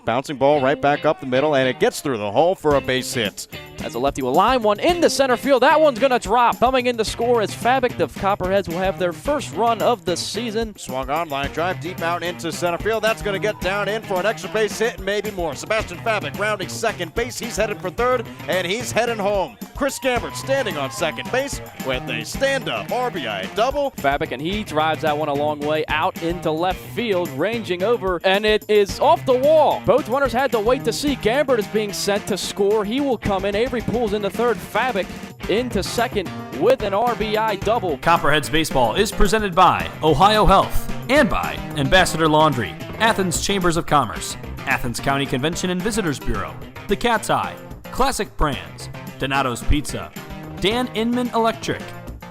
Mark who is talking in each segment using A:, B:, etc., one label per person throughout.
A: Bouncing ball right back up the middle, and it gets through the hole for a base hit.
B: As a lefty will line one into center field. That one's going to drop. Coming in to score as Fabic. The Copperheads will have their first run of the season.
A: Swung on, line drive deep out into center field. That's going to get down in for an extra base hit and maybe more. Sebastian Fabic rounding second base. He's headed for third, and he's heading home. Chris Gambert standing on second base with a stand-up RBI double.
B: Fabic, and he drives that one a long way out into left field, ranging over, and it is off the wall. Both runners had to wait to see. Gambert is being sent to score. He will come in. Avery pulls into third. Fabic into second with an RBI double.
C: Copperheads Baseball is presented by Ohio Health and by Ambassador Laundry, Athens Chambers of Commerce, Athens County Convention and Visitors Bureau, The Cat's Eye, Classic Brands, Donato's Pizza, Dan Inman Electric,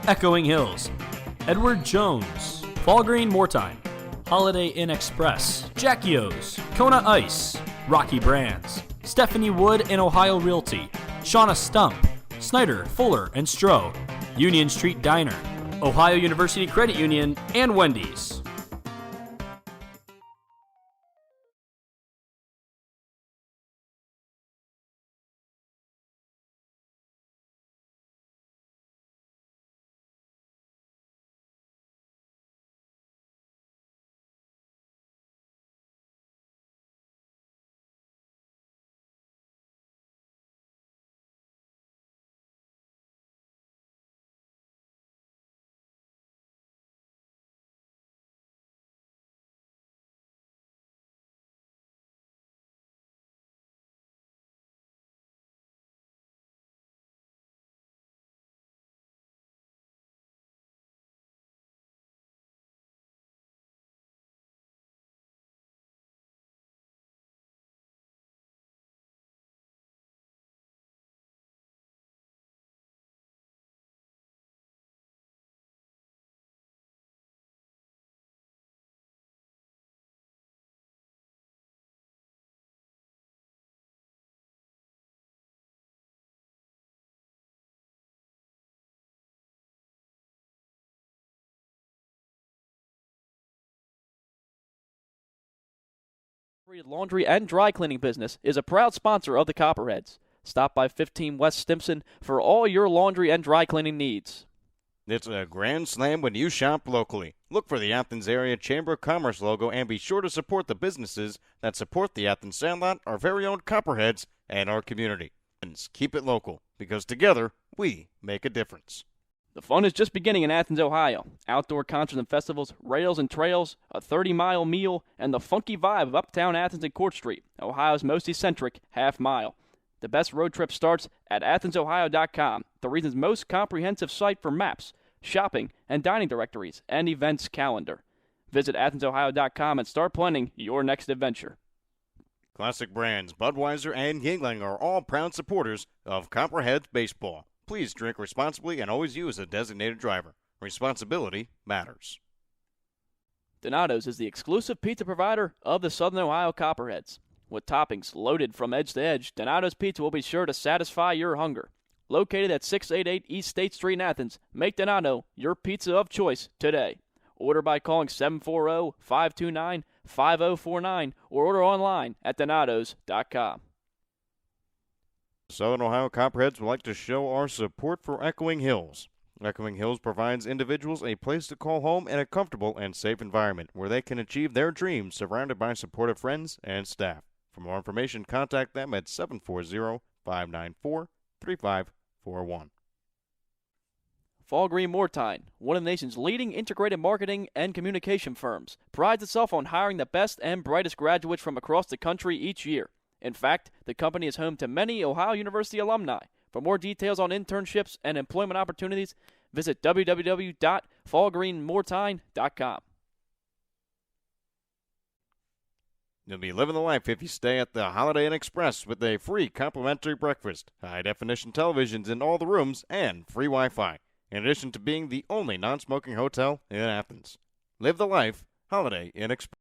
C: Echoing Hills, Edward Jones, Fall Green Moortime, Holiday Inn Express, Jackie O's, Kona Ice, Rocky Brands, Stephanie Wood and Ohio Realty, Shauna Stump, Snyder, Fuller, and Stroh, Union Street Diner, Ohio University Credit Union, and Wendy's.
B: Laundry and dry cleaning business is a proud sponsor of the Copperheads. Stop by 15 West Stimson for all your laundry and dry cleaning needs.
A: It's a grand slam when you shop locally. Look for the Athens Area Chamber of Commerce logo and be sure to support the businesses that support the Athens Sandlot, our very own Copperheads, and our community. Keep it local, because together we make a difference.
B: The fun is just beginning in Athens, Ohio. Outdoor concerts and festivals, rails and trails, a 30-mile meal, and the funky vibe of uptown Athens and Court Street, Ohio's most eccentric half-mile. The best road trip starts at AthensOhio.com, the region's most comprehensive site for maps, shopping, and dining directories, and events calendar. Visit AthensOhio.com and start planning your next adventure.
A: Classic Brands, Budweiser, and Yingling are all proud supporters of Copperheads Baseball. Please drink responsibly and always use a designated driver. Responsibility matters.
B: Donato's is the exclusive pizza provider of the Southern Ohio Copperheads. With toppings loaded from edge to edge, Donato's Pizza will be sure to satisfy your hunger. Located at 688 East State Street in Athens, make Donato your pizza of choice today. Order by calling 740-529-5049 or order online at donatos.com.
A: Southern Ohio Copperheads would like to show our support for Echoing Hills. Echoing Hills provides individuals a place to call home in a comfortable and safe environment where they can achieve their dreams surrounded by supportive friends and staff. For more information, contact them at 740-594-3541.
B: Fall Green Moortime, one of the nation's leading integrated marketing and communication firms, prides itself on hiring the best and brightest graduates from across the country each year. In fact, the company is home to many Ohio University alumni. For more details on internships and employment opportunities, visit www.fallgreenmoortime.com.
A: You'll be living the life if you stay at the Holiday Inn Express with a free complimentary breakfast, high-definition televisions in all the rooms, and free Wi-Fi, in addition to being the only non-smoking hotel in Athens. Live the life, Holiday Inn Express.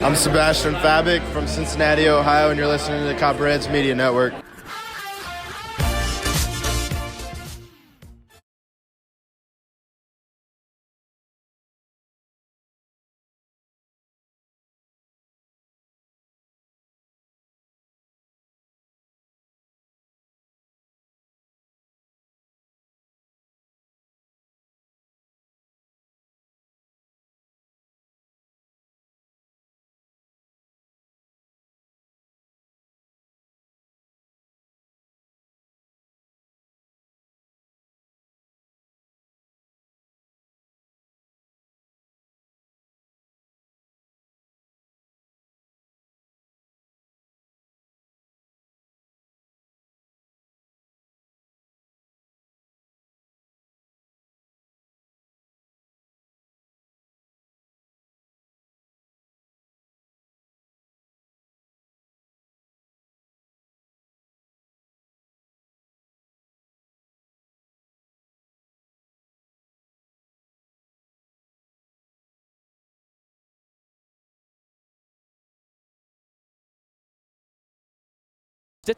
D: I'm Sebastian Fabic from Cincinnati, Ohio, and you're listening to the Copperheads Media Network.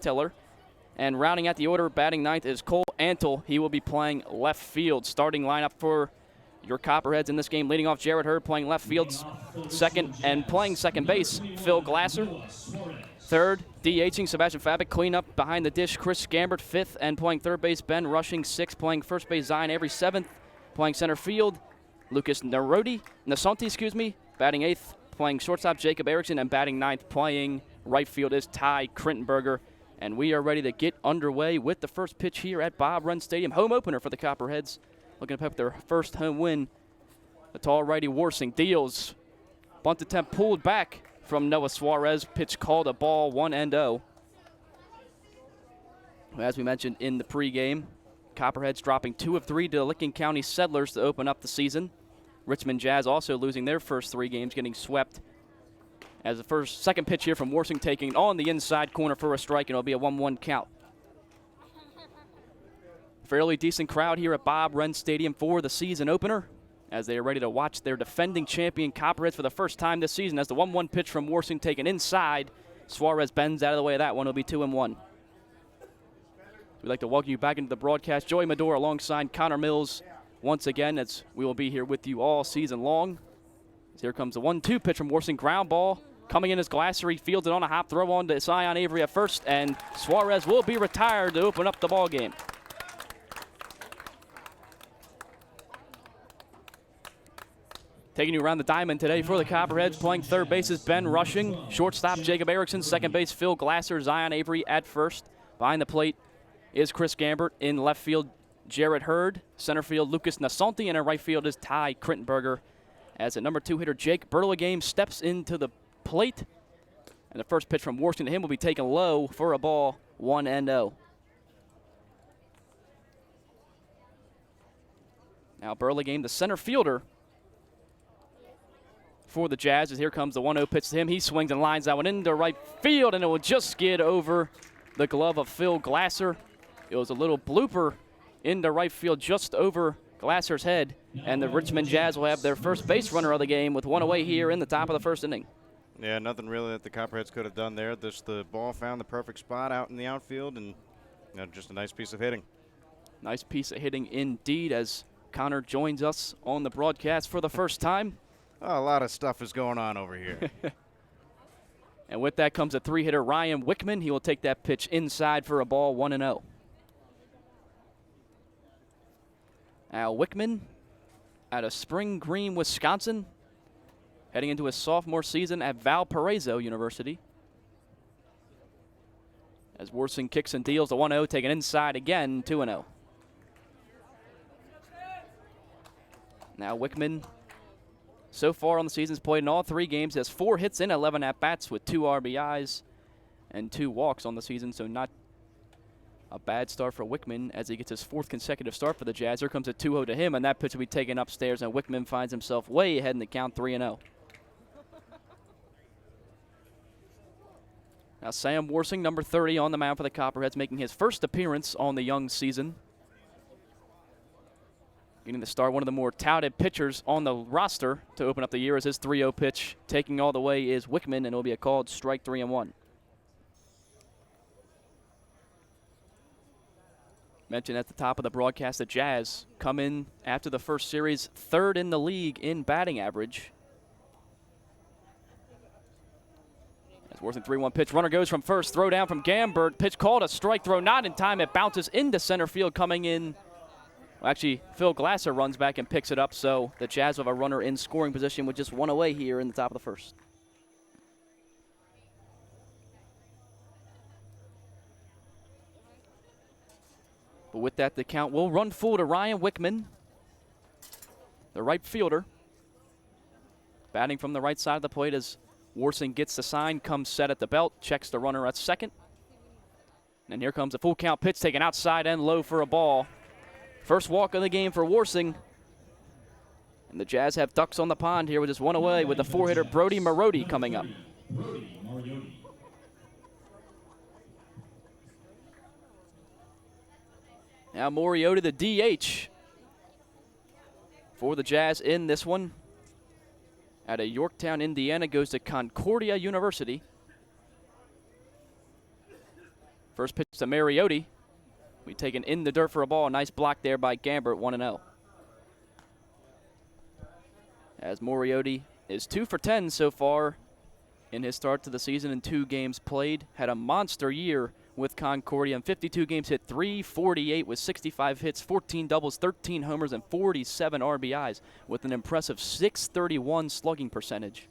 B: Tiller. And rounding out the order, batting ninth is Cole Antle. He will be playing left field. Starting lineup for your Copperheads in this game, leading off Jared Hurd, playing left field. Second, and playing second base, Phil Glasser. Third, DHing Sebastian Fabic. Cleanup behind the dish, Chris Gambert. Fifth, and playing third base, Ben Rushing. Sixth, playing first base, Zion Avery. Seventh, playing center field, Lucas Nasanti, batting eighth, playing shortstop, Jacob Erickson. And batting ninth, playing right field is Ty Crittenberger. And we are ready to get underway with the first pitch here at Bob Run Stadium. Home opener for the Copperheads. Looking to pick up their first home win. The tall righty Warsing deals. Bunt attempt pulled back from Noah Suarez. Pitch called a ball, 1-0. As we mentioned in the pregame, Copperheads dropping 2 of 3 to the Licking County Settlers to open up the season. Richmond Jazz also losing their first 3 games, getting swept. As the second pitch here from Warsing taking on the inside corner for a strike, and it'll be a 1-1 count. Fairly decent crowd here at Bob Wren Stadium for the season opener, as they are ready to watch their defending champion Copperheads for the first time this season. As the 1-1 pitch from Warsing taken inside, Suarez bends out of the way of that one. It'll be 2-1. We'd like to welcome you back into the broadcast. Joey Medora alongside Connor Mills once again, as we will be here with you all season long. As here comes the 1-2 pitch from Warsing, ground ball. Coming in as Glasser, he fields it on a hop throw on to Zion Avery at first, and Suarez will be retired to open up the ball game. Taking you around the diamond today for the Copperheads, playing third base is Ben Rushing, shortstop Jacob Erickson, second base Phil Glasser, Zion Avery at first. Behind the plate is Chris Gambert, in left field Jared Hurd, center field Lucas Nasanti, and in right field is Ty Crittenberger. As the number 2 hitter Jake Burlingame steps into the plate, and the first pitch from Warsing to him will be taken low for a ball, 1-0. Now Burlingame, the center fielder for the Jazz, as here comes the 1-0 pitch to him. He swings and lines that one into right field, and it will just skid over the glove of Phil Glasser. It was a little blooper into right field just over Glasser's head, and the Richmond Jazz will have their first base runner of the game with one away here in the top of the first inning.
A: Yeah, nothing really that the Copperheads could have done there. Just the ball found the perfect spot out in the outfield, and just a nice piece of hitting.
B: Nice piece of hitting indeed, as Connor joins us on the broadcast for the first time.
A: Oh, a lot of stuff is going on over here.
B: And with that comes a 3-hitter, Ryan Wickman. He will take that pitch inside for a ball, 1-0. Now Wickman out of Spring Green, Wisconsin, heading into his sophomore season at Valparaiso University. As Warsing kicks and deals the 1-0, taken inside again, 2-0. Now Wickman, so far on the season, has played in all 3 games. He has 4 hits in 11 at-bats with 2 RBIs and 2 walks on the season, so not a bad start for Wickman as he gets his 4th consecutive start for the Jazz. Here comes a 2-0 to him, and that pitch will be taken upstairs, and Wickman finds himself way ahead in the count, 3-0. Now Sam Warsing, number 30, on the mound for the Copperheads, making his first appearance on the young season. getting the start. One of the more touted pitchers on the roster to open up the year is his 3-0 pitch. Taking all the way is Wickman, and it'll be a called strike 3-1. Mentioned at the top of the broadcast, the Jazz come in after the first series, third in the league in batting average. As Worthing 3-1 pitch, runner goes from first, throw down from Gambert, pitch called a strike throw, not in time. It bounces into center field, coming in. Well, actually, Phil Glasser runs back and picks it up, so the Jazz have a runner in scoring position with just one away here in the top of the first. But with that, the count will run full to Ryan Wickman, the right fielder. Batting from the right side of the plate as Worsing gets the sign, comes set at the belt, checks the runner at second. And here comes a full count pitch taken outside and low for a ball. First walk of the game for Worsing. And the Jazz have ducks on the pond here with just one away with the four-hitter Brody Marody coming up. Now Moriota, the DH for the Jazz in this one. Out of Yorktown, Indiana, goes to Concordia University. First pitch to Mariotti. We taken in the dirt for a ball. Nice block there by Gambert, 1-0. As Mariotti is 2 for 10 so far in his start to the season in 2 games played. Had a monster year with Concordia. In 52 games, hit .348 with 65 hits, 14 doubles, 13 homers, and 47 RBIs with an impressive .631 slugging percentage.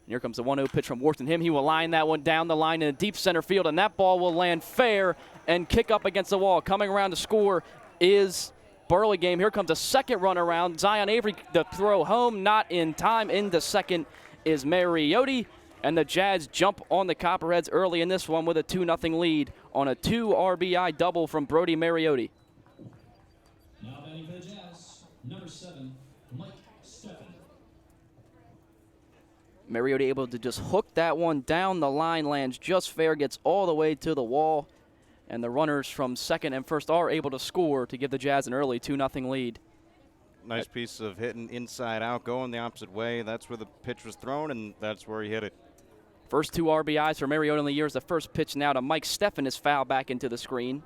B: And here comes the 1-0 pitch from Worthing. He will line that one down the line in the deep center field, and that ball will land fair and kick up against the wall. Coming around to score is Burlingame. Here comes a second run around. Zion Avery, the throw home, not in time. Into second is Mariotti. And the Jazz jump on the Copperheads early in this one with a 2-0 lead on a 2 RBI double from Brody Mariotti.
C: Now batting for the Jazz, number 7, Mike Steffen.
B: Mariotti able to just hook that one down the line, lands just fair, gets all the way to the wall. And the runners from second and first are able to score to give the Jazz an early 2-0 lead.
A: Nice piece of hitting inside out, going the opposite way. That's where the pitch was thrown, and that's where he hit it.
B: First 2 RBIs for Mariotti in the year is the first pitch now to Mike Steffen is fouled back into the screen.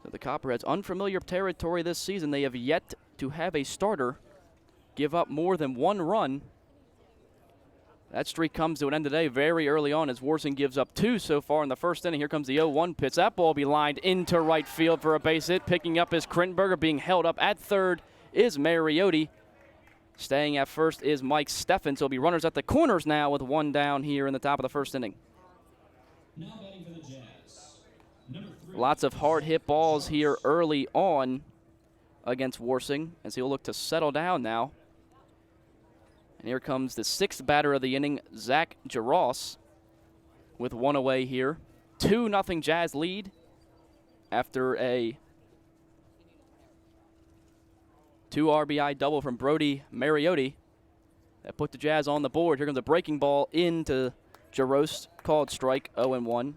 B: So the Copperheads, unfamiliar territory this season. They have yet to have a starter give up more than 1 run. That streak comes to an end today very early on as Worsing gives up 2 so far in the first inning. Here comes the 0-1 pitch. That ball will be lined into right field for a base hit. Picking up is Krinberger. Being held up at third is Mariotti. Staying at first is Mike Steffen. So it'll be runners at the corners now with 1 down here in the top of the first inning.
C: Now batting for the Jazz, number 3.
B: Lots of hard hit balls here early on against Worsing as he'll look to settle down now. And here comes the 6th batter of the inning, Zach Jarosz, with 1 away here. 2-0 Jazz lead after a 2 RBI double from Brody Mariotti that put the Jazz on the board. Here comes a breaking ball into Jarosz, called strike, 0-1.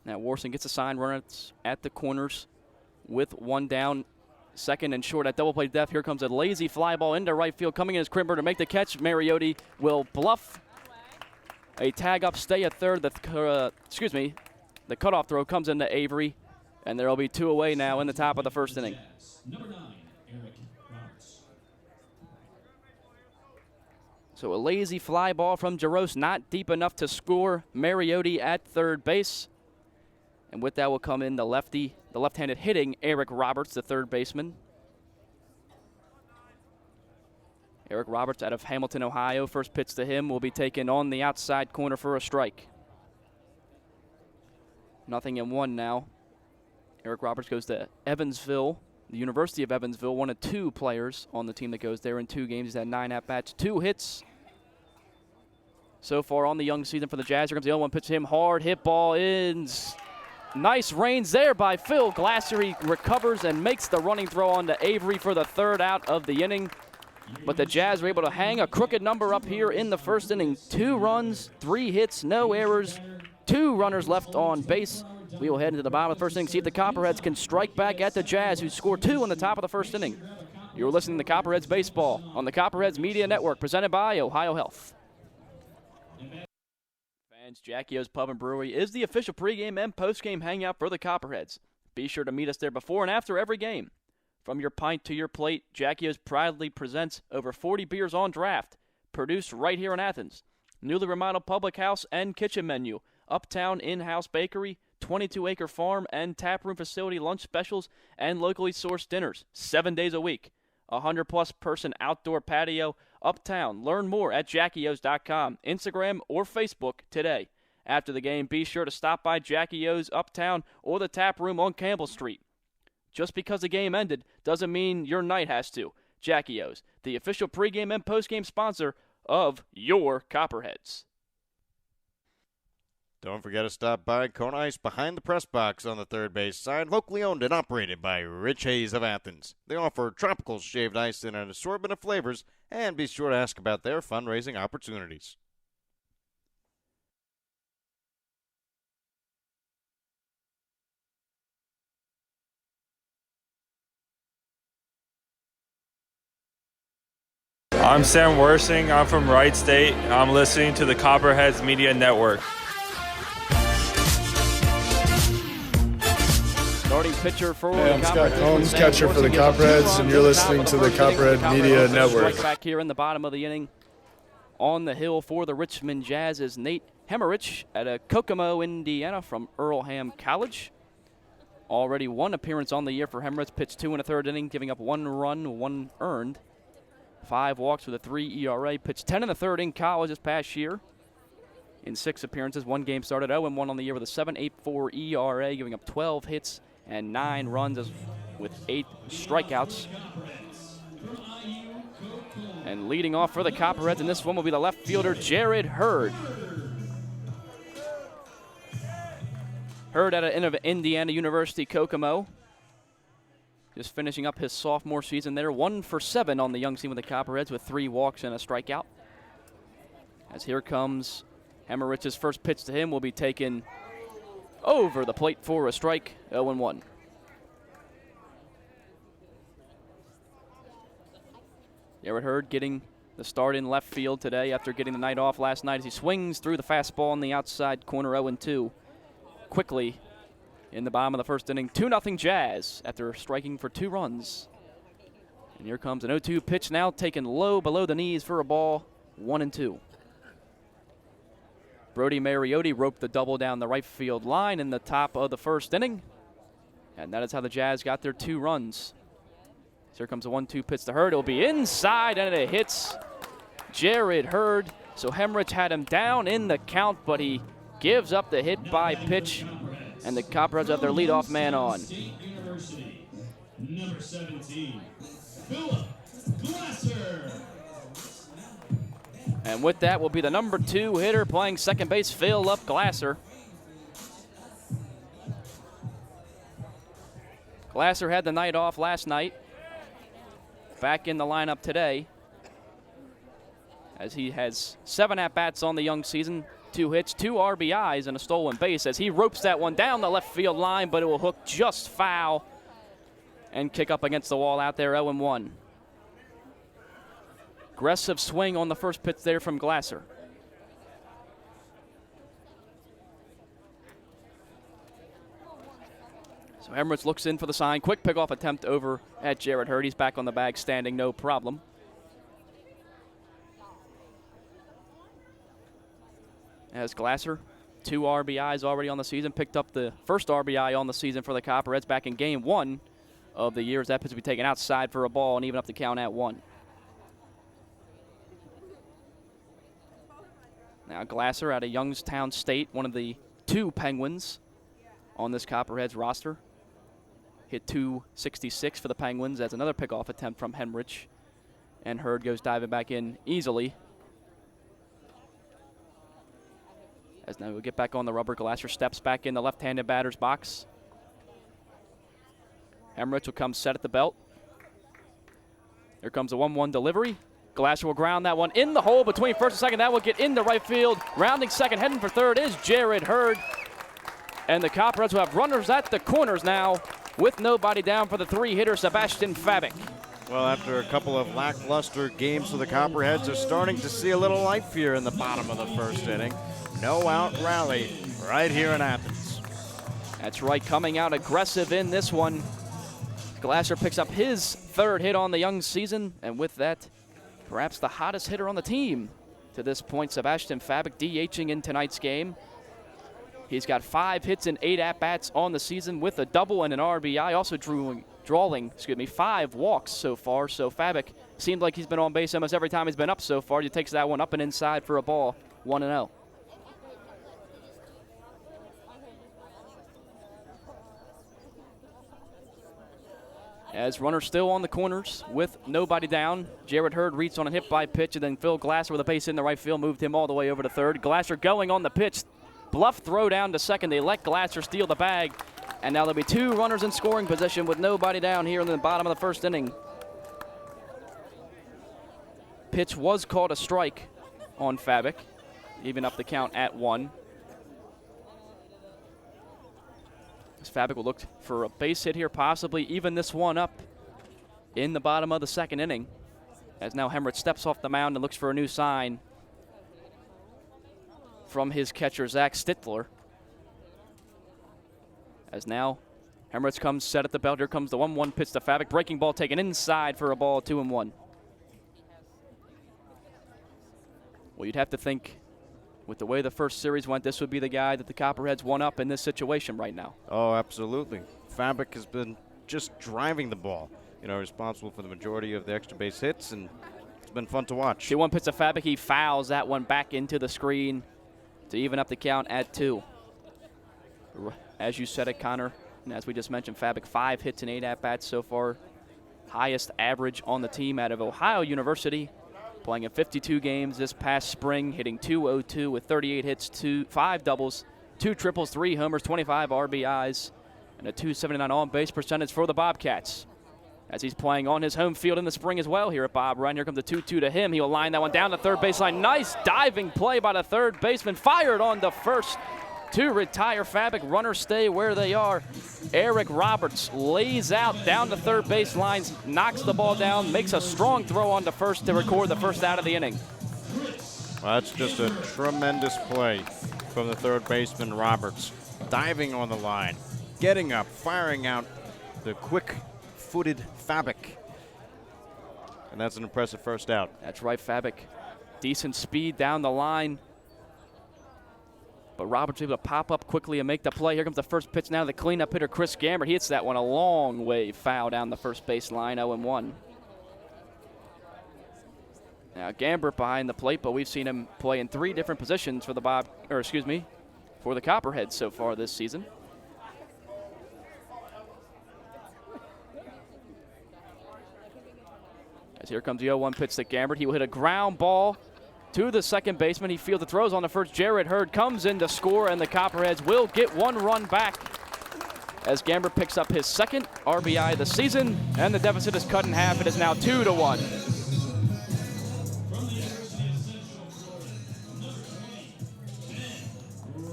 B: Now Worsing gets a sign, runners at the corners with 1 down, second and short at double play depth. Here comes a lazy fly ball into right field. Coming in is Krimber to make the catch. Mariotti will bluff a tag up, stay at third. The cutoff throw comes into Avery, and there will be 2 away now in the top of the first inning.
C: Number 9, Eric Roberts.
B: So a lazy fly ball from Jarosz, not deep enough to score. Mariotti at third base. And with that will come in the left-handed hitting Eric Roberts, the third baseman. Eric Roberts out of Hamilton, Ohio. First pitch to him will be taken on the outside corner for a strike. 0-1 now. Eric Roberts goes to Evansville, the University of Evansville, one of 2 players on the team that goes there in 2 games. He's had 9 at-bats, 2 hits so far on the young season for the Jazz. Here comes the 0-1 pitch to him. Hard hit ball ins. Nice range there by Phil Glasser. He recovers and makes the running throw on to Avery for the 3rd out of the inning. But the Jazz were able to hang a crooked number up here in the first inning. 2 runs, 3 hits, no errors, 2 runners left on base. We will head into the bottom of the first inning, see if the Copperheads can strike back at the Jazz, who scored 2 in the top of the first inning. You're listening to Copperheads Baseball on the Copperheads Media Network, presented by Ohio Health. Fans, Jackie O's Pub and Brewery is the official pregame and postgame hangout for the Copperheads. Be sure to meet us there before and after every game. From your pint to your plate, Jackie O's proudly presents over 40 beers on draft, produced right here in Athens. Newly remodeled public house and kitchen menu, uptown in-house bakery, 22-acre farm and taproom facility lunch specials, and locally sourced dinners, 7 days a week. 100-plus person outdoor patio, uptown. Learn more at JackieO's.com, Instagram, or Facebook today. After the game, be sure to stop by Jackie O's Uptown or the tap room on Campbell Street. Just because the game ended doesn't mean your night has to. Jackie O's, the official pregame and postgame sponsor of your Copperheads.
A: Don't forget to stop by Kona Ice behind the press box on the third base side, locally owned and operated by Rich Hayes of Athens. They offer tropical shaved ice in an assortment of flavors, and be sure to ask about their fundraising opportunities.
E: I'm Sam Worsing. I'm from Wright State. I'm listening to the Copperheads Media Network.
B: Starting pitcher for
D: Hey, I'm
B: the
D: Scott
B: Copperheads.
D: Combs, catcher for the Copperheads, and you're listening to the Copperhead Media Network.
B: Strike back here in the bottom of the inning. On the hill for the Richmond Jazz is Nate Hemmerich out of Kokomo, Indiana from Earlham College. Already 1 appearance on the year for Hemmerich. Pitched 2 in the third inning, giving up 1 run, 1 earned. 5 walks with a 3 ERA. Pitched 10 in the third in college this past year. In 6 appearances, 1 game started, 0-1 on the year with a 7.84 ERA, giving up 12 hits and 9 runs with 8 strikeouts. And leading off for the Copperheads in this one will be the left fielder, Jared Hurd. Hurd out of Indiana University, Kokomo. Just finishing up his sophomore season there. 1 for 7 on the young team with the Copperheads with 3 walks and a strikeout. As here comes Hemmerich's first pitch to him will be taken over the plate for a strike, 0-1. Jared Hurd getting the start in left field today after getting the night off last night as he swings through the fastball on the outside corner, 0-2. Quickly in the bottom of the first inning, 2-0 Jazz after striking for 2 runs. And here comes an 0-2 pitch now taken low below the knees for a ball, 1-2. Brody Mariotti roped the double down the right field line in the top of the first inning. And that is how the Jazz got their 2 runs. So here comes a 1-2 pitch to Hurd. It'll be inside, and it hits Jared Hurd. So Hemmerich had him down in the count, but he gives up the hit by pitch. And the Copperheads have their leadoff man on.
F: Number 17, Philip Glasser.
B: And with that will be the number 2 hitter playing second base, Philip Glasser. Glasser had the night off last night. Back in the lineup today, as he has 7 at-bats on the young season, 2 hits, 2 RBIs, and a stolen base as he ropes that one down the left field line, but it will hook just foul and kick up against the wall out there, 0-1. Aggressive swing on the first pitch there from Glasser. So Hemmerich looks in for the sign. Quick pickoff attempt over at Jared Hurd. He's back on the bag, standing, no problem. As Glasser, 2 RBIs already on the season, picked up the first RBI on the season for the Copperheads back in game 1 of the year. As that pitch will be taken outside for a ball and even up the count at 1. Now Glasser out of Youngstown State, one of the 2 Penguins on this Copperheads roster. Hit .266 for the Penguins as another pickoff attempt from Hemmerich. And Hurd goes diving back in easily. As now we'll get back on the rubber. Glasser steps back in the left-handed batter's box. Hemmerich will come set at the belt. Here comes a 1-1 delivery. Glasser will ground that one in the hole between first and second. That will get into right field. Rounding second, heading for third is Jared Hurd. And the Copperheads will have runners at the corners now with nobody down for the 3-hitter, Sebastian Fabic.
A: Well, after a couple of lackluster games for the Copperheads, are starting to see a little life here in the bottom of the first inning. No out rally right here in Athens.
B: That's right, coming out aggressive in this one. Glasser picks up his 3rd hit on the young season, and with that, perhaps the hottest hitter on the team to this point, Sebastian Fabic, DHing in tonight's game. He's got 5 hits and 8 at-bats on the season with a double and an RBI, also drawing 5 walks so far. So Fabic seemed like he's been on base almost every time he's been up so far. He takes that one up and inside for a ball, 1-0. As runners still on the corners with nobody down, Jared Hurd reached on a hit-by pitch, and then Phil Glasser with a base in the right field moved him all the way over to third. Glasser going on the pitch. Bluff throw down to second. They let Glasser steal the bag, and now there'll be 2 runners in scoring position with nobody down here in the bottom of the first inning. Pitch was called a strike on Fabic, even up the count at 1. As Fabic will look for a base hit here, possibly even this one up in the bottom of the second inning. As now Hemrich steps off the mound and looks for a new sign from his catcher, Zach Stittler. As now Hemrich comes set at the belt. Here comes the 1-1 pitch to Fabic. Breaking ball taken inside for a ball, 2-1. Well, you'd have to think, with the way the first series went, this would be the guy that the Copperheads won up in this situation right now.
A: Oh, absolutely. Fabic has been just driving the ball, responsible for the majority of the extra base hits, and it's been fun to watch.
B: 2-1 pitch to Fabic. He fouls that one back into the screen to even up the count at 2. As you said it, Connor, and as we just mentioned, Fabic 5 hits and 8 at-bats so far. Highest average on the team out of Ohio University. Playing in 52 games this past spring, hitting .202 with 38 hits, 5 doubles, 2 triples, 3 homers, 25 RBIs, and a .279 on-base percentage for the Bobcats. As he's playing on his home field in the spring as well here at Bob Ryan. Here comes the 2-2 to him. He will line that one down the third baseline. Nice diving play by the third baseman. Fired on the first to retire Fabic. Runners stay where they are. Eric Roberts lays out down the third baseline, knocks the ball down, makes a strong throw on to first to record the first out of the inning.
A: Well, that's just a tremendous play from the third baseman, Roberts. Diving on the line, getting up, firing out the quick-footed Fabic. And that's an impressive first out.
B: That's right, Fabic. Decent speed down the line. But Roberts able to pop up quickly and make the play. Here comes the first pitch now. The cleanup hitter, Chris Gambert. He hits that one a long way foul down the first base line, 0-1. Now Gambert behind the plate, but we've seen him play in 3 different positions for the for the Copperheads so far this season. As here comes the 0-1 pitch to Gambert. He will hit a ground ball to the second baseman. He fields the throws on the first. Jared Hurd comes in to score, and the Copperheads will get 1 run back as Gambert picks up his 2nd RBI of the season, and the deficit is cut in half. It is now 2-1.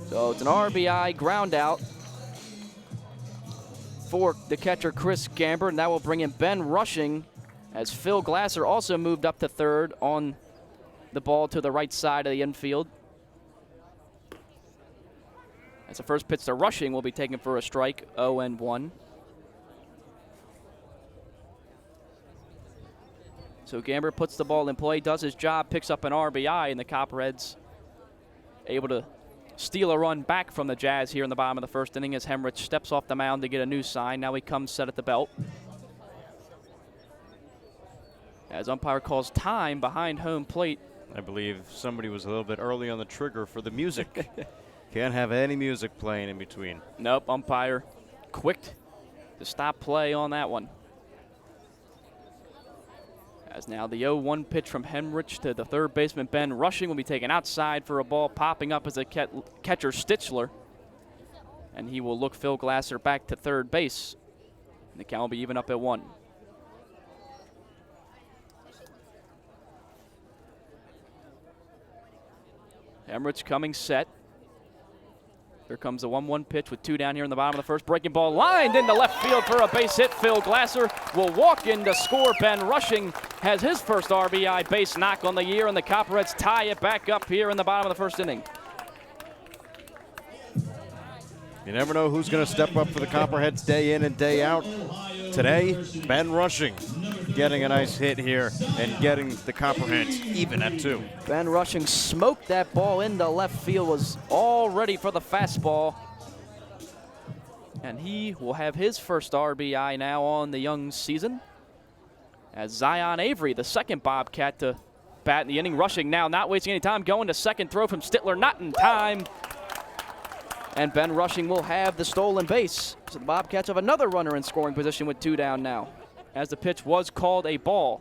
B: So it's an RBI ground out for the catcher, Chris Gambert, and that will bring in Ben Rushing, as Phil Glasser also moved up to third on the ball to the right side of the infield. As the first pitch to Rushing will be taken for a strike, 0-1. So Gambert puts the ball in play, does his job, picks up an RBI, and the Copperheads able to steal a run back from the Jazz here in the bottom of the first inning as Hemrich steps off the mound to get a new sign. Now he comes set at the belt. As umpire calls time behind home plate.
A: I believe somebody was a little bit early on the trigger for the music. Can't have any music playing in between.
B: Nope, umpire quick to stop play on that one. As now the 0-1 pitch from Hemrich to the third baseman, Ben Rushing, will be taken outside for a ball. Popping up as a catcher, Stichler. And he will look Phil Glasser back to third base. And the count will be even up at 1. Hemrich coming set. Here comes the 1-1 pitch with 2 down here in the bottom of the first. Breaking ball lined into left field for a base hit. Phil Glasser will walk in to score. Ben Rushing has his first RBI base knock on the year, and the Copperheads tie it back up here in the bottom of the first inning.
A: You never know who's going to step up for the Copperheads day in and day out. Today, Ben Rushing getting a nice hit here and getting the Copperheads even at 2.
B: Ben Rushing smoked that ball into left field, was all ready for the fastball. And he will have his first RBI now on the young season. As Zion Avery, the second Bobcat to bat in the inning. Rushing now, not wasting any time, going to second. Throw from Stittler, not in time. And Ben Rushing will have the stolen base. So the Bobcats have another runner in scoring position with 2 down now, as the pitch was called a ball.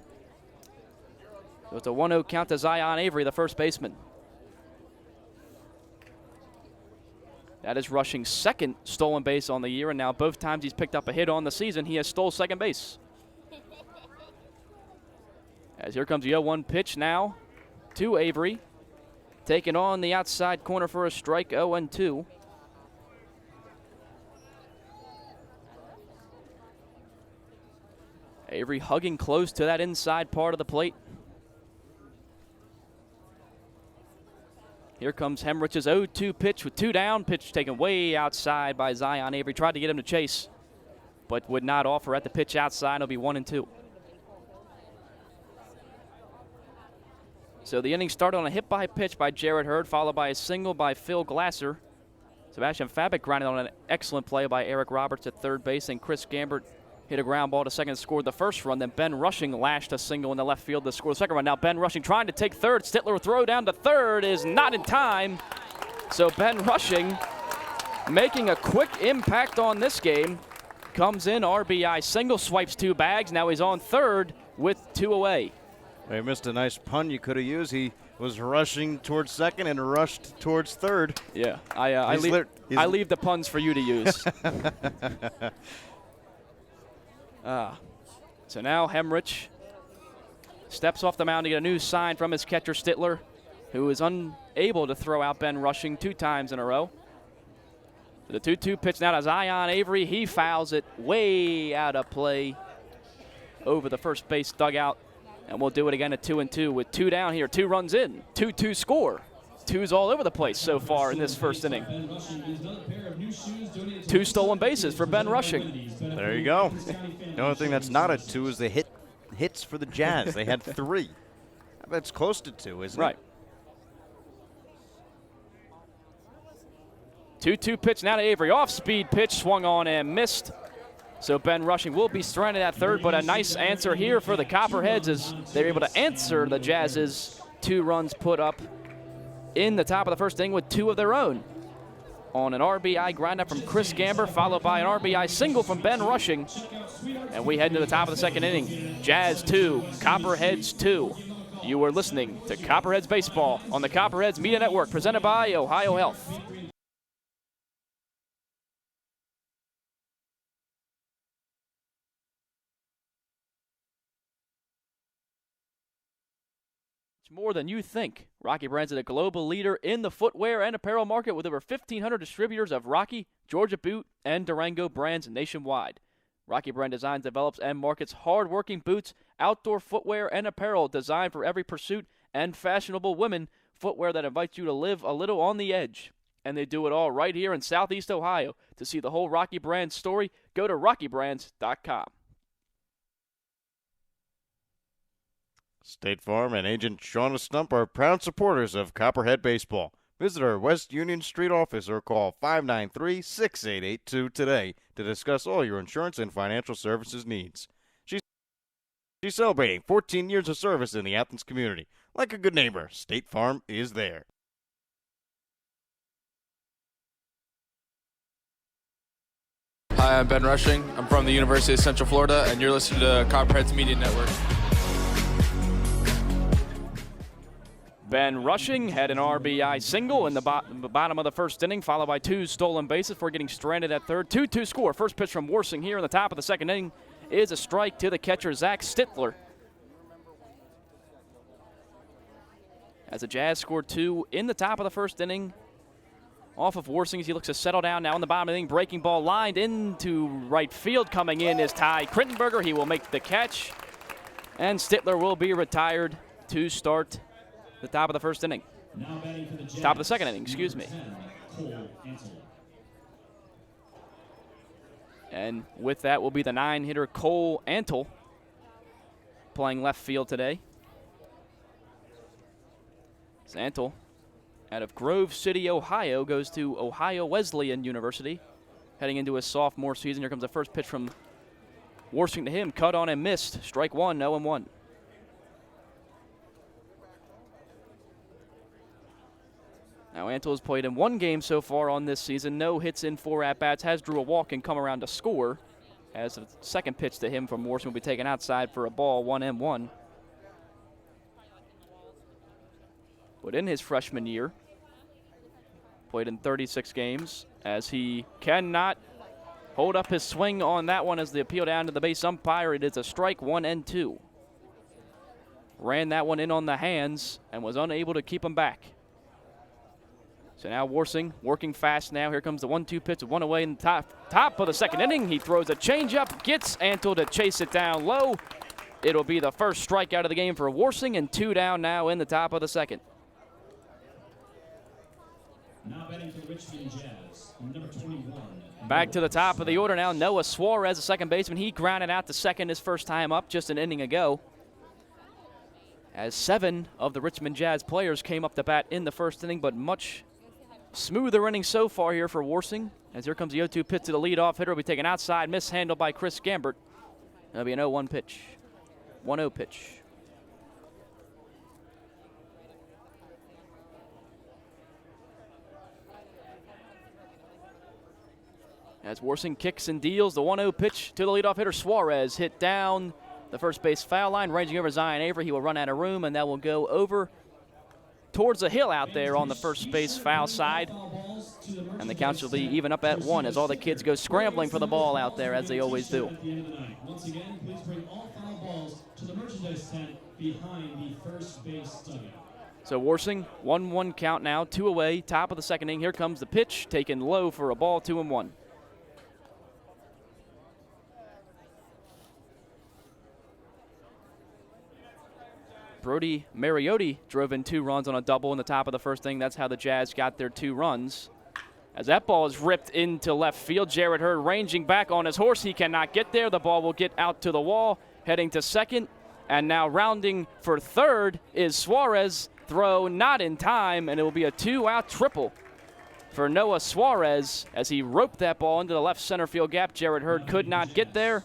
B: So it's a 1-0 count to Zion Avery, the first baseman. That is Rushing's second stolen base on the year, and now both times he's picked up a hit on the season, he has stole second base. As here comes the 0-1 pitch now to Avery. Taking on the outside corner for a strike, 0-2. Avery hugging close to that inside part of the plate. Here comes Hemrich's 0-2 pitch with 2 down. Pitch taken way outside by Zion Avery. Tried to get him to chase, but would not offer at the pitch outside. It'll be 1-2. So the inning started on a hit by pitch by Jared Hurd, followed by a single by Phil Glasser. Sebastian Fabic grinded on an excellent play by Eric Roberts at third base, and Chris Gambert hit a ground ball to second and scored the first run. Then Ben Rushing lashed a single in the left field to score the second run. Now Ben Rushing trying to take third. Stittler will throw down to third, is not in time. So Ben Rushing making a quick impact on this game. Comes in, RBI single, swipes 2 bags. Now he's on third with 2 away.
A: They missed a nice pun you could have used. He was rushing towards second and rushed towards third.
B: Yeah, I leave the puns for you to use. So now Hemrich steps off the mound to get a new sign from his catcher Stittler, who is unable to throw out Ben Rushing 2 times in a row. The 2-2 pitch now to Zion Avery. He fouls it way out of play over the first base dugout. And we'll do it again at 2-2 with 2 down here, 2 runs in, 2-2 score. 2's all over the place so far in this first inning. 2 stolen bases for Ben Rushing.
A: There you go. The only thing that's not at 2 is the hits for the Jazz. They had 3. That's close to 2, isn't
B: it? 2-2 pitch now to Avery. Off-speed pitch, swung on and missed. So Ben Rushing will be stranded at third, but a nice answer here for the Copperheads as they're able to answer the Jazz's 2 runs put up in the top of the first inning with 2 of their own. On an RBI grind up from Chris Gamber, followed by an RBI single from Ben Rushing. And we head into the top of the second inning. Jazz 2, Copperheads 2. You are listening to Copperheads Baseball on the Copperheads Media Network, presented by Ohio Health. More than you think. Rocky Brands is a global leader in the footwear and apparel market with over 1,500 distributors of Rocky, Georgia Boot, and Durango brands nationwide. Rocky Brand designs, develops, and markets hard-working boots, outdoor footwear, and apparel designed for every pursuit and fashionable women, footwear that invites you to live a little on the edge. And they do it all right here in Southeast Ohio. To see the whole Rocky Brands story, go to rockybrands.com.
A: State Farm and agent Shauna Stump are proud supporters of Copperhead Baseball. Visit our West Union Street office or call 593-6882 today to discuss all your insurance and financial services needs. She's celebrating 14 years of service in the Athens community. Like a good neighbor, State Farm is there.
G: Hi, I'm Ben Rushing. I'm from the University of Central Florida, and you're listening to Copperheads Media Network.
B: Ben Rushing had an RBI single in the bottom of the first inning, followed by 2 stolen bases before getting stranded at third. 2-2 score. First pitch from Worsing here in the top of the second inning is a strike to the catcher, Zach Stittler. As the Jazz scored 2 in the top of the first inning off of Worsing as he looks to settle down now in the bottom of the inning. Breaking ball lined into right field. Coming in is Ty Krittenberger. He will make the catch. And Stittler will be retired to start the top of the first inning.
F: Now batting for the Jazz,
B: Top of the second inning, excuse me.
F: 10, Cole Ansel.
B: And with that will be the 9-hitter Cole Antle playing left field today. Antle, out of Grove City, Ohio, goes to Ohio Wesleyan University. Heading into his sophomore season, here comes the first pitch from Worsing to him. Cut on and missed. Strike 1, 0-1. Now, Antle has played in 1 game so far on this season. No hits in 4 at-bats. Has drew a walk and come around to score. As the second pitch to him from Worsing will be taken outside for a ball, 1-1. But in his freshman year, played in 36 games, as he cannot hold up his swing on that one as the appeal down to the base umpire. It is a strike, 1-2. Ran that one in on the hands and was unable to keep him back. So now Worsing working fast now. Here comes the 1-2 pitch, 1 away in the top of the second inning. He throws a changeup, gets Antle to chase it down low. It'll be the first strikeout of the game for Worsing, and 2 down now in the top of the second.
F: Now batting for the Richmond Jazz, number 21.
B: Back to the top of the order now. Noah Suarez, the second baseman. He grounded out to second his first time up just an inning ago. As 7 of the Richmond Jazz players came up to bat in the first inning, but much smoother inning so far here for Worsing. As here comes the 0-2 pitch to the leadoff hitter. Will be taken outside, mishandled by Chris Gambert. That'll be an 0-1 pitch. 1-0 pitch. As Worsing kicks and deals, the 1-0 pitch to the leadoff hitter Suarez hit down the first base foul line, ranging over Zion Avery. He will run out of room, and that will go over towards the hill out there on the first base foul side. And the count will be even up at 1 as all the kids go scrambling for the ball out there, as they always do.
F: Once again, please bring all foul balls to the merchandise tent behind the first base dugout.
B: So Worsing, 1-1 count now, 2 away, top of the second inning. Here comes the pitch, taken low for a ball, 2-1. Brody Mariotti drove in 2 runs on a double in the top of the first inning. That's how the Jazz got their 2 runs. As that ball is ripped into left field, Jared Hurd ranging back on his horse. He cannot get there. The ball will get out to the wall, heading to second. And now rounding for third is Suarez. Throw not in time, and it will be a 2-out triple for Noah Suarez as he roped that ball into the left center field gap. Jared Hurd could not get there.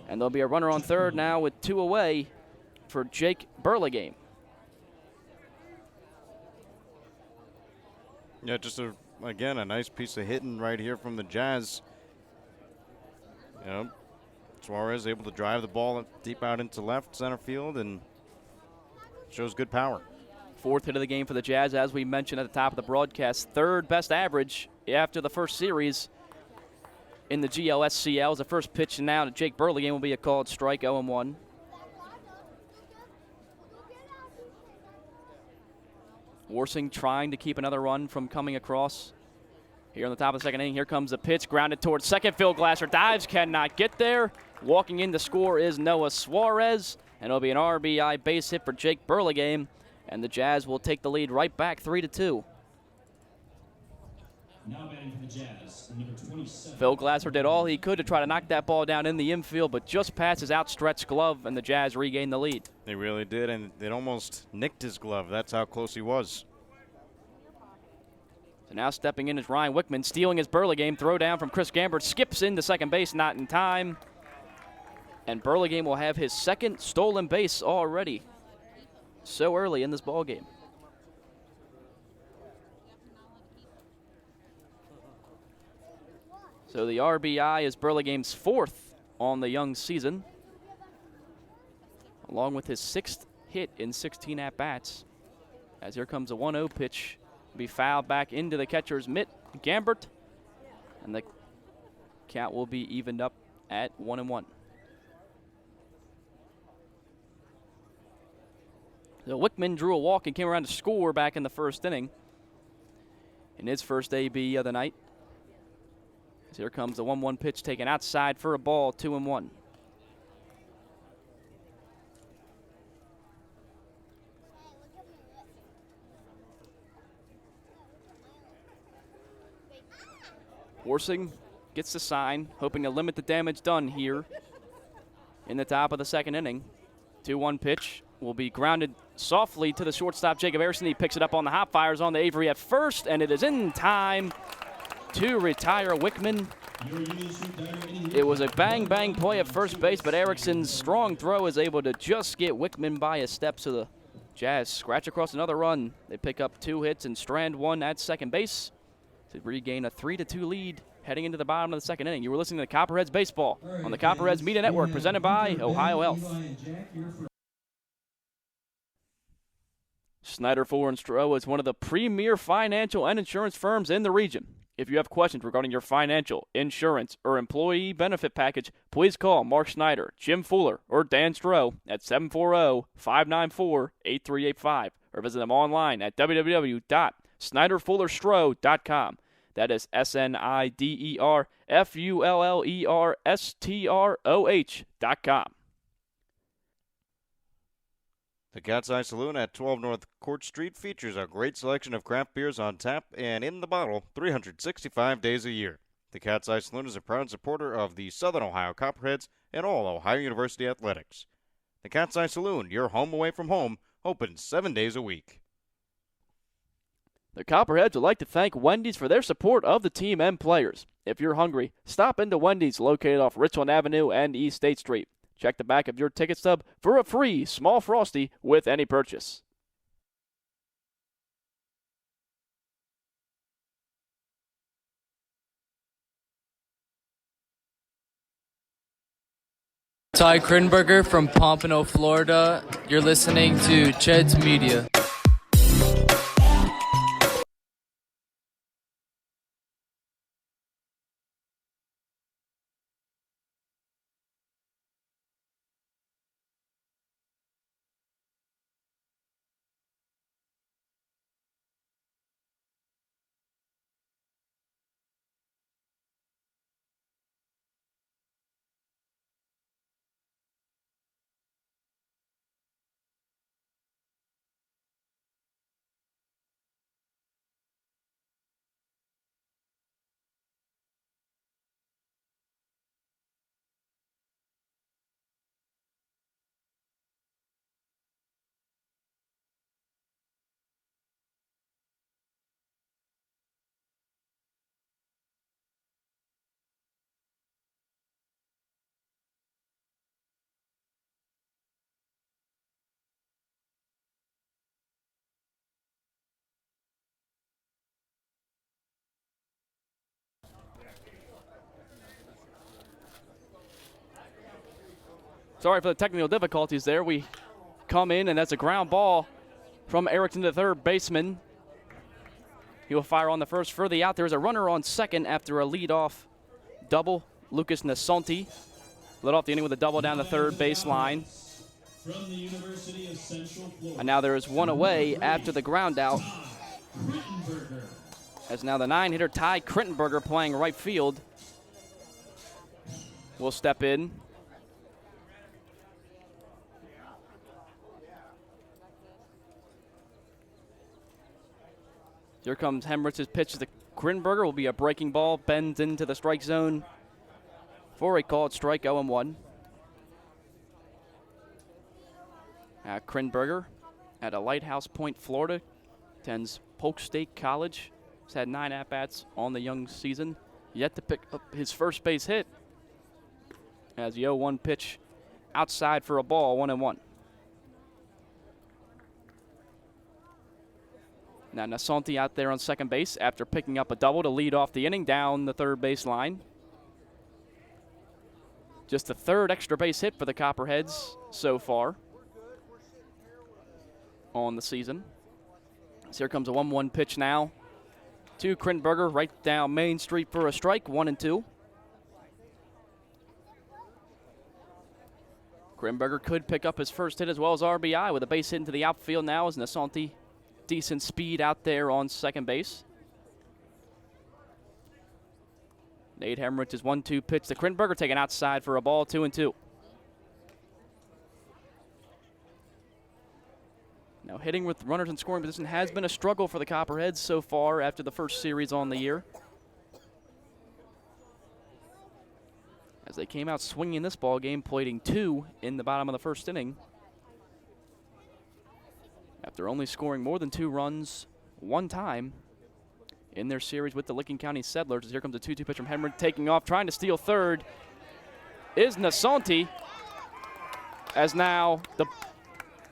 B: And there'll be a runner on third now with 2 away for Jake Burlingame.
A: Yeah, just again a nice piece of hitting right here from the Jazz. You know, Suarez able to drive the ball deep out into left center field and shows good power.
B: 4th hit of the game for the Jazz, as we mentioned at the top of the broadcast. 3rd best average after the first series in the GLSCL. As the first pitch now to Jake Burlingame will be a called strike, 0-1. Worsing trying to keep another run from coming across. Here on the top of the second inning, here comes the pitch, grounded towards second. Phil Glasser dives, cannot get there. Walking in to score is Noah Suarez, and it'll be an RBI base hit for Jake Burlingame, and the Jazz will take the lead right back 3-2.
F: Now batting for the Jazz, number 27.
B: Phil Glasser did all he could to try to knock that ball down in the infield, but just past his outstretched glove, and the Jazz regained the lead.
A: They really did, and it almost nicked his glove. That's how close he was.
B: So now stepping in is Ryan Wickman, stealing his Burlingame. Throw down from Chris Gambert, skips into second base, not in time. And Burlingame will have his 2nd stolen base already so early in this ball game. So the RBI is Burlingame's 4th on the young season, along with his 6th hit in 16 at-bats. As here comes a 1-0 pitch, be fouled back into the catcher's mitt, Gambert, and the count will be evened up at 1-1. So Wickman drew a walk and came around to score back in the first inning in his first AB of the night. So here comes the 1-1 pitch taken outside for a ball, 2-1. Horsing gets the sign, hoping to limit the damage done here in the top of the second inning. 2-1 pitch will be grounded softly to the shortstop, Jacob Harrison. He picks it up on the hop, fires on the Avery at first, and it is in time to retire Wickman. It was a bang-bang play at first base, but Erickson's strong throw is able to just get Wickman by a step, so the Jazz scratch across another run. They pick up 2 hits and strand 1 at second base to regain a 3-2 lead heading into the bottom of the second inning. You were listening to Copperheads Baseball on the Copperheads Media Network, presented by Ohio Health. Snyder, Fuller & Stroh is one of the premier financial and insurance firms in the region. If you have questions regarding your financial, insurance, or employee benefit package, please call Mark Snyder, Jim Fuller, or Dan Stroh at 740-594-8385 or visit them online at www.snyderfullerstroh.com. That is SNIDERFULLERSTROH.com.
A: The Cat's Eye Saloon at 12 North Court Street features a great selection of craft beers on tap and in the bottle 365 days a year. The Cat's Eye Saloon is a proud supporter of the Southern Ohio Copperheads and all Ohio University athletics. The Cat's Eye Saloon, your home away from home, open 7 days a week.
B: The Copperheads would like to thank Wendy's for their support of the team and players. If you're hungry, stop into Wendy's located off Richmond Avenue and East State Street. Check the back of your ticket stub for a free small Frosty with any purchase.
H: Ty Krinberger from Pompano, Florida. You're listening to Ched's Media.
B: Sorry for the technical difficulties there. We come in, and that's a ground ball from Erickson, the third baseman. He will fire on the first for the out. There's a runner on second after a leadoff double. Lucas Nasonti led off the inning with a double down the third base line. And now there is one away after the ground out. As now the 9-hitter Ty Krittenberger, playing right field, will step in. Here comes Hemrich's pitch to Krittenberger. Will be a breaking ball, bends into the strike zone for a called strike, 0-1. Krittenberger at a Lighthouse Point, Florida, attends Polk State College. He's had 9 at-bats on the young season, yet to pick up his first base hit as the 0-1 pitch outside for a ball, 1-1. Now Nasonti out there on second base after picking up a double to lead off the inning down the third base line. Just the third extra base hit for the Copperheads so far on the season. So here comes a 1-1 pitch now to Krittenberger, right down Main Street for a strike, 1-2. Grimberger could pick up his first hit as well as RBI with a base hit into the outfield now as Nasanti, decent speed out there on second base. Nate Hemrich's 1-2 pitch to Grimberger, taken outside for a ball, 2-2. Now hitting with runners in scoring position has been a struggle for the Copperheads so far after the first series on the year, as they came out swinging this ball game, plating 2 in the bottom of the first inning, after only scoring more than 2 runs one time in their series with the Licking County Settlers. As here comes a 2-2 pitch from Hemrick, taking off, trying to steal third is Nasanti, as now the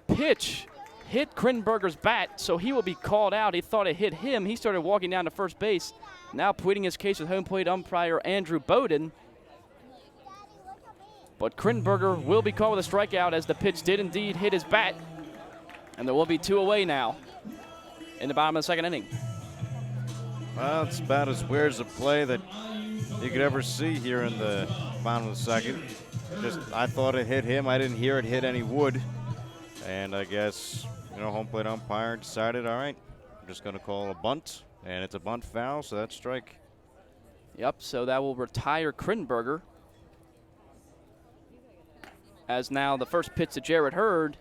B: pitch hit Grimberger's bat, so he will be called out. He thought it hit him. He started walking down to first base, now pleading his case with home plate umpire Andrew Bowden. But Grimberger will be called with a strikeout, as the pitch did indeed hit his bat. And there will be 2 away now in the bottom of the second inning.
A: Well, it's about as weird as a play that you could ever see here in the bottom of the second. I thought it hit him. I didn't hear it hit any wood. And I guess, home plate umpire decided, all right, I'm just going to call a bunt. And it's a bunt foul, so that's strike.
B: Yep, so that will retire Grimberger. As now the first pitch to Jared Hurd,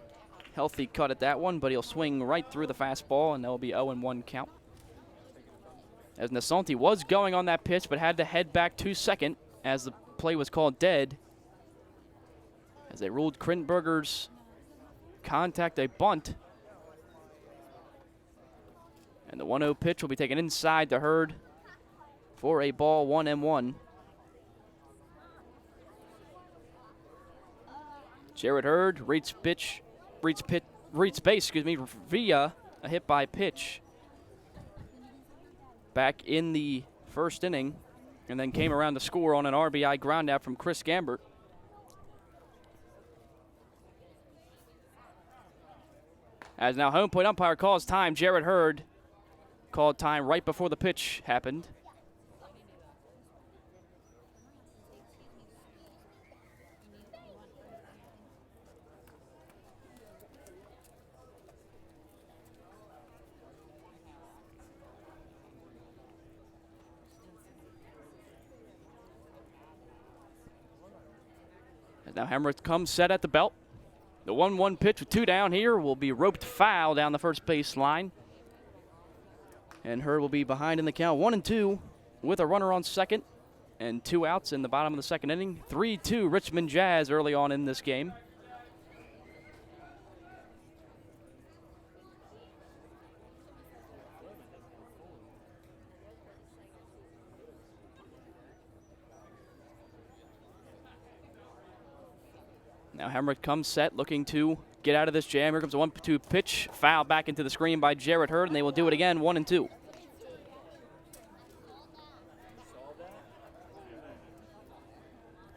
B: healthy cut at that one, but he'll swing right through the fastball, and that will be 0-1 count. As Nasanti was going on that pitch, but had to head back to second as the play was called dead, as they ruled Grimberger's contact a bunt. And the 1-0 pitch will be taken inside to Hurd for a ball, 1-1. Jared Hurd reached base, via a hit by pitch back in the first inning, and then came around to score on an RBI ground out from Chris Gambert. As now home plate umpire calls time. Jared Hurd called time right before the pitch happened. Now Hemrick comes set at the belt. The 1-1 pitch with 2 down here will be roped foul down the first base line. And Hurd will be behind in the count, 1-2, with a runner on second and 2 outs in the bottom of the second inning. 3-2 Richmond Jazz early on in this game. Now Hemrick comes set, looking to get out of this jam. Here comes a 1-2 pitch, foul back into the screen by Jared Hurd, and they will do it again, 1-2.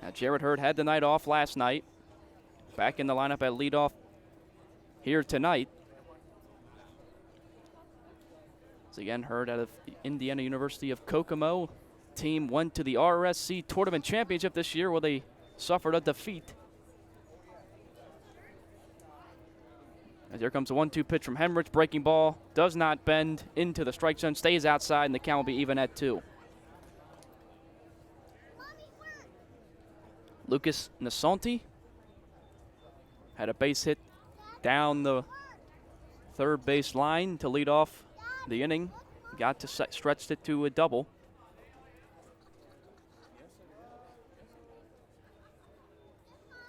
B: Now Jared Hurd had the night off last night. Back in the lineup at leadoff here tonight. So again, Hurd out of Indiana University of Kokomo. Team went to the RSC Tournament Championship this year, where they suffered a defeat. As here comes a 1-2 pitch from Hemrick. Breaking ball does not bend into the strike zone, stays outside, and the count will be even at 2. Lucas Nasanti had a base hit down the third base line to lead off the inning. Got to stretched it to a double.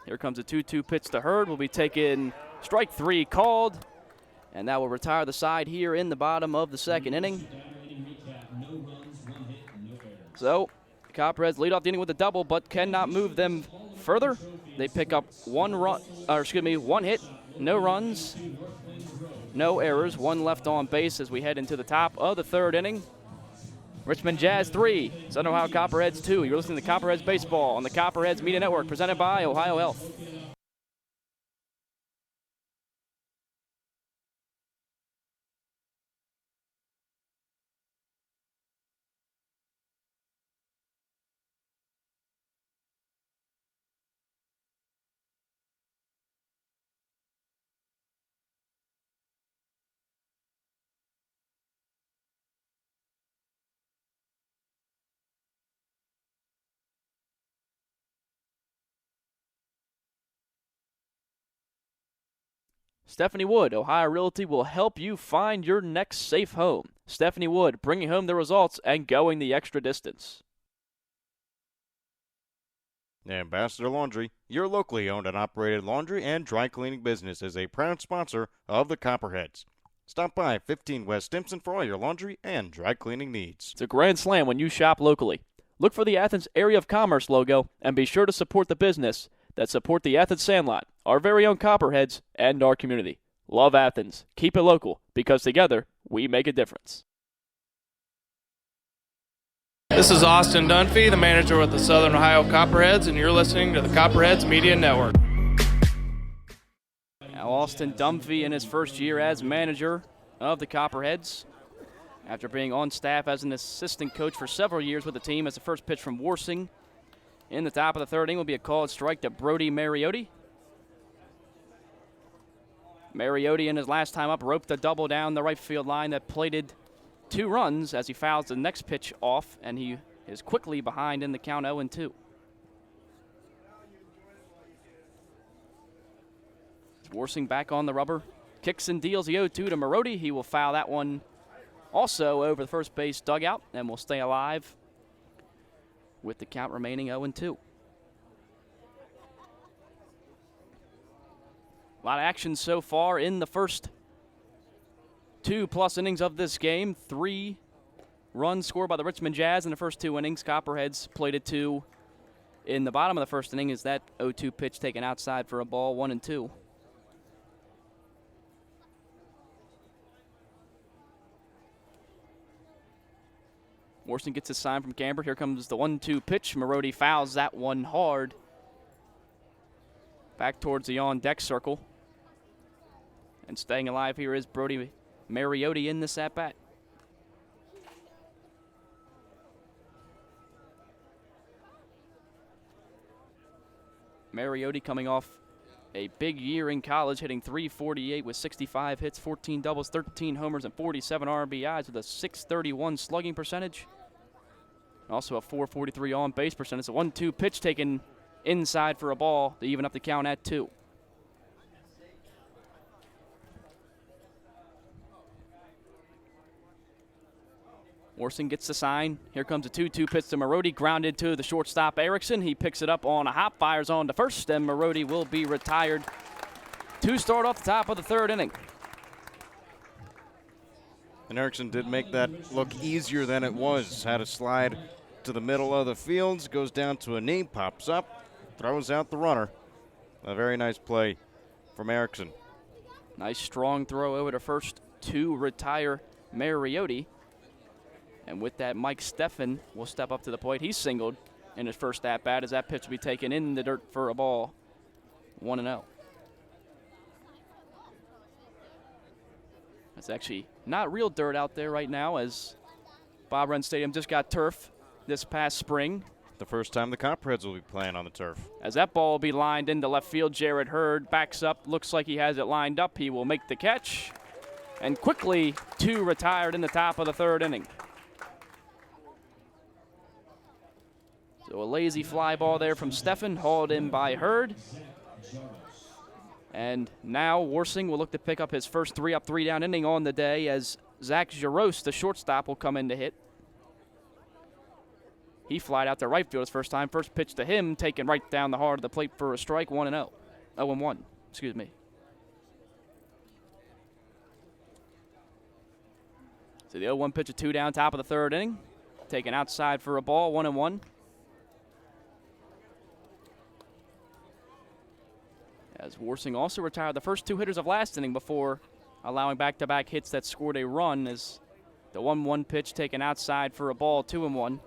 B: Here comes a 2-2 pitch to Hurd. Will be taken. Strike 3 called, and that will retire the side here in the bottom of the second inning. So, the Copperheads lead off the inning with a double, but cannot move them further. They pick up 1 hit, no runs, no errors, 1 left on base as we head into the top of the third inning. Richmond Jazz 3, Southern Ohio Copperheads 2. You're listening to Copperheads Baseball on the Copperheads Media Network, presented by Ohio Health. Stephanie Wood, Ohio Realty will help you find your next safe home. Stephanie Wood, bringing home the results and going the extra distance.
A: Ambassador Laundry, your locally owned and operated laundry and dry cleaning business, is a proud sponsor of the Copperheads. Stop by 15 West Stimson for all your laundry and dry cleaning needs.
B: It's a grand slam when you shop locally. Look for the Athens Area of Commerce logo and be sure to support the business that support the Athens Sandlot, our very own Copperheads, and our community. Love Athens. Keep it local, because together we make a difference.
I: This is Austin Dunphy, the manager with the Southern Ohio Copperheads, and you're listening to the Copperheads Media Network.
B: Now Austin Dunphy in his first year as manager of the Copperheads, after being on staff as an assistant coach for several years with the team. As the first pitch from Worsing in the top of the third inning will be a called strike to Brody Mariotti. Mariotti in his last time up roped a double down the right field line that plated 2 runs as he fouls the next pitch off, and he is quickly behind in the count 0-2. Worsing back on the rubber, kicks and deals the 0-2 to Mariotti. He will foul that one also over the first base dugout and will stay alive with the count remaining 0-2. A lot of action so far in the first 2+ innings of this game. 3 runs scored by the Richmond Jazz in the first 2 innings. Copperheads plated 2 in the bottom of the first inning as that 0-2 pitch taken outside for a ball, 1-2. Worsing gets a sign from Camber. Here comes the 1-2 pitch. Mariotti fouls that one hard back towards the on-deck circle. And staying alive here is Brody Mariotti in this at-bat. Mariotti coming off a big year in college, hitting .348 with 65 hits, 14 doubles, 13 homers, and 47 RBIs with a .631 slugging percentage. Also a .443 on-base percentage. A 1-2 pitch taken inside for a ball to even up the count at 2. Worsing gets the sign. Here comes a 2-2 pitch to Mariotti, grounded to the shortstop Erickson. He picks it up on a hop, fires on to first, and Mariotti will be retired to start off the top of the third inning.
A: And Erickson did make that look easier than it was. Had a slide to the middle of the field, goes down to a knee, pops up, throws out the runner. A very nice play from Erickson.
B: Nice strong throw over to first to retire Mariotti. And with that, Mike Steffen will step up to the plate. He's singled in his first at-bat as that pitch will be taken in the dirt for a ball, 1-0. That's actually not real dirt out there right now, as Bob Wren Stadium just got turf this past spring.
A: The first time the Copperheads will be playing on the turf.
B: As that ball will be lined into left field, Jared Hurd backs up, looks like he has it lined up. He will make the catch, and quickly 2 retired in the top of the third inning. So a lazy fly ball there from Steffen, hauled in by Hurd. And now Worsing will look to pick up his first 3-up, 3-down inning on the day as Zach Jaros, the shortstop, will come in to hit. He flied out to right field his first time. First pitch to him, taken right down the heart of the plate for a strike, 1-0. 0-1, excuse me. So the 0-1 pitch, a 2 down, top of the third inning. Taken outside for a ball, 1-1. As Worsing also retired the first 2 hitters of last inning before allowing back-to-back hits that scored a run, as the 1-1 pitch taken outside for a ball, 2-1.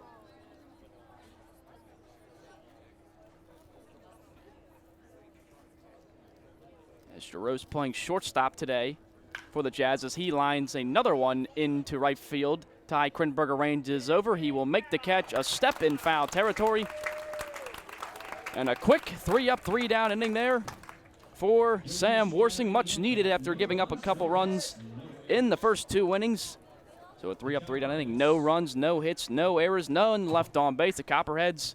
B: As Jaros playing shortstop today for the Jazz as he lines another one into right field. Ty Krinberger ranges over. He will make the catch, a step in foul territory. And a quick 3-up, 3-down inning there for Sam Worsing, much needed after giving up a couple runs in the first 2 innings. So a 3-up, 3-down inning, no runs, no hits, no errors, none left on base. The Copperheads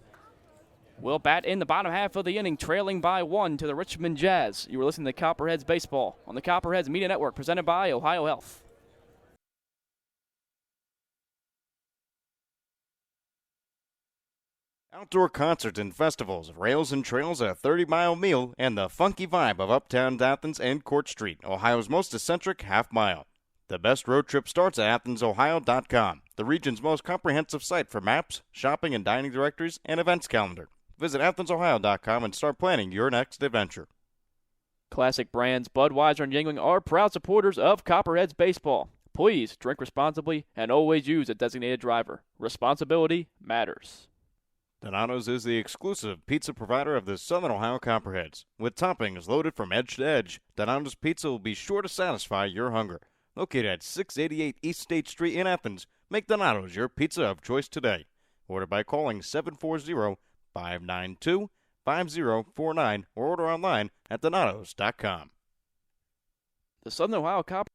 B: will bat in the bottom half of the inning, trailing by 1 to the Richmond Jazz. You were listening to Copperheads Baseball on the Copperheads Media Network, presented by Ohio Health.
A: Outdoor concerts and festivals, rails and trails, a 30-mile meal, and the funky vibe of Uptown Athens and Court Street, Ohio's most eccentric half-mile. The best road trip starts at AthensOhio.com, the region's most comprehensive site for maps, shopping and dining directories, and events calendar. Visit AthensOhio.com and start planning your next adventure.
B: Classic brands Budweiser and Yuengling are proud supporters of Copperheads Baseball. Please drink responsibly and always use a designated driver. Responsibility matters.
A: Donato's is the exclusive pizza provider of the Southern Ohio Copperheads. With toppings loaded from edge to edge, Donato's Pizza will be sure to satisfy your hunger. Located at 688 East State Street in Athens, make Donato's your pizza of choice today. Order by calling 740-592-5049 or order online at donatos.com.
B: The Southern Ohio Copperheads.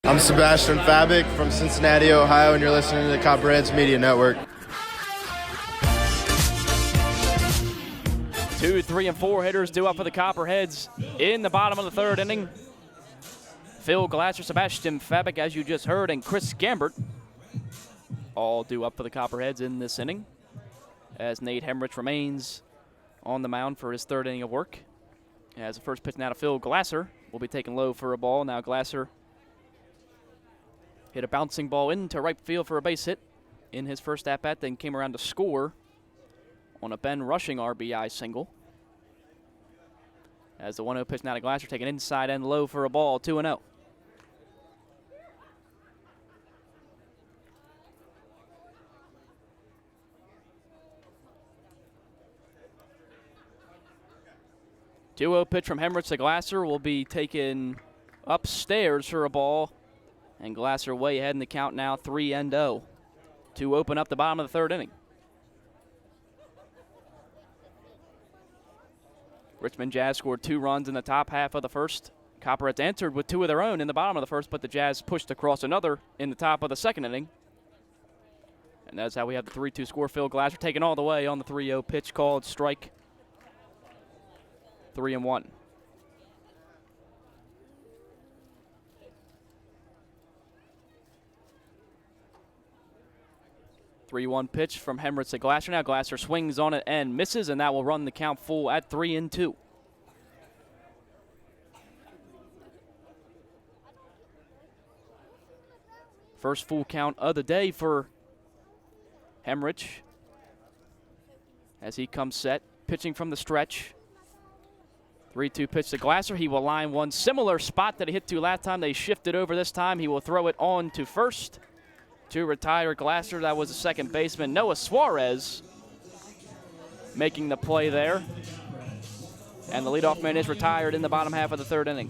D: I'm Sebastian Fabic from Cincinnati, Ohio, and you're listening to the Copperheads Media Network.
B: 2, 3, and 4 hitters due up for the Copperheads in the bottom of the third inning. Phil Glasser, Sebastian Fabic, as you just heard, and Chris Gambert all due up for the Copperheads in this inning, as Nate Hemrich remains on the mound for his third inning of work. As the first pitch now to Phil Glasser will be taken low for a ball. Now Glasser hit a bouncing ball into right field for a base hit in his first at-bat, then came around to score on a Ben Rushing RBI single. As the 1-0 pitch now to Glasser, taken inside and low for a ball, 2-0. Two-0 pitch from Hemrich to Glasser will be taken upstairs for a ball. And Glasser way ahead in the count now, 3-0, to open up the bottom of the third inning. Richmond Jazz scored 2 runs in the top half of the first. Copperheads answered with 2 of their own in the bottom of the first, but the Jazz pushed across another in the top of the second inning. And that's how we have the 3-2 score. Phil Glasser taken all the way on the 3-0 pitch, called strike. 3-1. 3-1 pitch from Hemrich to Glasser. Now Glasser swings on it and misses, and that will run the count full at 3-2. First full count of the day for Hemrich as he comes set, pitching from the stretch. 3-2 pitch to Glasser. He will line one similar spot that he hit to last time. They shifted over this time. He will throw it on to first to retire Glasser. That was the second baseman, Noah Suarez, making the play there. And the leadoff man is retired in the bottom half of the third inning.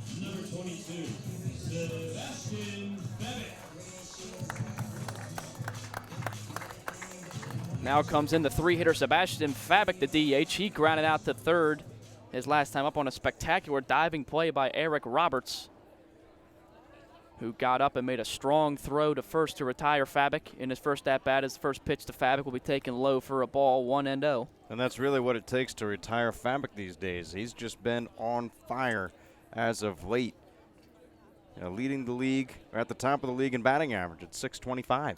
B: Now comes in the 3-hitter Sebastian Fabic, the DH. He grounded out to third his last time up on a spectacular diving play by Eric Roberts, who got up and made a strong throw to first to retire Fabic in his first at-bat. His first pitch to Fabic will be taken low for a ball, 1-0.
A: And that's really what it takes to retire Fabic these days. He's just been on fire as of late. You know, leading the league, or at the top of the league in batting average at .625.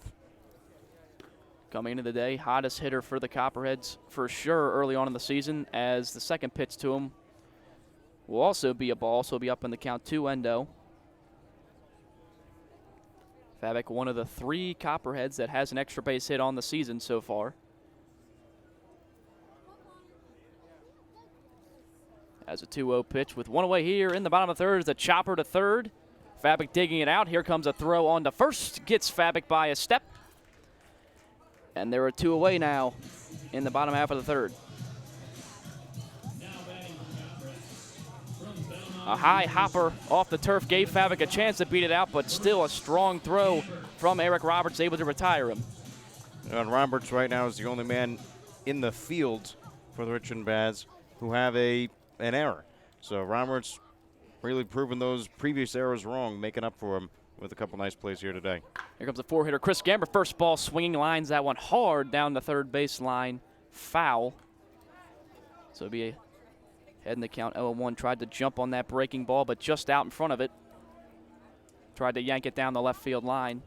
B: Coming into the day, hottest hitter for the Copperheads for sure early on in the season, as the second pitch to him will also be a ball, so he'll be up in the count, 2-0. Fabic, one of the 3 Copperheads that has an extra base hit on the season so far. As a 2-0 pitch with one away here in the bottom of the third is the chopper to third. Fabic digging it out. Here comes a throw on to first. Gets Fabic by a step. And there are 2 away now in the bottom half of the third. A high hopper off the turf gave Fabic a chance to beat it out, but still a strong throw from Eric Roberts, able to retire him.
A: And Roberts right now is the only man in the field for the Richmond Jazz who have a an error. So Roberts really proving those previous errors wrong, making up for them with a couple nice plays here today.
B: Here comes the four-hitter, Chris Gamber. First ball swinging, lines that one hard down the third base line. Foul. So it'll be a head in the count 0-1. Tried to jump on that breaking ball, but just out in front of it. Tried to yank it down the left field line.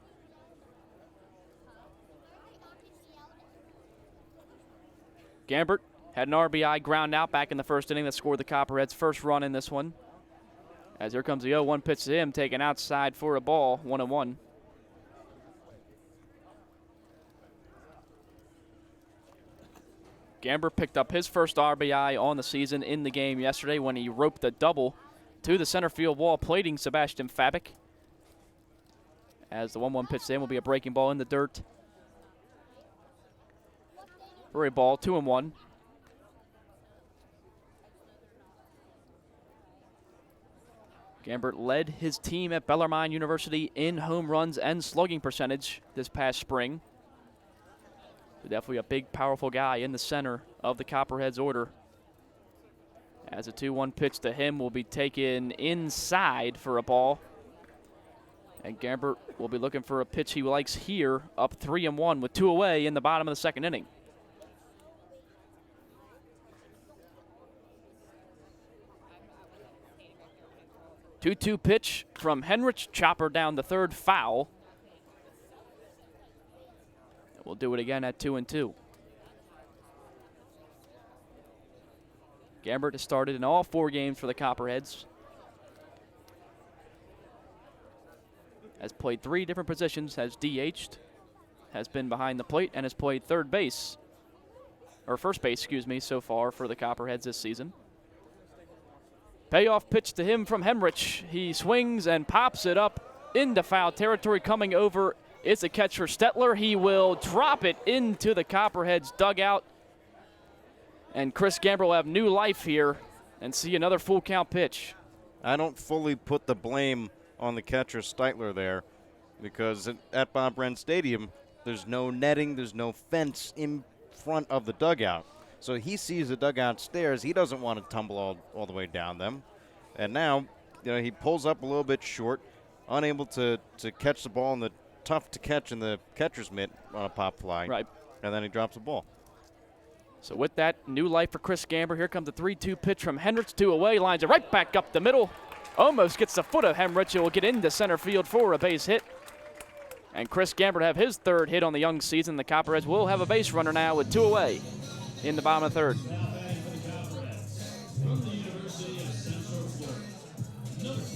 B: Gambert had an RBI ground out back in the first inning that scored the Copperheads' first run in this one. As here comes the 0-1 pitch to him, taken outside for a ball, 1-1. Gamber picked up his first RBI on the season in the game yesterday when he roped a double to the center field wall, plating Sebastian Fabic. As the 1-1 pitch to him will be a breaking ball in the dirt. For a ball, 2-1. Gambert led his team at Bellarmine University in home runs and slugging percentage this past spring. So definitely a big, powerful guy in the center of the Copperheads order. As a 2-1 pitch to him will be taken inside for a ball. And Gambert will be looking for a pitch he likes here, up 3-1 with 2 away in the bottom of the second inning. Two-two pitch from Henrich, chopper down the third, foul. We'll do it again at 2-2. Gambert has started in all 4 games for the Copperheads. Has played 3 different positions, has DH'd, has been behind the plate, and has played third base, or first base, excuse me, so far for the Copperheads this season. Payoff pitch to him from Henrich. He swings and pops it up into foul territory. Coming over is the catcher Stetler. He will drop it into the Copperheads dugout. And Chris Gamber will have new life here and see another full count pitch.
A: I don't fully put the blame on the catcher Stetler there because at Bob Wren Stadium, there's no netting, there's no fence in front of the dugout. So he sees the dugout stairs. He doesn't want to tumble all the way down them. And now, he pulls up a little bit short, unable to catch the ball, and tough to catch in the catcher's mitt on a pop fly.
B: Right.
A: And then he drops the ball.
B: So with that, new life for Chris Gamber. Here comes the 3-2 pitch from Henrich, 2 away, lines it right back up the middle. Almost gets the foot of Henrich. It will get into center field for a base hit. And Chris Gamber have his 3rd hit on the young season. The Copperheads will have a base runner now with 2 away in the bottom of the 3rd.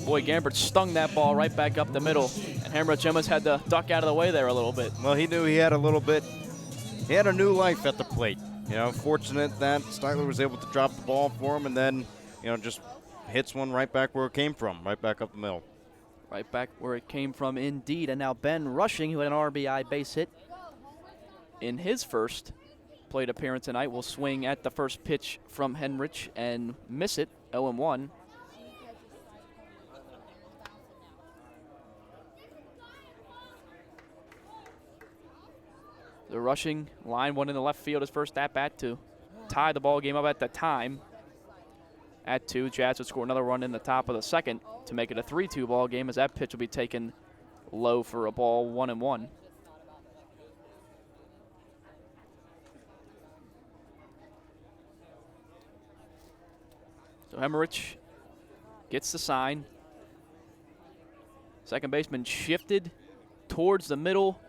B: Boy, Gambert stung that ball right back up the middle, and Henrich almost had to duck out of the way there a little bit.
A: Well, he knew he had a new life at the plate. Fortunate that Stetler was able to drop the ball for him and then, just hits one right back where it came from, right back up the middle.
B: Right back where it came from indeed. And now Ben Rushing, who had an RBI base hit in his first plate appearance tonight, will swing at the first pitch from Henrich and miss it, 0-1. The Rushing line one in the left field, his first at-bat to tie the ball game up at the time. At 2, Jazz would score another run in the top of the second to make it a 3-2 ball game, as that pitch will be taken low for a ball, 1-1. So Henrich gets the sign. Second baseman shifted towards the middle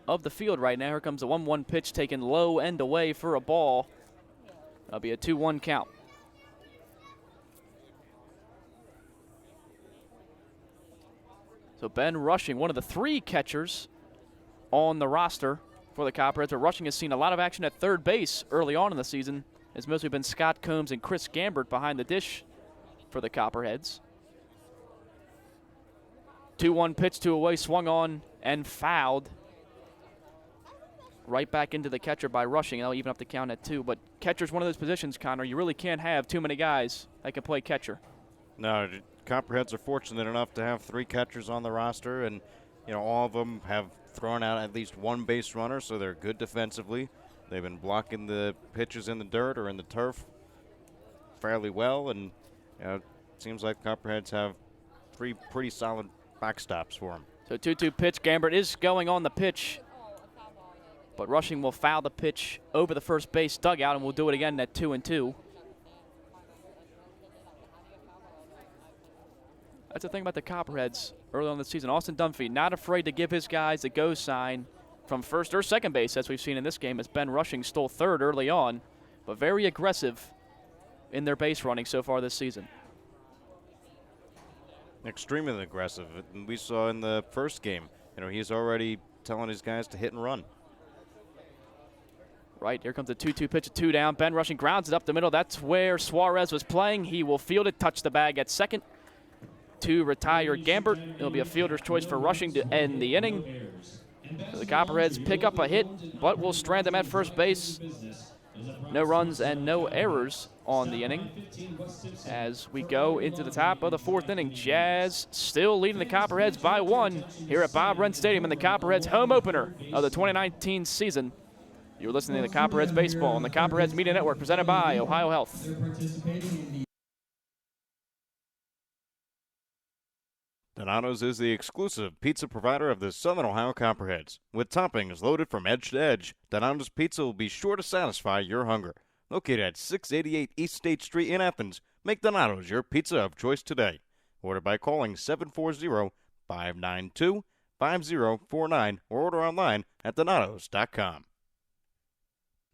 B: of the field right now. Here comes the 1-1 pitch taken low and away for a ball. That'll be a 2-1 count. So Ben Rushing, one of the 3 catchers on the roster for the Copperheads. But Rushing has seen a lot of action at third base early on in the season. It's mostly been Scott Combs and Chris Gambert behind the dish for the Copperheads. 2-1 pitch to away, swung on and fouled. Right back into the catcher by Rushing. That'll even up the count at 2. But catcher's one of those positions, Connor, you really can't have too many guys that can play catcher.
A: No, Copperheads are fortunate enough to have 3 catchers on the roster, and all of them have thrown out at least 1 base runner, so they're good defensively. They've been blocking the pitches in the dirt or in the turf. fairly well, and it seems like Copperheads have 3 pretty solid backstops for him.
B: So 2-2 pitch. Gambert is going on the pitch, but Rushing will foul the pitch over the first base dugout, and we'll do it again at 2-2. That's the thing about the Copperheads early on in the season. Austin Dunphy not afraid to give his guys the go sign from first or second base, as we've seen in this game, as Ben Rushing stole third early on, but very aggressive in their base running so far this season.
A: Extremely aggressive. We saw in the first game, he's already telling his guys to hit and run.
B: Right, here comes the 2-2 pitch, a 2 down. Ben Rushing grounds it up the middle. That's where Suarez was playing. He will field it, touch the bag at second to retire Gambert. It'll be a fielder's choice for Rushing to end the inning. So the Copperheads pick up a hit, but will strand them at first base. No runs and no errors on the inning. As we go into the top of the 4th inning, Jazz still leading the Copperheads by 1 here at Bob Wrenn Stadium in the Copperheads home opener of the 2019 season. You're listening to the Copperheads Baseball on the Copperheads Media Network, presented by Ohio Health.
A: Donato's is the exclusive pizza provider of the Southern Ohio Copperheads. With toppings loaded from edge to edge, Donato's Pizza will be sure to satisfy your hunger. Located at 688 East State Street in Athens, make Donato's your pizza of choice today. Order by calling 740-592-5049 or order online at donatos.com.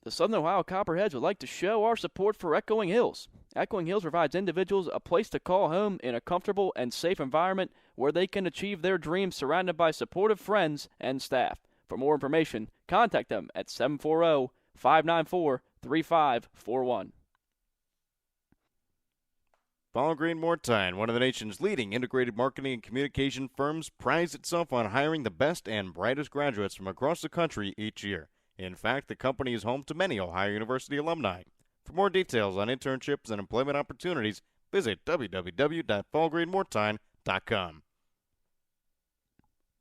B: The Southern Ohio Copperheads would like to show our support for Echoing Hills. Echoing Hills provides individuals a place to call home in a comfortable and safe environment where they can achieve their dreams surrounded by supportive friends and staff. For more information, contact them at 740-594-3541.
A: Ball Green Mortine, one of the nation's leading integrated marketing and communication firms, prides itself on hiring the best and brightest graduates from across the country each year. In fact, the company is home to many Ohio University alumni. For more details on internships and employment opportunities, visit www.ballgreenmortine.com.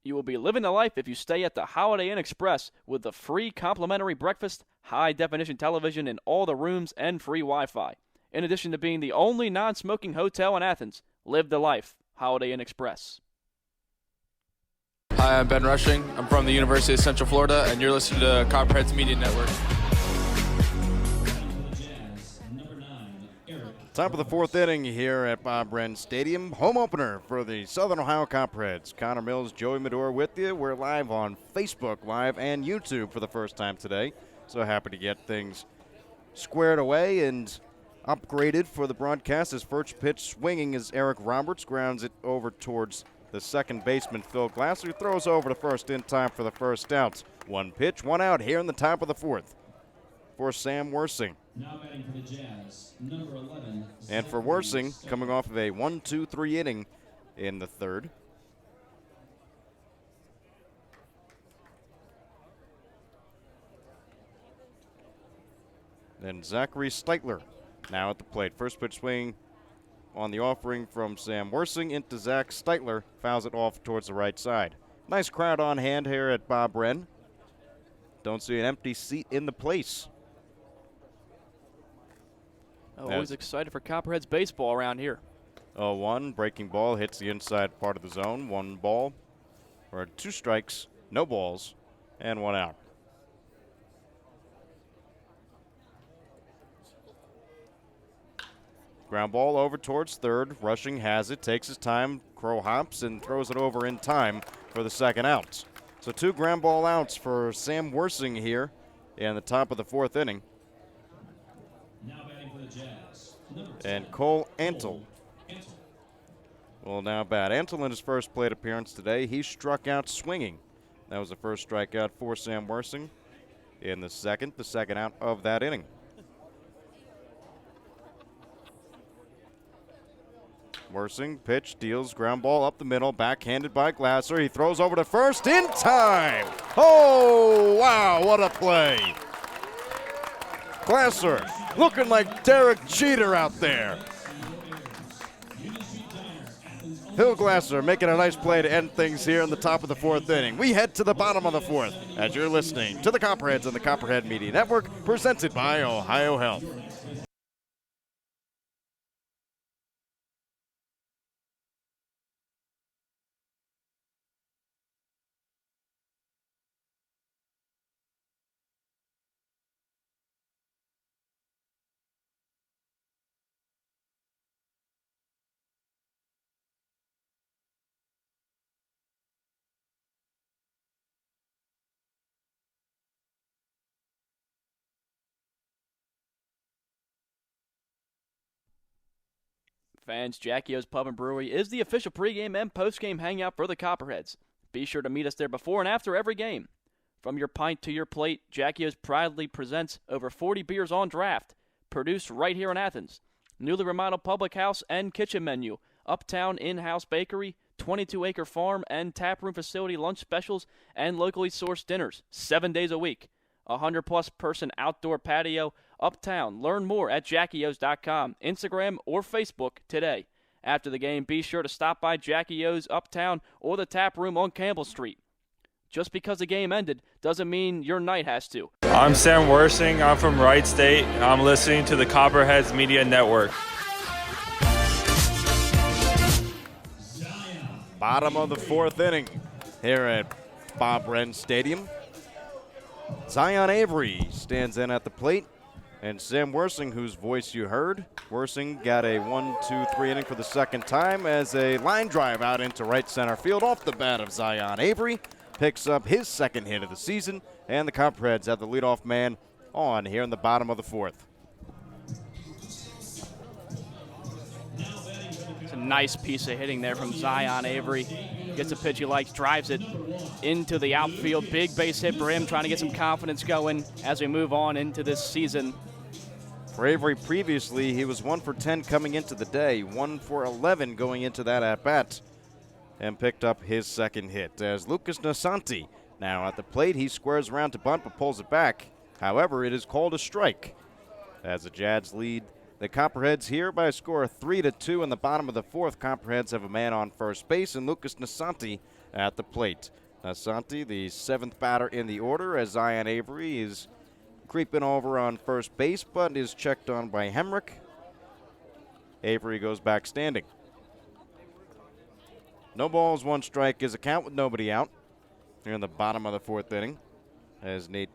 B: You will be living the life if you stay at the Holiday Inn Express with the free complimentary breakfast, high-definition television in all the rooms, and free Wi-Fi. In addition to being the only non-smoking hotel in Athens, live the life. Holiday Inn Express.
G: Hi, I'm Ben Rushing. I'm from the University of Central Florida, and you're listening to Copperheads Media Network.
A: Top of the 4th inning here at Bob Wrenn Stadium. Home opener for the Southern Ohio Copperheads. Connor Mills, Joey Medore with you. We're live on Facebook Live and YouTube for the first time today. So happy to get things squared away and upgraded for the broadcast. His first pitch swinging as Eric Roberts grounds it over towards the second baseman, Phil Glasser, throws over to first in time for the first out. 1 pitch, 1 out here in the top of the 4th for Sam Worsing.
F: Now batting for the Jazz, number 11.
A: And for Worsing, coming off of a 1-2-3 inning in the 3rd. Then Zachary Steitler now at the plate. First pitch swing on the offering from Sam Worsing into Zach Steitler. Fouls it off towards the right side. Nice crowd on hand here at Bob Wrenn. Don't see an empty seat in the place.
B: Always excited for Copperheads baseball around here.
A: 0-1, breaking ball hits the inside part of the zone. 1 ball, or 2 strikes, no balls, and 1 out. Ground ball over towards third. Rushing has it, takes his time. Crow hops and throws it over in time for the second out. So 2 ground ball outs for Sam Worsing here in the top of the 4th inning.
F: Now batting for the Jazz,
A: and Cole Antle will now bat. Antle in his first plate appearance today, he struck out swinging. That was the first strikeout for Sam Worsing in the second out of that inning. Worsing pitch, deals ground ball up the middle, backhanded by Glasser. He throws over to first in time. Oh, wow, what a play. Glasser looking like Derek Jeter out there. Phil Glasser making a nice play to end things here in the top of the 4th inning. We head to the bottom of the 4th as you're listening to the Copperheads on the Copperhead Media Network, presented by Ohio Health.
B: Fans, Jackie O's Pub and Brewery is the official pregame and postgame hangout for the Copperheads. Be sure to meet us there before and after every game. From your pint to your plate, Jackie O's proudly presents over 40 beers on draft, produced right here in Athens. Newly remodeled public house and kitchen menu, uptown in-house bakery, 22-acre farm and taproom facility lunch specials, and locally sourced dinners, 7 days a week. 100-plus person outdoor patio, uptown. Learn more at JackieO's.com, Instagram, or Facebook today. After the game, be sure to stop by Jackie O's Uptown or the tap room on Campbell Street. Just because the game ended doesn't mean your night has to.
E: I'm Sam Worsing. I'm from Wright State. I'm listening to the Copperheads Media Network.
A: Bottom of the fourth inning here at Bob Wren Stadium. Zion Avery stands in at the plate. And Sam Worsing, whose voice you heard, Worsing got a 1-2-3 inning for the second time as a line drive out into right center field off the bat of Zion Avery. Picks up his second hit of the season, and the Copperheads have the leadoff man on here in the bottom of the fourth.
B: It's a nice piece of hitting there from Zion Avery. Gets a pitch he likes, drives it into the outfield. Big base hit for him, trying to get some confidence going as we move on into this season.
A: For Avery previously, he was 1 for 10 coming into the day, 1 for 11 going into that at-bat, and picked up his second hit. As Lucas Nasanti now at the plate, he squares around to bunt but pulls it back. However, it is called a strike as the Jads lead the Copperheads here by a score of 3-2 in the bottom of the fourth. Copperheads have a man on first base and Lucas Nasanti at the plate. Nasanti, the seventh batter in the order, as Zion Avery is creeping over on first base, but is checked on by Hemrick. Avery goes back standing. No balls, one strike is a count with nobody out here in the bottom of the fourth inning as Nate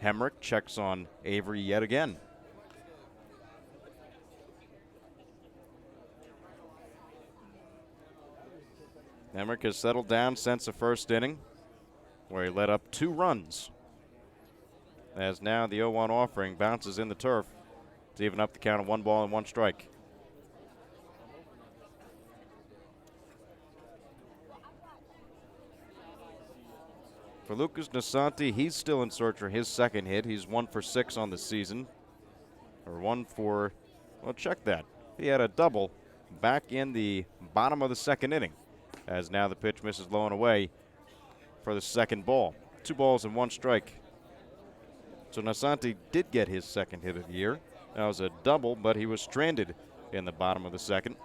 A: Hemrick checks on Avery yet again. Hemrick has settled down since the first inning, where he let up 2 runs. As now the 0-1 offering bounces in the turf to even up the count of 1 ball and 1 strike. For Lucas Nasanti, he's still in search for his second hit. He's 1 for 6 on the season. Or 1 for, well, check that. He had a double back in the bottom of the second inning. As now the pitch misses low and away for the second ball. 2 balls and 1 strike. So Nasanti did get his second hit of the year. That was a double, but he was stranded in the bottom of the second.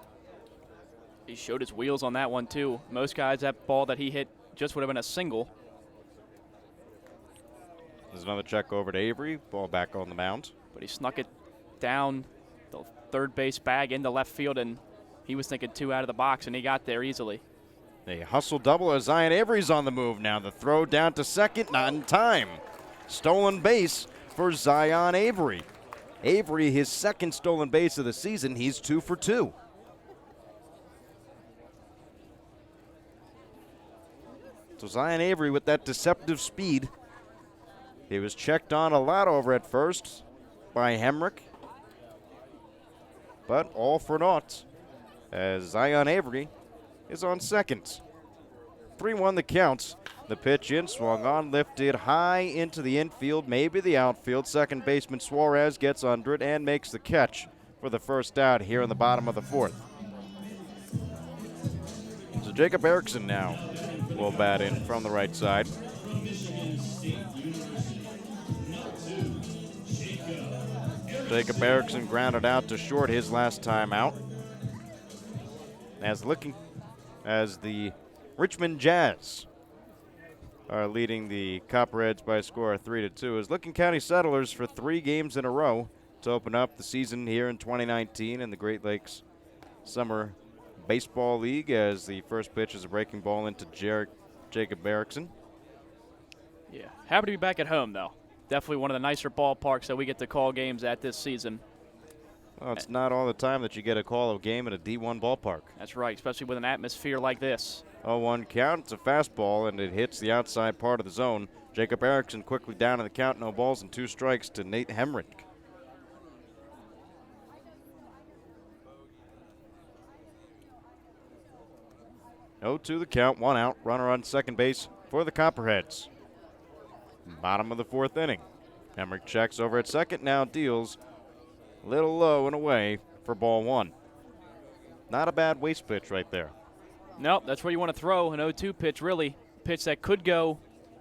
B: He showed his wheels on that one, too. Most guys, that ball that he hit just would have been a single.
A: There's another check over to Avery. Ball back on the mound.
B: But he snuck it down the third base bag into left field, and he was thinking 2 out of the box, and he got there easily.
A: A hustle double as Zion Avery's on the move now. The throw down to second, not in time. Stolen base for Zion Avery. Avery, his second stolen base of the season. He's 2 for 2. So Zion Avery with that deceptive speed. He was checked on a lot over at first by Hemrick. But all for naught as Zion Avery is on second. 3-1 the count. The pitch in, swung on, lifted high into the infield, maybe the outfield. Second baseman Suarez gets under it and makes the catch for the first out here in the bottom of the fourth. So Jacob Erickson now will bat in from the right side. Jacob Erickson grounded out to short his last time out. As the Richmond Jazz are leading the Copperheads by a score of 3-2 as Licking County Settlers for 3 games in a row to open up the season here in 2019 in the Great Lakes Summer Baseball League as the first pitch is a breaking ball into Jacob Erickson.
B: Yeah, happy to be back at home, though. Definitely one of the nicer ballparks that we get to call games at this season.
A: Well, it's not all the time that you get a call of a game at a D1 ballpark.
B: That's right, especially with an atmosphere like this.
A: 0-1 count. It's a fastball, and it hits the outside part of the zone. Jacob Erickson quickly down in the count. No balls and 2 strikes to Nate Hemrick. 0-2 the count, 1 out, runner on second base for the Copperheads. Bottom of the fourth inning. Hemrick checks over at second, now deals a little low and away for ball 1. Not a bad waste pitch right there.
B: Nope, that's where you want to throw an 0-2 pitch, really. Pitch that could go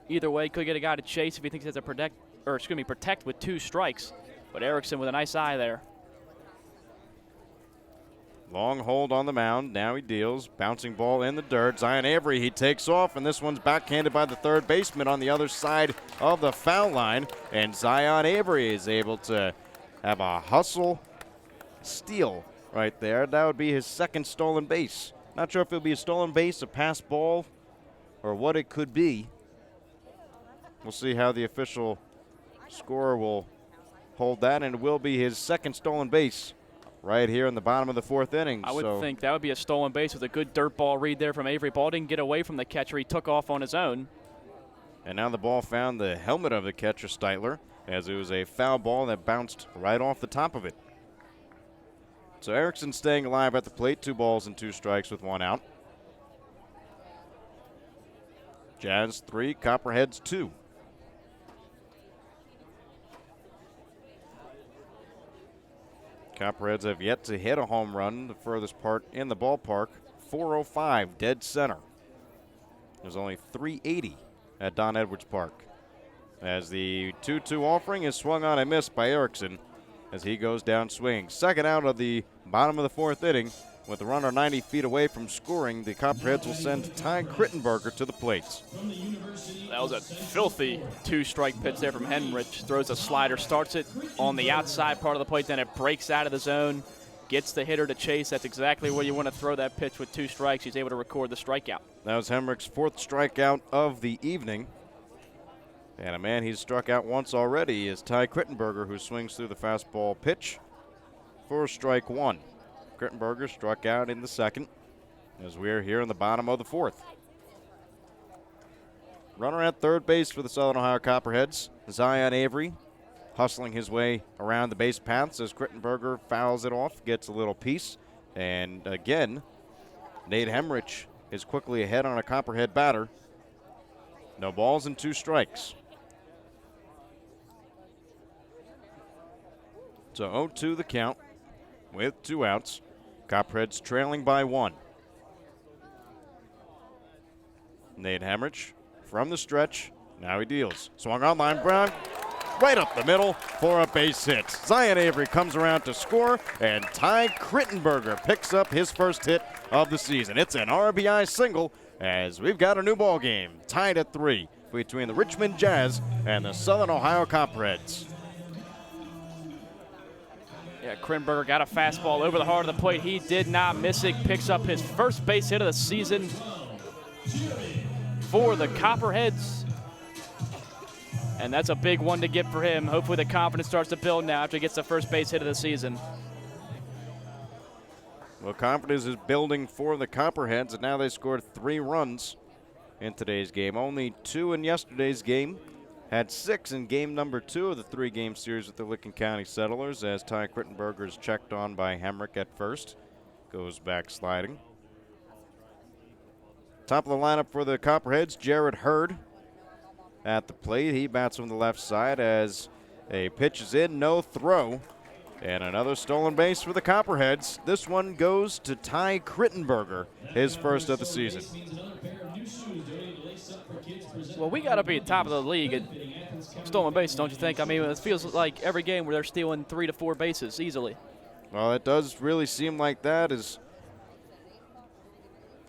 B: either way, could get a guy to chase if he thinks he has to protect with 2 strikes. But Erickson with a nice eye there.
A: Long hold on the mound. Now he deals. Bouncing ball in the dirt. Zion Avery, he takes off, and this one's backhanded by the third baseman on the other side of the foul line. And Zion Avery is able to have a hustle steal right there. That would be his second stolen base. Not sure if it'll be a stolen base, a pass ball, or what it could be. We'll see how the official scorer will hold that, and it will be his second stolen base right here in the bottom of the fourth inning.
B: I would think that would be a stolen base with a good dirt ball read there from Avery. Ball didn't get away from the catcher. He took off on his own.
A: And now the ball found the helmet of the catcher, Steitler, as it was a foul ball that bounced right off the top of it. So Erickson staying alive at the plate, 2 balls and 2 strikes with 1 out. Jazz 3, Copperheads 2. Copperheads have yet to hit a home run, the furthest part in the ballpark, 405 dead center. There's only 380 at Don Edwards Park. As the 2-2 offering is swung on and missed by Erickson as he goes down swinging. Second out of the bottom of the fourth inning. With the runner 90 feet away from scoring, the Copperheads will send Ty Crittenberger to the plate.
B: That was a filthy 2-strike pitch there from Henrich. Throws a slider, starts it on the outside part of the plate, then it breaks out of the zone, gets the hitter to chase. That's exactly where you want to throw that pitch with 2 strikes. He's able to record the strikeout.
A: That was Henrich's 4th strikeout of the evening. And a man he's struck out once already is Ty Crittenberger, who swings through the fastball pitch for strike 1. Crittenberger struck out in the second as we're here in the bottom of the fourth. Runner at third base for the Southern Ohio Copperheads. Zion Avery hustling his way around the base paths as Crittenberger fouls it off, gets a little piece. And again, Nate Hemrich is quickly ahead on a Copperhead batter. No balls and 2 strikes. So 0-2 the count with 2 outs. Copperheads trailing by 1. Nate Hemrich from the stretch. Now he deals. Swung on line, Brown. Right up the middle for a base hit. Zion Avery comes around to score, and Ty Crittenberger picks up his first hit of the season. It's an RBI single as we've got a new ball game tied at 3 between the Richmond Jazz and the Southern Ohio Copperheads.
B: Yeah, Crittenberger got a fastball over the heart of the plate. He did not miss it. Picks up his first base hit of the season for the Copperheads. And that's a big one to get for him. Hopefully the confidence starts to build now after he gets the first base hit of the season.
A: Well, confidence is building for the Copperheads, and now they scored 3 runs in today's game. Only 2 in yesterday's game. Had 6 in game number 2 of the 3-game series with the Licking County Settlers as Ty Crittenberger is checked on by Hemrick at first. Goes back sliding. Top of the lineup for the Copperheads, Jared Hurd at the plate. He bats from the left side as a pitch is in, no throw. And another stolen base for the Copperheads. This one goes to Ty Crittenberger, his first of the season.
B: Well, we got to be top of the league at stolen bases, don't you think? I mean, it feels like every game where they're stealing 3 to 4 bases easily.
A: Well, it does really seem like that as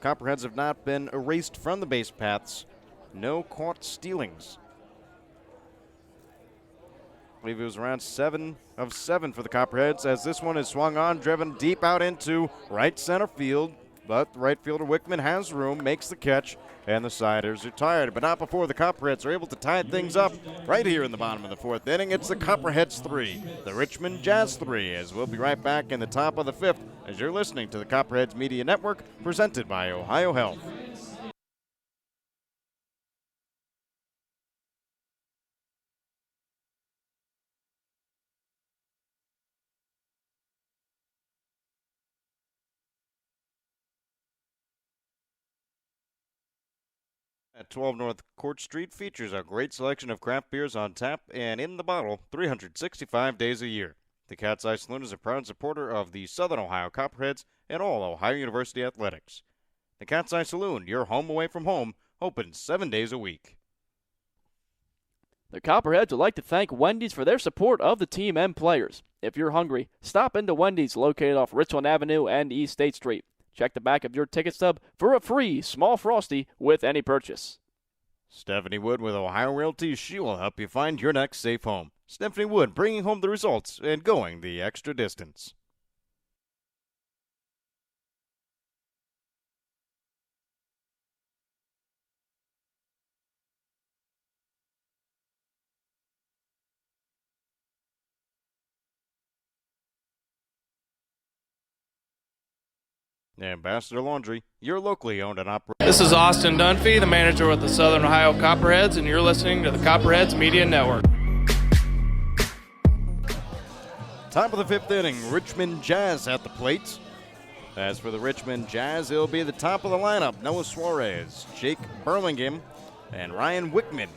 A: Copperheads have not been erased from the base paths. No caught stealings. I believe it was around 7 of 7 for the Copperheads as this one is swung on, driven deep out into right center field. But the right fielder Wickman has room, makes the catch, and the Siders are tired. But not before the Copperheads are able to tie things up right here in the bottom of the fourth inning. It's the Copperheads 3, the Richmond Jazz 3, as we'll be right back in the top of the 5th as you're listening to the Copperheads Media Network, presented by Ohio Health. At 12 North Court Street features a great selection of craft beers on tap and in the bottle 365 days a year. The Cat's Eye Saloon is a proud supporter of the Southern Ohio Copperheads and all Ohio University athletics. The Cat's Eye Saloon, your home away from home, open 7 days a week.
B: The Copperheads would like to thank Wendy's for their support of the team and players. If you're hungry, stop into Wendy's located off Richmond Avenue and East State Street. Check the back of your ticket stub for a free small Frosty with any purchase.
A: Stephanie Wood with Ohio Realty. She will help you find your next safe home. Stephanie Wood bringing home the results and going the extra distance. Ambassador Laundry, your locally owned and operated.
I: This is Austin Dunphy, the manager with the Southern Ohio Copperheads, and you're listening to the Copperheads Media Network.
A: Top of the fifth inning, Richmond Jazz at the plate. As for the Richmond Jazz, it'll be the top of the lineup. Noah Suarez, Jake Burlingame, and Ryan Wickman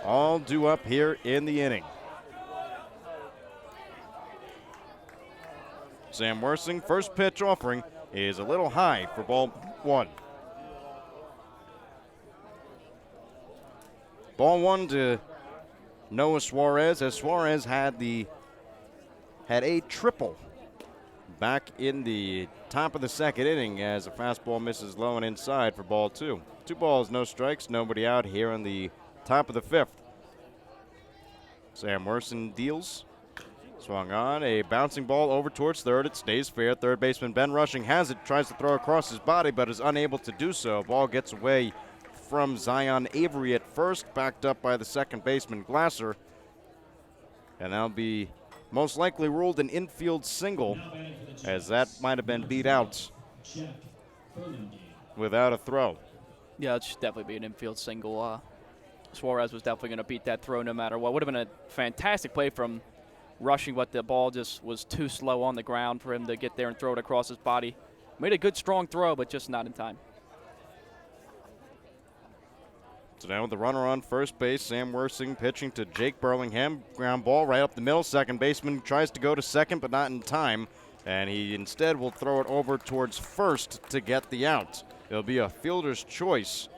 A: all due up here in the inning. Sam Worsing, first pitch offering is a little high for ball one. Ball one to Noah Suarez, as Suarez had a triple back in the top of the second inning as a fastball misses low and inside for ball two. 2 balls, no strikes, nobody out here in the top of the fifth. Sam Worsing deals. Swung on, a bouncing ball over towards third. It stays fair. Third baseman Ben Rushing has it, tries to throw across his body, but is unable to do so. Ball gets away from Zion Avery at first, backed up by the second baseman Glasser. And that'll be most likely ruled an infield single, as that might have been beat out without a throw.
B: Yeah, it should definitely be an infield single. Suarez was definitely going to beat that throw no matter what. Would have been a fantastic play from Rushing, but the ball just was too slow on the ground for him to get there and throw it across his body. Made a good, strong throw, but just not in time.
A: So now with the runner on first base, Sam Worsing pitching to Jake Burlingham. Ground ball right up the middle. Second baseman tries to go to second, but not in time. And he instead will throw it over towards first to get the out. It'll be a fielder's choice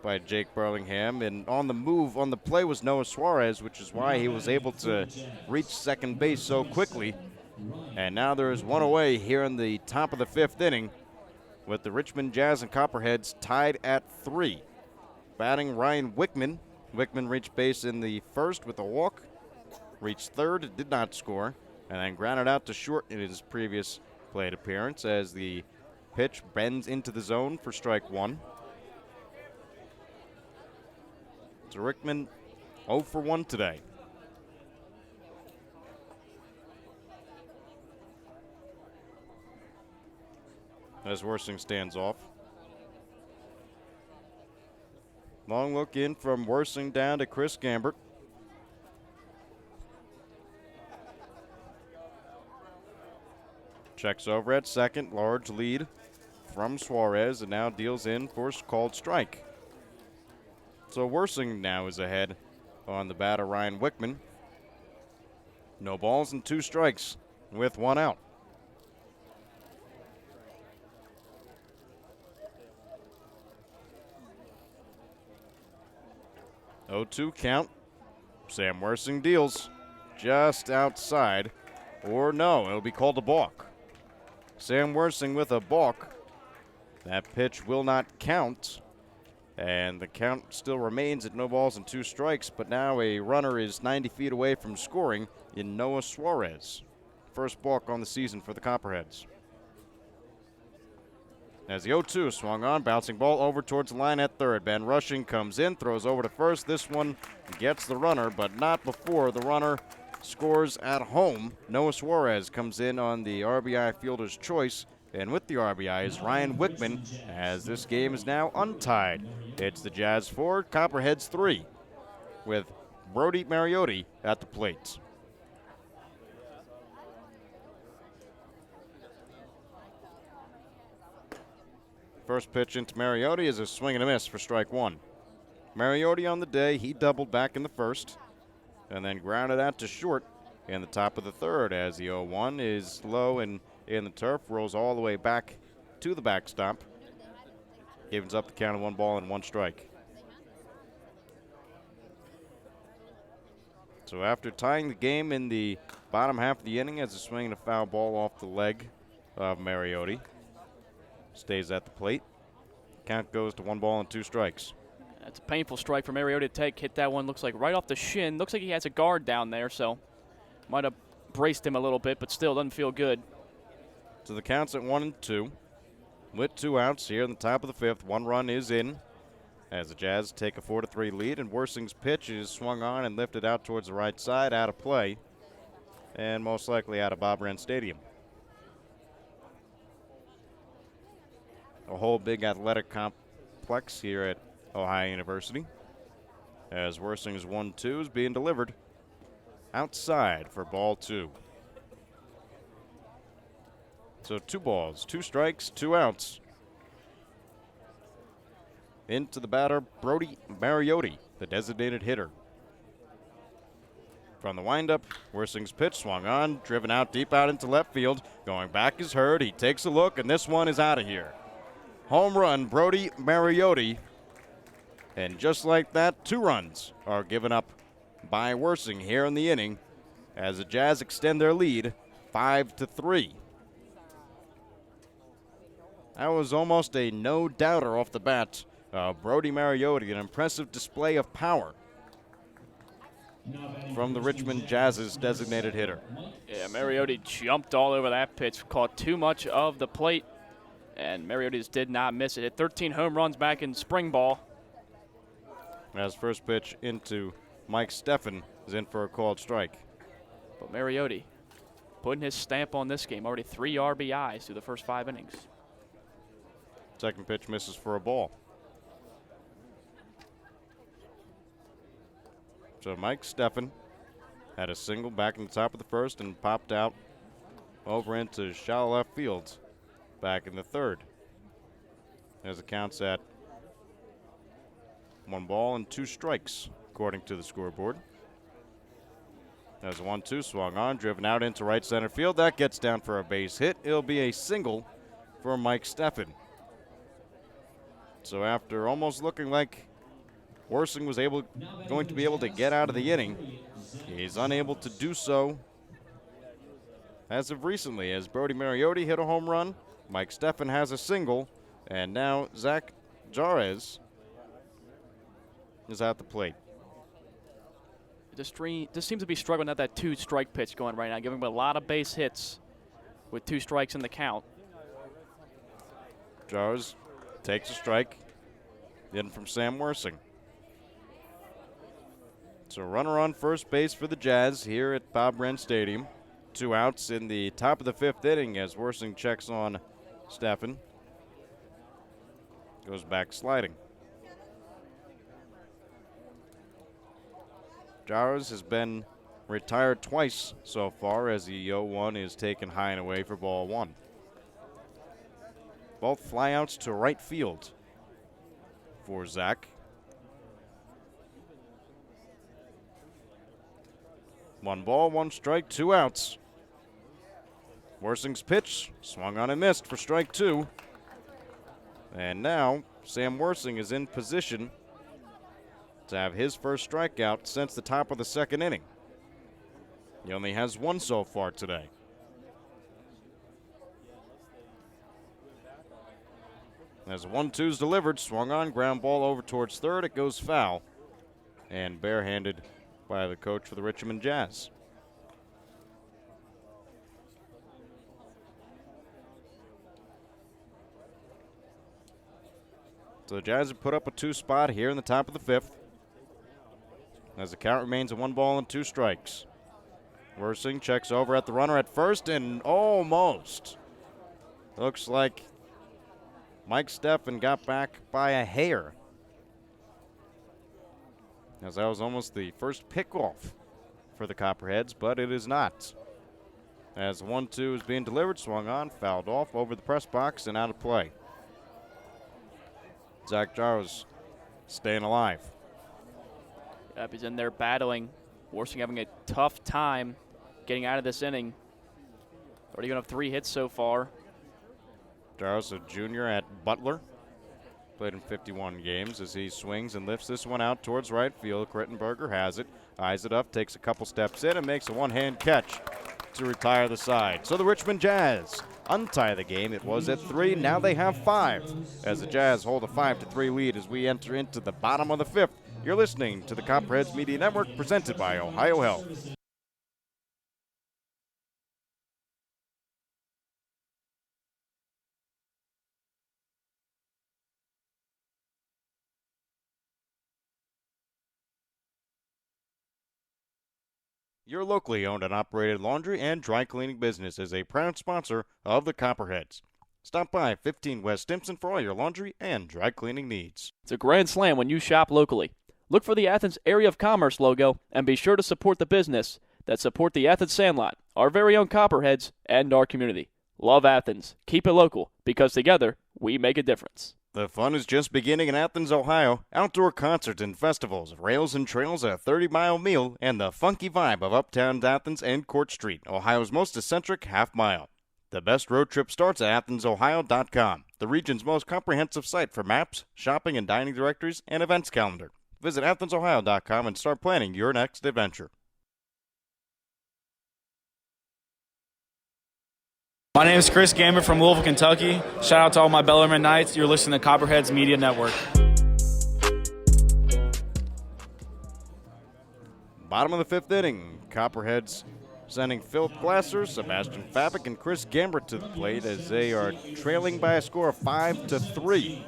A: by Jake Burlingham, and on the move, on the play was Noah Suarez, which is why he was able to reach second base so quickly. And now there is one away here in the top of the fifth inning with the Richmond Jazz and Copperheads tied at 3. Batting Ryan Wickman. Wickman reached base in the first with a walk, reached third, did not score, and then grounded out to short in his previous plate appearance as the pitch bends into the zone for strike one. So Rickman 0 for 1 today. As Worsing stands off. Long look in from Worsing down to Chris Gambert. Checks over at second, large lead from Suarez, and now deals in for called strike. So Worsing now is ahead on the batter, Ryan Wickman. No balls and 2 strikes with 1 out. Oh, 2 count. Sam Worsing deals just outside. Or no, it'll be called a balk. Sam Worsing with a balk. That pitch will not count. And the count still remains at no balls and 2 strikes, but now a runner is 90 feet away from scoring in Noah Suarez. First balk on the season for the Copperheads. As the 0-2 swung on, bouncing ball over towards the line at third. Ben Rushing comes in, throws over to first. This one gets the runner, but not before the runner scores at home. Noah Suarez comes in on the RBI fielder's choice. And with the RBI is Ryan Wickman, as this game is now untied. It's the Jazz 4, Copperheads 3, with Brody Mariotti at the plate. First pitch into Mariotti is a swing and a miss for strike one. Mariotti on the day, he doubled back in the first and then grounded out to short in the top of the third as the 0-1 is low and in the turf, rolls all the way back to the backstop. Evens up the count of 1 ball and 1 strike. So after tying the game in the bottom half of the inning as a swing and a foul ball off the leg of Mariotti, stays at the plate. Count goes to 1 ball and 2 strikes.
B: That's a painful strike for Mariotti to take. Hit that one, looks like right off the shin. Looks like he has a guard down there, so might have braced him a little bit, but still doesn't feel good.
A: So the count's at 1-2. With 2 outs here in the top of the 5th. 1 run is in as the Jazz take a 4-3 lead, and Worsing's pitch is swung on and lifted out towards the right side, out of play, and most likely out of Bob Wren Stadium. A whole big athletic complex here at Ohio University as Worsing's 1-2 is being delivered outside for ball 2. So 2 balls, 2 strikes, 2 outs. Into the batter, Brody Mariotti, the designated hitter. From the windup, Worsing's pitch swung on, driven out deep out into left field. Going back is Hurd. He takes a look, and this one is out of here. Home run, Brody Mariotti. And just like that, 2 runs are given up by Worsing here in the inning as the Jazz extend their lead 5-3. That was almost a no-doubter off the bat. Brody Mariotti, an impressive display of power from the Richmond Jazz's designated hitter.
B: Yeah, Mariotti jumped all over that pitch, caught too much of the plate, and Mariotti just did not miss it. Hit 13 home runs back in spring ball.
A: As first pitch into Mike Steffen is in for a called strike.
B: But Mariotti putting his stamp on this game, already 3 RBIs through the first 5 innings.
A: Second pitch misses for a ball. So Mike Steffen had a single back in the top of the first and popped out over into shallow left field back in the third. As it counts at 1 ball and 2 strikes, according to the scoreboard. As a 1-2 swung on, driven out into right center field. That gets down for a base hit. It'll be a single for Mike Steffen. So after almost looking like Worsing was going to be able to get out of the inning, he's unable to do so as of recently, as Brody Mariotti hit a home run, Mike Steffen has a single, and now Zach Jarez is at the plate.
B: Just seems to be struggling at that 2-strike pitch going right now, giving him a lot of base hits with 2 strikes in the count.
A: Jarez takes a strike in from Sam Worsing. So runner on first base for the Jazz here at Bob Wren Stadium. 2 outs in the top of the 5th inning as Worsing checks on Steffen. Goes back sliding. Jarez has been retired twice so far as the 0-1 is taken high and away for ball 1. Both flyouts to right field for Zach. 1 ball, 1 strike, 2 outs. Worsing's pitch swung on and missed for strike 2. And now Sam Worsing is in position to have his first strikeout since the top of the 2nd inning. He only has 1 so far today. As 1-2's delivered, swung on, ground ball over towards third. It goes foul and barehanded by the coach for the Richmond Jazz. So the Jazz have put up a 2 spot here in the top of the 5th as the count remains at 1 ball and 2 strikes. Worsing checks over at the runner at first and almost looks like Mike Steffen got back by a hair, as that was almost the first pickoff for the Copperheads, but it is not. As 1-2 is being delivered, swung on, fouled off over the press box and out of play. Zach Jarez staying alive.
B: Yep, he's in there battling. Worsing having a tough time getting out of this inning. Already going to have 3 hits so far.
A: Darrows, a junior at Butler. Played in 51 games as he swings and lifts this one out towards right field. Krittenberger has it, eyes it up, takes a couple steps in, and makes a one-hand catch to retire the side. So the Richmond Jazz untie the game. It was at 3. Now they have 5 as the Jazz hold a 5-3 lead as we enter into the bottom of the 5th. You're listening to the Copperheads Media Network presented by Ohio Health. Your locally owned and operated laundry and dry cleaning business is a proud sponsor of the Copperheads. Stop by 15 West Stimson for all your laundry and dry cleaning needs.
B: It's a grand slam when you shop locally. Look for the Athens Area of Commerce logo and be sure to support the business that support the Athens Sandlot, our very own Copperheads, and our community. Love Athens. Keep it local because together we make a difference.
A: The fun is just beginning in Athens, Ohio. Outdoor concerts and festivals, rails and trails, a 30-mile meal, and the funky vibe of uptown Athens and Court Street, Ohio's most eccentric half-mile. The best road trip starts at AthensOhio.com, the region's most comprehensive site for maps, shopping and dining directories, and events calendar. Visit AthensOhio.com and start planning your next adventure.
J: My name is Chris Gambit from Louisville, Kentucky. Shout out to all my Bellarmine Knights. You're listening to Copperheads Media Network.
A: Bottom of the 5th inning, Copperheads sending Philip Glasser, Sebastian Fabic, and Chris Gambit to the plate as they are trailing by a score of 5-3.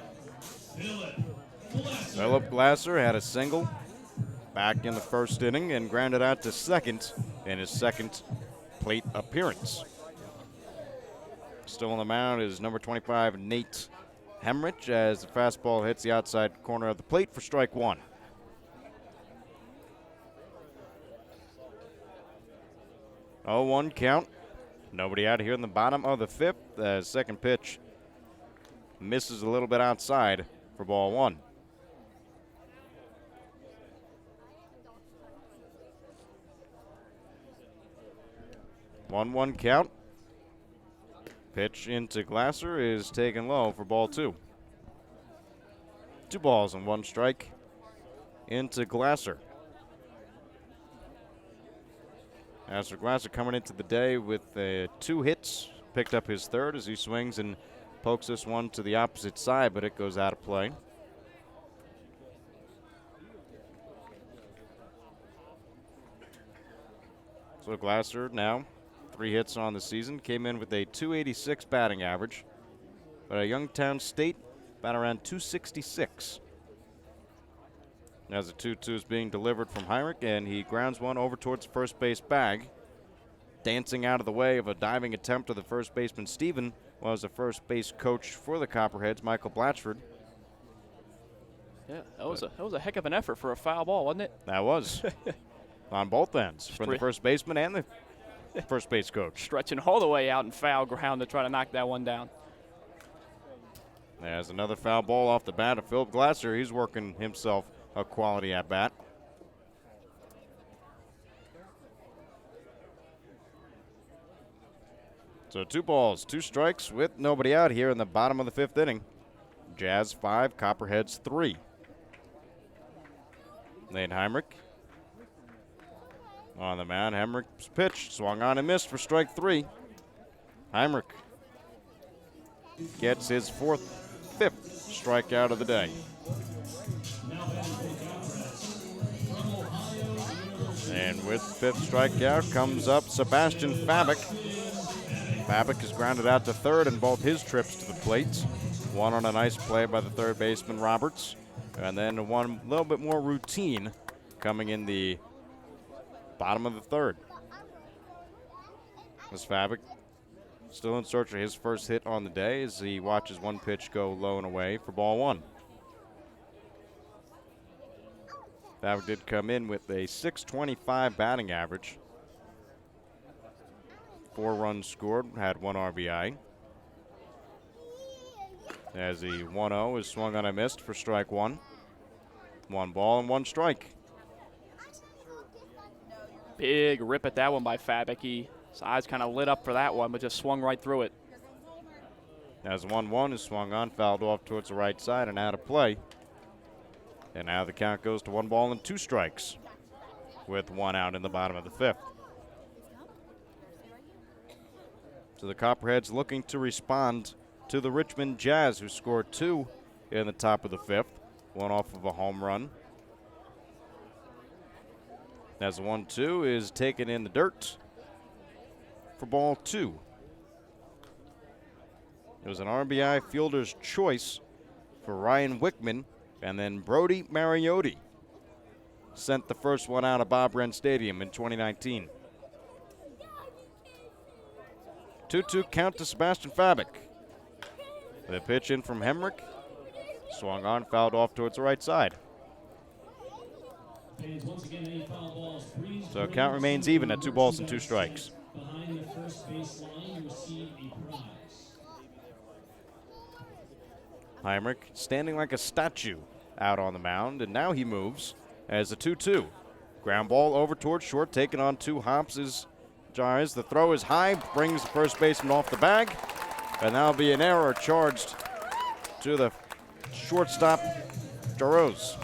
A: Philip Glasser had a single back in the first inning and grounded out to second in his second plate appearance. Still on the mound is number 25, Nate Hemrich, as the fastball hits the outside corner of the plate for strike 1. Oh, 1 count. Nobody out here in the bottom of the 5th. The second pitch misses a little bit outside for ball 1. One count. Pitch into Glasser is taken low for ball 2. 2 balls and 1 strike into Glasser. As for Glasser coming into the day with 2 hits, picked up his third as he swings and pokes this one to the opposite side, but it goes out of play. So Glasser now 3 hits on the season, came in with a .286 batting average, but at Youngstown State, about around .266. As the 2-2 is being delivered from Heinrich, and he grounds one over towards the first base bag. Dancing out of the way of a diving attempt of the first baseman, Steven, was the first base coach for the Copperheads, Michael Blatchford.
B: Yeah, that was a heck of an effort for a foul ball, wasn't it?
A: That was. On both ends, from the first baseman and the first base coach.
B: Stretching all the way out in foul ground to try to knock that one down.
A: There's another foul ball off the bat of Philip Glasser. He's working himself a quality at bat. So 2 balls, 2 strikes with nobody out here in the bottom of the 5th inning. Jazz 5, Copperheads 3. Nate Heinrich on the mound. Heinrich's pitch swung on and missed for strike 3. Heinrich gets his 5th strikeout of the day. And with 5th strikeout comes up Sebastian Fabic. Fabic is grounded out to third in both his trips to the plate. One on a nice play by the third baseman Roberts, and then one a little bit more routine coming in the bottom of the 3rd. As Fabic still in search of his first hit on the day as he watches one pitch go low and away for ball 1. Fabic did come in with a .625 batting average. 4 runs scored, had 1 RBI. As the 1-0 is swung on and missed for strike 1. 1 ball and 1 strike.
B: Big rip at that one by Fabic. His eyes kind of lit up for that one, but just swung right through it.
A: As 1-1 is swung on, fouled off towards the right side and out of play. And now the count goes to 1 ball and 2 strikes with 1 out in the bottom of the 5th. So the Copperheads looking to respond to the Richmond Jazz, who scored 2 in the top of the 5th, 1 off of a home run. As the 1-2 is taken in the dirt for ball 2. It was an RBI fielder's choice for Ryan Wickman, and then Brody Mariotti sent the first one out of Bob Wren Stadium in 2019. 2-2 count to Sebastian Fabic. The pitch in from Hemrick. Swung on, fouled off towards the right side. So count remains even at 2 balls and 2 strikes.
F: Behind the first baseline, you receive a prize.
A: Heinrich standing like a statue out on the mound, and now he moves as a 2-2. Ground ball over towards short, taken on 2 hops is Jars. The throw is high, brings the first baseman off the bag, and that'll be an error charged to the shortstop, Jarosz.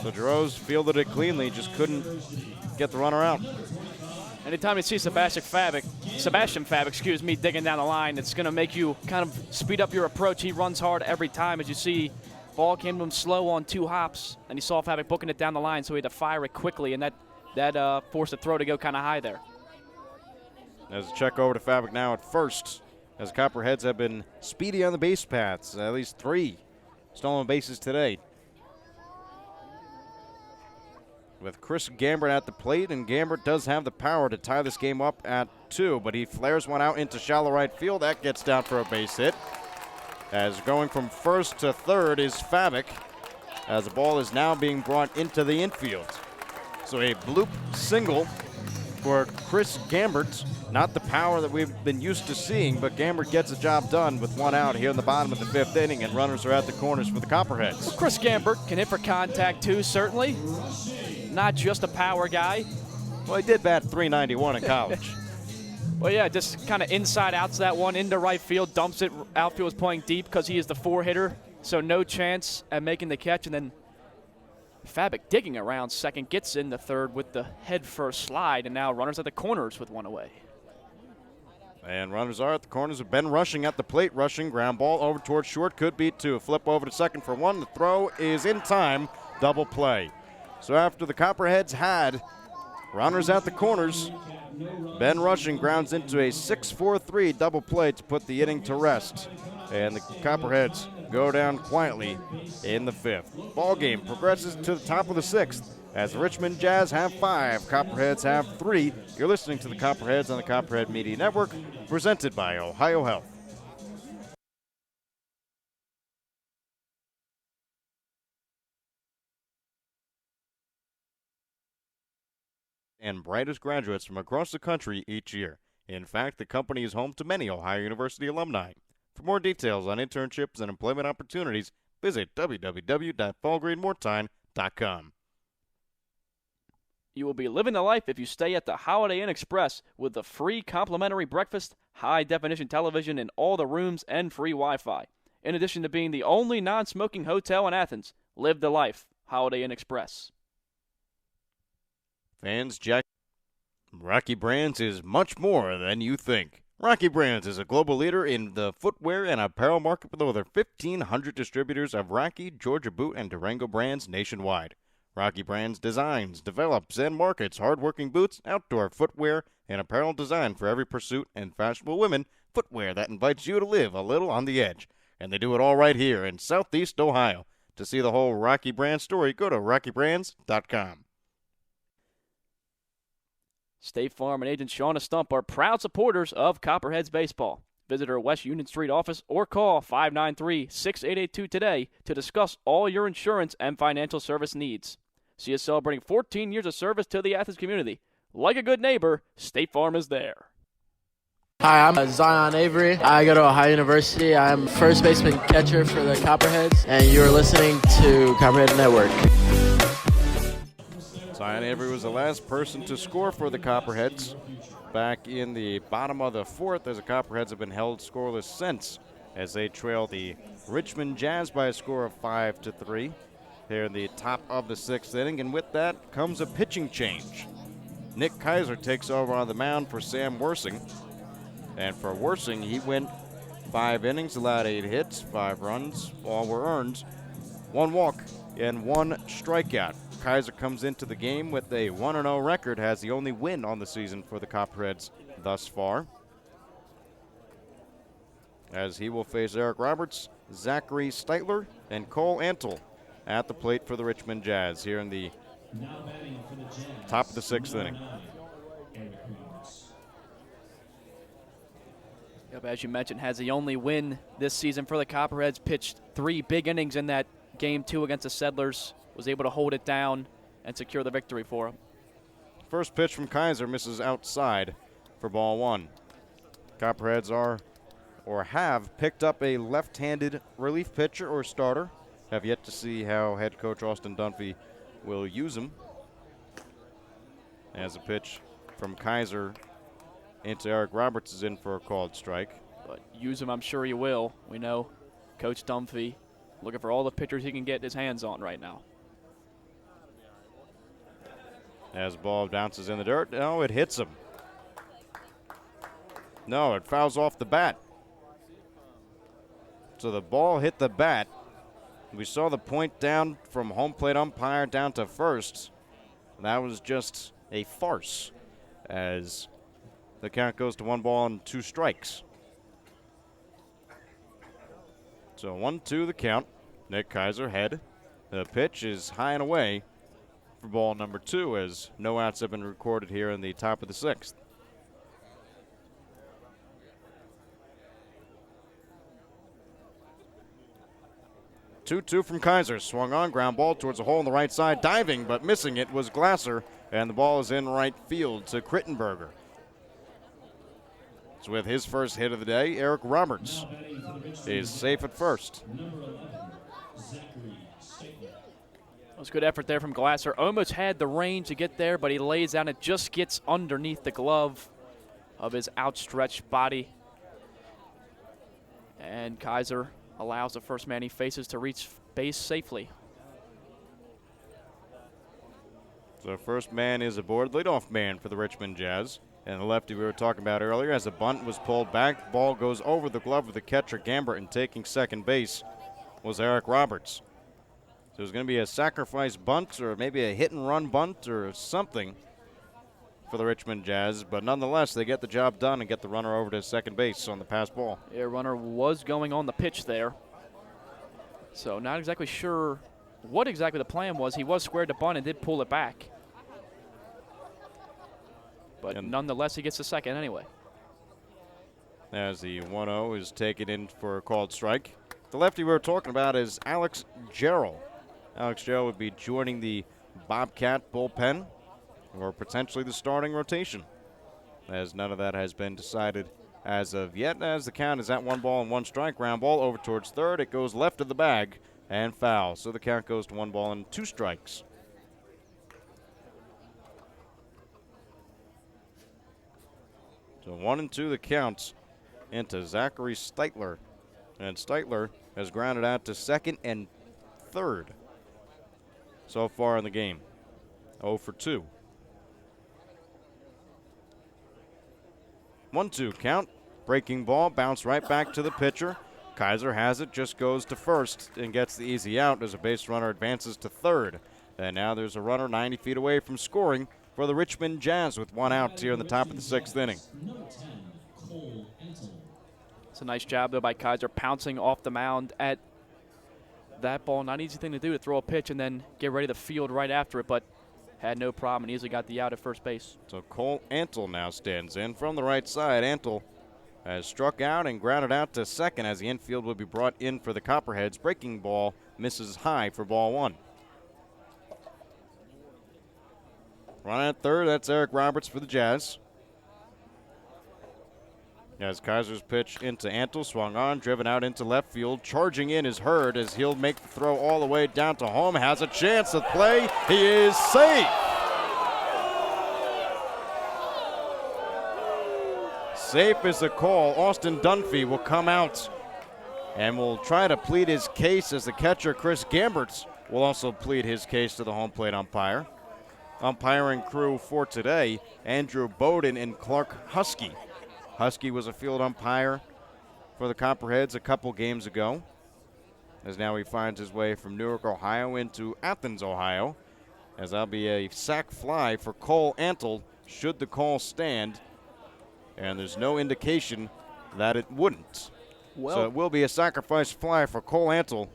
A: So Jarosz fielded it cleanly, just couldn't get the runner out.
B: Anytime you see Sebastian Fabic, digging down the line, it's going to make you kind of speed up your approach. He runs hard every time. As you see, ball came to him slow on 2 hops, and he saw Fabic booking it down the line, so he had to fire it quickly, and that forced the throw to go kind of high there.
A: There's a check over to Fabic now at first, as Copperheads have been speedy on the base paths. At least 3 stolen bases today. With Chris Gambert at the plate, and Gambert does have the power to tie this game up at 2, but he flares one out into shallow right field. That gets down for a base hit. As going from first to third is Fabic, as the ball is now being brought into the infield. So a bloop single for Chris Gambert. Not the power that we've been used to seeing, but Gambert gets the job done with 1 out here in the bottom of the 5th inning, and runners are at the corners for the Copperheads.
B: Well, Chris Gambert can hit for contact too, certainly. Not just a power guy.
A: Well, he did bat .391 in college.
B: Well, yeah, just kind of inside outs that one into right field, dumps it. Outfield is playing deep because he is the 4 hitter, so no chance at making the catch. And then Fabic digging around second, gets in the third with the head first slide, and now runners at the corners with 1 away.
A: And runners are at the corners with Ben Rushing at the plate. Rushing, ground ball over towards short, could be 2. Flip over to second for 1. The throw is in time, double play. So after the Copperheads had runners at the corners, Ben Rushing grounds into a 6-4-3 double play to put the inning to rest. And the Copperheads go down quietly in the 5th. Ball game progresses to the top of the 6th as the Richmond Jazz have 5, Copperheads have 3. You're listening to the Copperheads on the Copperhead Media Network, presented by Ohio Health. And brightest graduates from across the country each year. In fact, the company is home to many Ohio University alumni. For more details on internships and employment opportunities, visit www.fallgreenmortine.com.
B: You will be living the life if you stay at the Holiday Inn Express with the free complimentary breakfast, high-definition television in all the rooms, and free Wi-Fi. In addition to being the only non-smoking hotel in Athens, live the life. Holiday Inn Express.
A: Fans, Rocky Brands is much more than you think. Rocky Brands is a global leader in the footwear and apparel market with over 1,500 distributors of Rocky, Georgia Boot, and Durango brands nationwide. Rocky Brands designs, develops, and markets hardworking boots, outdoor footwear, and apparel designed for every pursuit, and fashionable women footwear that invites you to live a little on the edge. And they do it all right here in Southeast Ohio. To see the whole Rocky Brands story, go to rockybrands.com.
B: State Farm and agent Shauna Stump are proud supporters of Copperheads Baseball. Visit our West Union Street office or call 593-6882 today to discuss all your insurance and financial service needs. See us celebrating 14 years of service to the Athens community. Like a good neighbor, State Farm is there.
K: Hi, I'm Zion Avery. I go to Ohio University. I'm first baseman catcher for the Copperheads, and you're listening to Copperhead Network.
A: Zion Avery was the last person to score for the Copperheads back in the bottom of the fourth, as the Copperheads have been held scoreless since, as they trail the Richmond Jazz by a score of 5-3 here in the top of the sixth inning. And with that comes a pitching change. Nick Kaiser takes over on the mound for Sam Worsing. And for Worsing, he went 5 innings, allowed 8 hits, 5 runs, all were earned, 1 walk and 1 strikeout. Kaiser comes into the game with a 1-0 record, has the only win on the season for the Copperheads thus far, as he will face Eric Roberts, Zachary Steitler, and Cole Antle at the plate for the Richmond Jazz here in the top of the sixth inning.
B: Yep, as you mentioned, has the only win this season for the Copperheads. Pitched 3 big innings in that game 2 against the Settlers. Was able to hold it down and secure the victory for him.
A: First pitch from Kaiser misses outside for ball 1. Copperheads have picked up a left-handed relief pitcher or starter. Have yet to see how head coach Austin Dunphy will use him. As a pitch from Kaiser into Eric Roberts is in for a called strike.
B: But use him, I'm sure he will. We know Coach Dunphy looking for all the pitchers he can get his hands on right now.
A: As ball bounces in the dirt, no, it hits him. No, it fouls off the bat. So the ball hit the bat. We saw the point down from home plate umpire down to first. That was just a farce, as the count goes to 1 ball and 2 strikes. So 1-2 the count. Nick Kaiser head. The pitch is high and away for ball number 2, as no outs have been recorded here in the top of the sixth. Two from Kaiser. Swung on, ground ball towards a hole on the right side. Diving, but missing it was Glasser, and the ball is in right field to Krittenberger. So with his first hit of the day, Eric Roberts is safe at first.
B: That was good effort there from Glasser. Almost had the range to get there, but he lays down. It just gets underneath the glove of his outstretched body. And Kaiser allows the first man he faces to reach base safely.
A: So first man is aboard, leadoff man for the Richmond Jazz. And the lefty we were talking about earlier, as the bunt was pulled back, ball goes over the glove of the catcher Gambert, and taking second base was Eric Roberts. So it was going to be a sacrifice bunt or maybe a hit-and-run bunt or something for the Richmond Jazz. But nonetheless, they get the job done and get the runner over to second base on the pass ball.
B: Yeah, runner was going on the pitch there. So not exactly sure what exactly the plan was. He was squared to bunt and did pull it back. But nonetheless, he gets the second anyway.
A: As the 1-0 is taken in for a called strike. The lefty we were talking about is Alex Jarrell. Alex Jarrell would be joining the Bobcat bullpen, or potentially the starting rotation, as none of that has been decided as of yet, as the count is at 1 ball and 1 strike. Ground ball over towards third. It goes left of the bag and foul. So the count goes to 1 ball and 2 strikes. So 1-2 the counts into Zachary Steitler. And Steitler has grounded out to second and third so far in the game. 0 for 2. 1-2 count. Breaking ball, bounce right back to the pitcher. Kaiser has it, just goes to first and gets the easy out as a base runner advances to third. And now there's a runner 90 feet away from scoring for the Richmond Jazz with 1 out here in the top of the sixth inning.
B: It's a nice job, though, by Kaiser pouncing off the mound at that ball. Not an easy thing to do, to throw a pitch and then get ready to field right after it, but had no problem and easily got the out at first base.
A: So Cole Antle now stands in from the right side. Antle has struck out and grounded out to second, as the infield will be brought in for the Copperheads. Breaking ball misses high for ball 1. Running at third, that's Eric Roberts for the Jazz. As Kaiser's pitch into Antle, swung on, driven out into left field. Charging in is Hurd, as he'll make the throw all the way down to home. Has a chance to play. He is safe. Safe is the call. Austin Dunphy will come out and will try to plead his case as the catcher, Chris Gamberts, will also plead his case to the home plate umpire. Umpiring crew for today, Andrew Bowden and Clark Husky. Husky was a field umpire for the Copperheads a couple games ago, as now he finds his way from Newark, Ohio into Athens, Ohio, as that'll be a sac fly for Cole Antle should the call stand, and there's no indication that it wouldn't.
B: Well,
A: so it will be a sacrifice fly for Cole Antle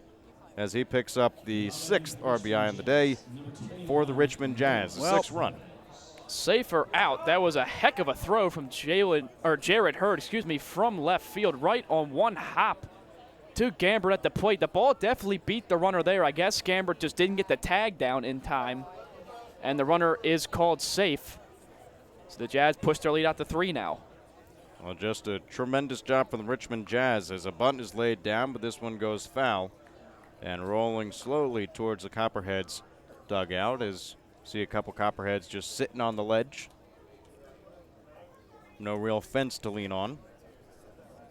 A: as he picks up the 6th RBI in the day for the Richmond Jazz, a 6th run.
B: Safer out. That was a heck of a throw from Jared Hurd, from left field, right on one hop to Gambert at the plate. The ball definitely beat the runner there. I guess Gambert just didn't get the tag down in time, and the runner is called safe. So the Jazz push their lead out to 3 now.
A: Well, just a tremendous job from the Richmond Jazz as a bunt is laid down, but this one goes foul. And rolling slowly towards the Copperheads dugout as see a couple Copperheads just sitting on the ledge. No real fence to lean on.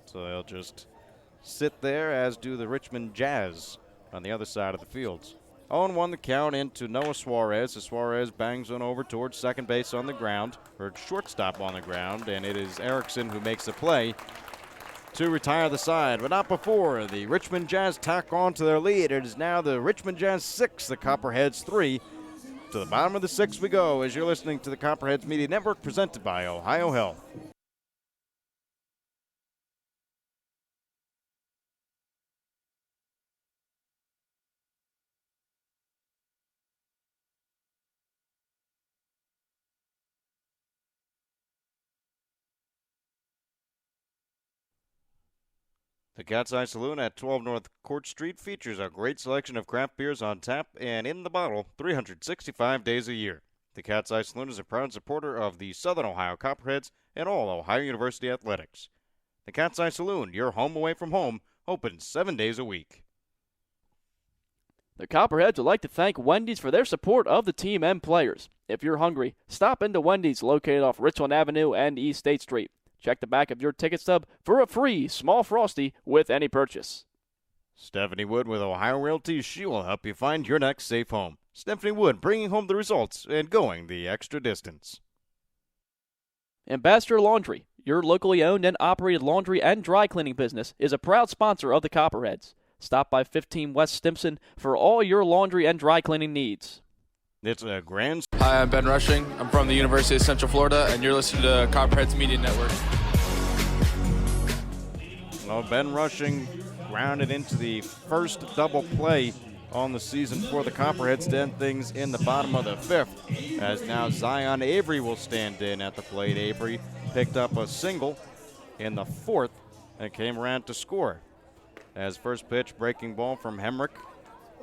A: So they'll just sit there, as do the Richmond Jazz on the other side of the fields. 0-1 the count into Noah Suarez as Suarez bangs one over towards second base on the ground, or shortstop on the ground, and it is Erickson who makes the play to retire the side, but not before the Richmond Jazz tack on to their lead. It is now the Richmond Jazz 6, the Copperheads 3. To the bottom of the 6th we go as you're listening to the Copperheads Media Network presented by Ohio Health. The Cat's Eye Saloon at 12 North Court Street features a great selection of craft beers on tap and in the bottle 365 days a year. The Cat's Eye Saloon is a proud supporter of the Southern Ohio Copperheads and all Ohio University athletics. The Cat's Eye Saloon, your home away from home, open 7 days a week.
B: The Copperheads would like to thank Wendy's for their support of the team and players. If you're hungry, stop into Wendy's located off Richmond Avenue and East State Street. Check the back of your ticket stub for a free small Frosty with any purchase.
A: Stephanie Wood with Ohio Realty. She will help you find your next safe home. Stephanie Wood bringing home the results and going the extra distance.
B: Ambassador Laundry, your locally owned and operated laundry and dry cleaning business, is a proud sponsor of the Copperheads. Stop by 15 West Stimson for all your laundry and dry cleaning needs.
A: It's a grand...
G: Hi, I'm Ben Rushing. I'm from the University of Central Florida, and you're listening to Copperheads Media Network.
A: Well, Ben Rushing grounded into the first double play on the season for the Copperheads to end things in the bottom of the 5th, as now Zion Avery will stand in at the plate. Avery picked up a single in the 4th and came around to score. As first pitch, breaking ball from Hemrick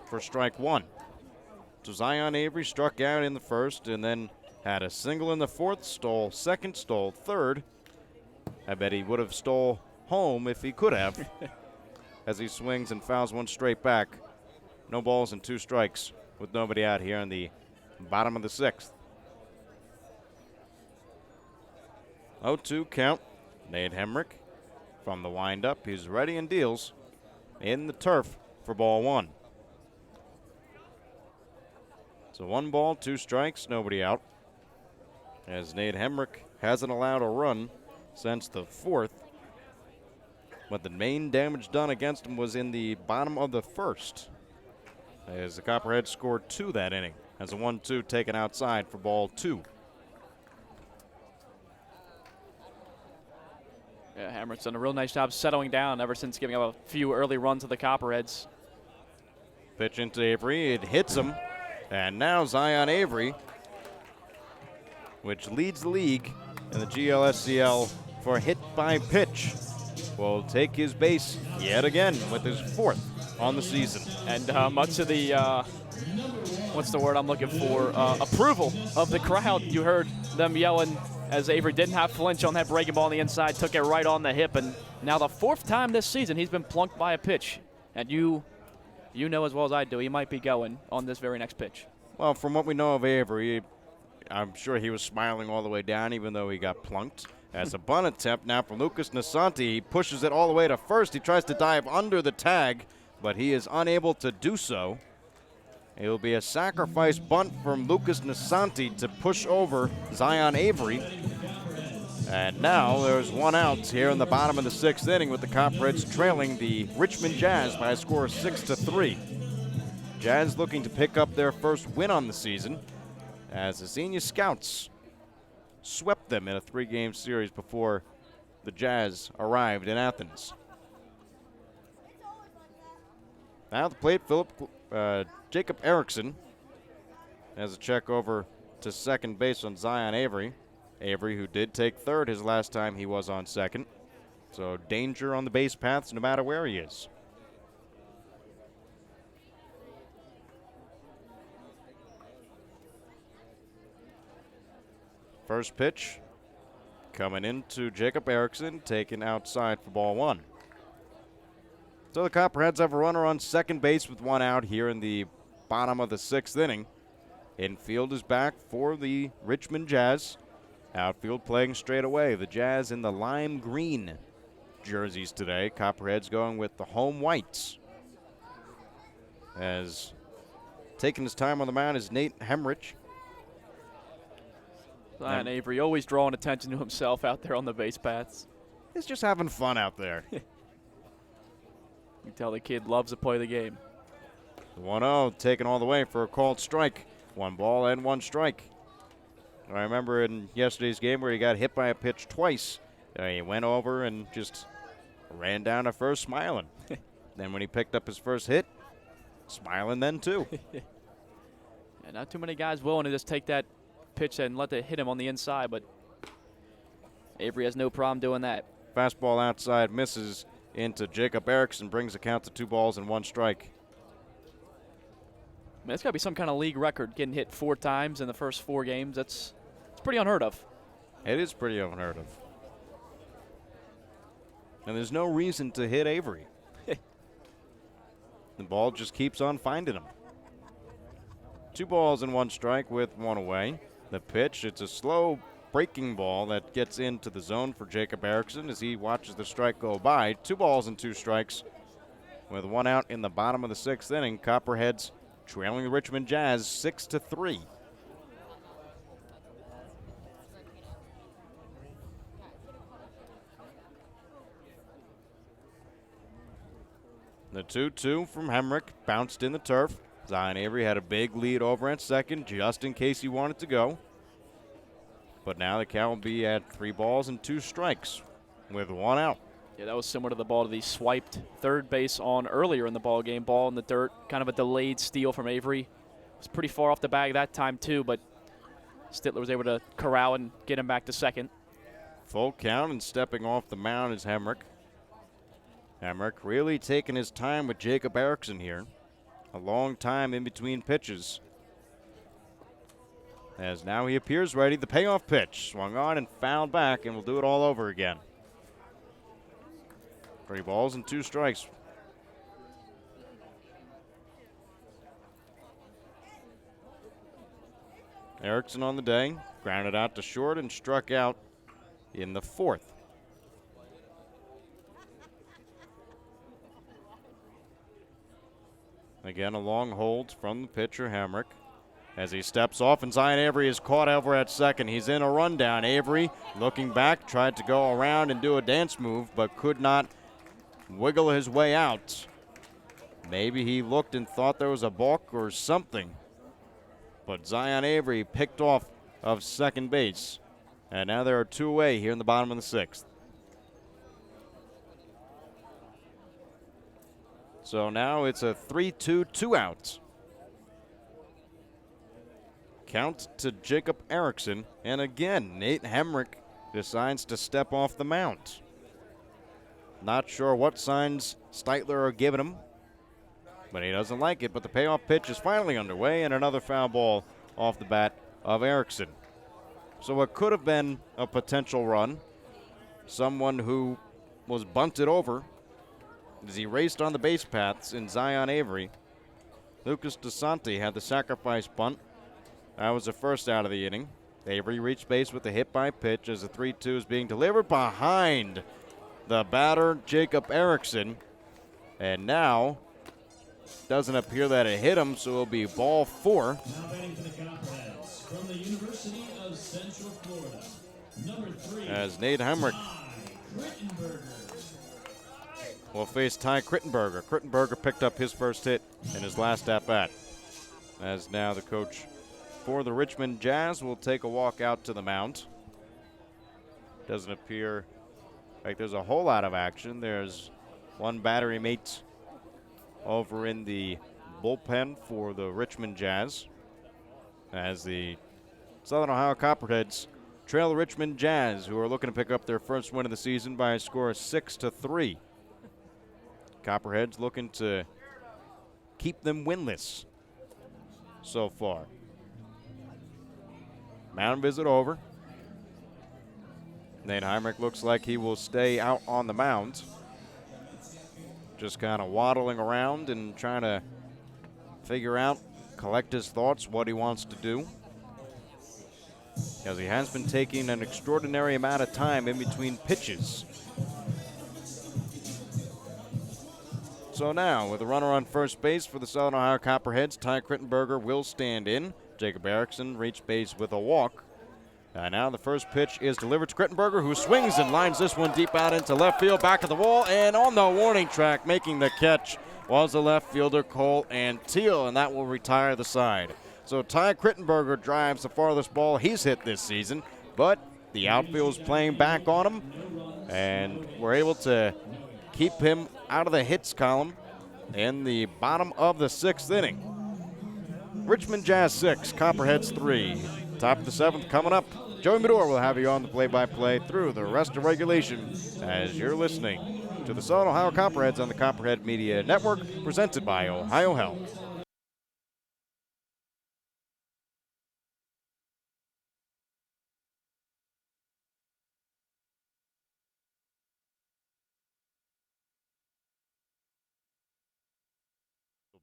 A: for strike 1. So Zion Avery struck out in the 1st and then had a single in the 4th, stole 2nd, stole 3rd. I bet he would have stole home if he could have, as he swings and fouls one straight back. No balls and 2 strikes with nobody out here in the bottom of the 6th. 0-2 count. Nate Hemrick from the windup. He's ready and deals in the turf for ball 1. So 1 ball, 2 strikes, nobody out. As Nate Hemrick hasn't allowed a run since the 4th. But the main damage done against him was in the bottom of the 1st. As the Copperheads scored 2 that inning. As a 1-2 taken outside for ball 2.
B: Yeah, Hemrick's done a real nice job settling down ever since giving up a few early runs to the Copperheads.
A: Pitch into Avery, it hits him. And now Zion Avery, which leads the league in the GLSCL for hit by pitch, will take his base yet again with his 4th on the season.
B: And much of the, what's the word I'm looking for, approval of the crowd. You heard them yelling as Avery didn't have flinch on that breaking ball on the inside, took it right on the hip. And now the 4th time this season he's been plunked by a pitch. And you know as well as I do, he might be going on this very next pitch.
A: Well, from what we know of Avery, I'm sure he was smiling all the way down, even though he got plunked. As a bunt attempt now from Lucas Nasanti. He pushes it all the way to first. He tries to dive under the tag, but he is unable to do so. It will be a sacrifice bunt from Lucas Nasanti to push over Zion Avery. And now there's one out here in the bottom of the 6th inning with the Copperheads trailing the Richmond Jazz by a score of 6-3. Jazz looking to pick up their first win on the season as the Senior Scouts swept them in a 3-game series before the Jazz arrived in Athens. Now at the plate, Jacob Erickson has a check over to second base on Zion Avery. Avery, who did take third his last time he was on second. So danger on the base paths no matter where he is. First pitch coming into Jacob Erickson, taken outside for ball 1. So the Copperheads have a runner on second base with one out here in the bottom of the 6th inning. Infield is back for the Richmond Jazz. Outfield playing straight away. The Jazz in the lime green jerseys today. Copperheads going with the home whites. As taking his time on the mound is Nate Hemrich.
B: Zion Avery always drawing attention to himself out there on the base paths.
A: He's just having fun out there.
B: You can tell the kid loves to play the game.
A: 1-0 taken all the way for a called strike. 1 ball and 1 strike. I remember in yesterday's game where he got hit by a pitch twice. He went over and just ran down to first smiling. Then when he picked up his first hit, smiling then too.
B: Yeah, not too many guys willing to just take that pitch and let it hit him on the inside, but Avery has no problem doing that.
A: Fastball outside misses into Jacob Erickson, brings the count to 2 balls and 1 strike.
B: I mean, it's got to be some kind of league record, getting hit 4 times in the first 4 games. It's pretty unheard of.
A: It is pretty unheard of. And there's no reason to hit Avery. The ball just keeps on finding him. 2 balls and 1 strike with 1 away. The pitch, it's a slow breaking ball that gets into the zone for Jacob Erickson as he watches the strike go by. 2 balls and 2 strikes with 1 out in the bottom of the 6th inning. Copperheads trailing the Richmond Jazz 6-3. The 2-2 from Hemrick bounced in the turf. Zion Avery had a big lead over at second just in case he wanted to go. But now the count will be at 3 balls and 2 strikes with 1 out.
B: Yeah, that was similar to the ball that he swiped third base on earlier in the ball game. Ball in the dirt, kind of a delayed steal from Avery. It was pretty far off the bag that time too, but Stittler was able to corral and get him back to second.
A: Full count and stepping off the mound is Hemrick. Hemrick really taking his time with Jacob Erickson here. A long time in between pitches. As now he appears ready. The payoff pitch swung on and fouled back, and we'll do it all over again. 3 balls and 2 strikes. Erickson on the day, grounded out to short and struck out in the 4th. Again, a long hold from the pitcher, Hemrick. As he steps off, and Zion Avery is caught over at second. He's in a rundown. Avery, looking back, tried to go around and do a dance move, but could not wiggle his way out. Maybe he looked and thought there was a balk or something. But Zion Avery picked off of second base. And now there are 2 away here in the bottom of the 6th. So now it's a 3-2, 2 outs. Count to Jacob Erickson. And again, Nate Hemrick decides to step off the mound. Not sure what signs Steitler are giving him, but he doesn't like it. But the payoff pitch is finally underway, and another foul ball off the bat of Erickson. So it could have been a potential run. Someone who was bunted over as he raced on the base paths in Zion Avery. Lucas DeSanti had the sacrifice bunt. That was the first out of the inning. Avery reached base with a hit by pitch as the 3-2 is being delivered behind the batter, Jacob Erickson. And now, doesn't appear that it hit him, so it'll be ball 4.
F: Now batting for the Copperheads from the University of Central Florida, number 3.
A: As Nate Hemrick will face Ty Crittenberger. Crittenberger picked up his first hit in his last at-bat. As now the coach for the Richmond Jazz will take a walk out to the mound. Doesn't appear like there's a whole lot of action. There's one battery mate over in the bullpen for the Richmond Jazz, as the Southern Ohio Copperheads trail the Richmond Jazz, who are looking to pick up their first win of the season by a score of 6-3. Copperheads looking to keep them winless so far. Mound visit over. Nate Heinrich looks like he will stay out on the mound. Just kind of waddling around and trying to figure out, collect his thoughts, what he wants to do. Because he has been taking an extraordinary amount of time in between pitches. So now, with a runner on first base for the Southern Ohio Copperheads, Ty Crittenberger will stand in. Jacob Erickson reached base with a walk. And now the first pitch is delivered to Crittenberger, who swings and lines this one deep out into left field, back of the wall, and on the warning track, making the catch was the left fielder Cole Antiel, and that will retire the side. So Ty Crittenberger drives the farthest ball he's hit this season, but the outfield is playing back on him, and we're able to keep him out of the hits column in the bottom of the 6th inning. Richmond Jazz 6, Copperheads 3. Top of the 7th coming up. Joey Medore will have you on the play-by-play through the rest of regulation as you're listening to the Southern Ohio Copperheads on the Copperhead Media Network, presented by Ohio Health.